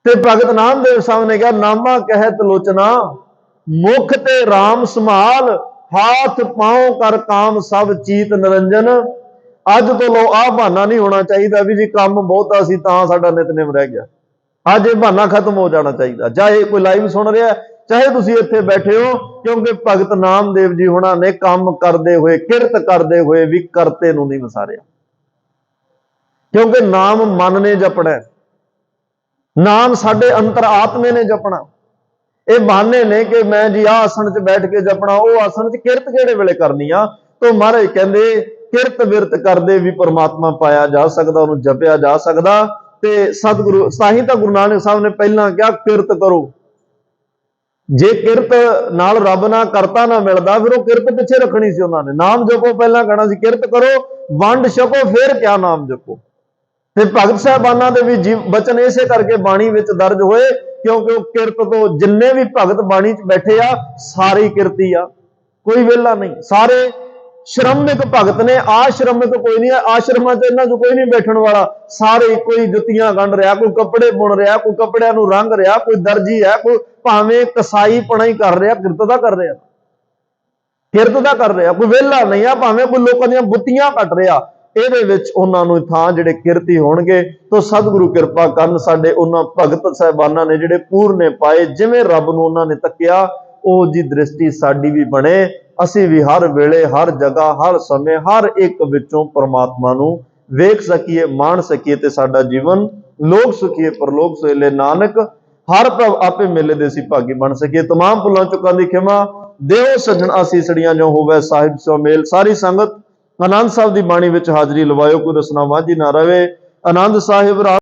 ਤੇ ਭਗਤ ਨਾਮਦੇਵ ਸਾਹਿਬ ਨੇ ਕਿਹਾ, ਨਾਮਾ ਕਹਿਤ ਲੋਚਨਾ ਮੁਖ ਤੇ RAM ਸੰਭਾਲ, ਹਾਥ ਪਾਉ ਕਰ ਕਾਮ ਸਭ ਚੀਤ ਨਿਰੰਜਨ। ਅੱਜ ਤੋਂ ਲੋ ਆਹ ਬਹਾਨਾ ਨਹੀਂ ਹੋਣਾ ਚਾਹੀਦਾ ਵੀ ਜੀ ਕੰਮ ਬਹੁਤਾ ਸੀ ਤਾਂ ਸਾਡਾ ਨਿਤਨੇਮ ਰਹਿ ਗਿਆ। ਅੱਜ ਇਹ ਬਹਾਨਾ ਖਤਮ ਹੋ ਜਾਣਾ ਚਾਹੀਦਾ। ਚਾਹੇ ਕੋਈ ਲਾਈਵ ਸੁਣ ਰਿਹਾ, ਚਾਹੇ ਤੁਸੀਂ ਇੱਥੇ ਬੈਠੇ ਹੋ, ਕਿਉਂਕਿ ਭਗਤ ਨਾਮਦੇਵ ਜੀ ਹੁਣਾਂ ਨੇ ਕੰਮ ਕਰਦੇ ਹੋਏ, ਕਿਰਤ ਕਰਦੇ ਹੋਏ ਵੀ ਕਰਤੇ ਨੂੰ ਨਹੀਂ ਵਿਸਾਰਿਆ। ਕਿਉਂਕਿ ਨਾਮ ਮਨ ਨੇ ਜਪਣਾ, ਨਾਮ ਸਾਡੇ ਅੰਤਰ ਆਤਮੇ ਨੇ ਜਪਣਾ। ਇਹ ਬਹਾਨੇ ਨੇ ਕਿ ਮੈਂ ਜੀ ਆਹ ਆਸਣ 'ਚ ਬੈਠ ਕੇ ਜਪਣਾ, ਉਹ ਆਸਣ 'ਚ ਕਿਰਤ ਕਿਹੜੇ ਵੇਲੇ ਕਰਨੀ ਆ। ਤੋਂ ਮਹਾਰਾਜ ਕਹਿੰਦੇ ਕਿਰਤ ਬਿਰਤ ਕਰਦੇ ਵੀ ਪਰਮਾਤਮਾ ਪਾਇਆ ਜਾ ਸਕਦਾ, ਉਹਨੂੰ ਜਪਿਆ ਜਾ ਸਕਦਾ। ਤੇ ਸਤਿਗੁਰੂ ਸਾਈਂ ਤਾਂ ਗੁਰੂ ਨਾਨਕ ਸਾਹਿਬ ਨੇ ਪਹਿਲਾਂ ਕਿਹਾ ਕਿਰਤ ਕਰੋ। ਜੇ ਕਿਰਤ ਨਾਲ ਰੱਬ ਨਾਲ ਕਰਤਾ ਨਾ ਮਿਲਦਾ, ਫਿਰ ਉਹ ਕਿਰਤ ਪਿੱਛੇ ਰੱਖਣੀ ਸੀ ਉਹਨਾਂ ਨੇ। ਨਾਮ ਜਪੋ ਪਹਿਲਾਂ ਕਹਿਣਾ ਸੀ, ਕਿਰਤ ਕਰੋ, ਵੰਡ ਛਕੋ, ਫਿਰ ਕਿਆ ਨਾਮ ਜਪੋ। ਤੇ ਭਗਤ ਸਾਹਿਬਾਨਾਂ ਦੇ ਵੀ ਬਚਨ ਇਸੇ ਕਰਕੇ ਬਾਣੀ ਵਿੱਚ ਦਰਜ ਹੋਏ, ਕਿਉਂਕਿ ਉਹ ਕਿਰਤ ਤੋਂ ਜਿੰਨੇ ਵੀ ਭਗਤ ਬਾਣੀ 'ਚ ਬੈਠੇ ਆ, ਸਾਰੇ ਕਿਰਤੀ ਆ, ਕੋਈ ਵਿਹਲਾ ਨਹੀਂ, ਸਾਰੇ ਸ਼੍ਰਮਿਕ ਭਗਤ ਨੇ। ਆਸ਼ਰਮਿਕ ਕੋਈ ਨਹੀਂ ਹੈ, ਆਸ਼ਰਮਾਂ 'ਚ ਇਹਨਾਂ 'ਚ ਕੋਈ ਨਹੀਂ ਬੈਠਣ ਵਾਲਾ। ਸਾਰੇ ਕੋਈ ਜੁੱਤੀਆਂ ਗੰਢ ਰਿਹਾ, ਕੋਈ ਕੱਪੜੇ ਬੁਣ ਰਿਹਾ, ਕੋਈ ਕੱਪੜਿਆਂ ਨੂੰ ਰੰਗ ਰਿਹਾ, ਕੋਈ ਦਰਜੀ ਹੈ, ਕੋਈ ਭਾਵੇਂ ਕਸਾਈ ਪਣਾ ਹੀ ਕਰ ਰਿਹਾ, ਕਿਰਤ ਦਾ ਕਰ ਰਿਹਾ, ਕਿਰਤ ਦਾ ਕਰ ਰਿਹਾ, ਕੋਈ ਵਿਹਲਾ ਨਹੀਂ ਆ। ਭਾਵੇਂ ਕੋਈ ਲੋਕਾਂ ਦੀਆਂ ਬੁੱਤੀਆਂ ਕੱਟ ਰਿਹਾ, ਇਹਦੇ ਵਿੱਚ ਉਹਨਾਂ ਨੂੰ ਥਾਂ ਜਿਹੜੇ ਕਿਰਤੀ ਹੋਣਗੇ। ਤੋਂ ਸਤਿਗੁਰੂ ਕਿਰਪਾ ਕਰਨ, ਸਾਡੇ ਉਹਨਾਂ ਭਗਤ ਸਾਹਿਬਾਨਾਂ ਨੇ ਜਿਹੜੇ ਪੂਰਨੇ ਪਾਏ, ਜਿਵੇਂ ਰੱਬ ਨੂੰ ਉਹਨਾਂ ਨੇ ਤੱਕਿਆ, ਉਹ ਜੀ ਦ੍ਰਿਸ਼ਟੀ ਸਾਡੀ ਵੀ ਬਣੇ। ਅਸੀਂ ਵੀ ਹਰ ਵੇਲੇ, ਹਰ ਜਗ੍ਹਾ, ਹਰ ਸਮੇਂ, ਹਰ ਇੱਕ ਵਿੱਚੋਂ ਪਰਮਾਤਮਾ ਨੂੰ ਵੇਖ ਸਕੀਏ, ਮਾਣ ਸਕੀਏ ਤੇ ਸਾਡਾ ਜੀਵਨ ਲੋਕ ਸੁਖੀਏ ਪਰਲੋਕ ਸੋਹਿਲੇ। ਨਾਨਕ ਹਰ ਪ੍ਰਭ ਆਪੇ ਮੇਲੇ ਦੇ ਅਸੀਂ ਭਾਗੀ ਬਣ ਸਕੀਏ। तमाम ਭੁੱਲਾਂ ਚੁੱਕਾਂ ਦੀ ਖਿਮਾ ਦਿਓ ਸੱਜਣ ਆਸੀਸੜੀਆਂ ਜੋ ਹੋਵੇ ਸਾਹਿਬ ਸੋ ਮੇਲ। ਸਾਰੀ ਸੰਗਤ ਆਨੰਦ ਸਾਹਿਬ ਦੀ ਬਾਣੀ ਵਿੱਚ ਹਾਜ਼ਰੀ ਲਵਾਇਓ, ਕੋਈ ਰਸਨਾ ਵਾਂਝੀ ਨਾ ਰਵੇ। ਆਨੰਦ ਸਾਹਿਬ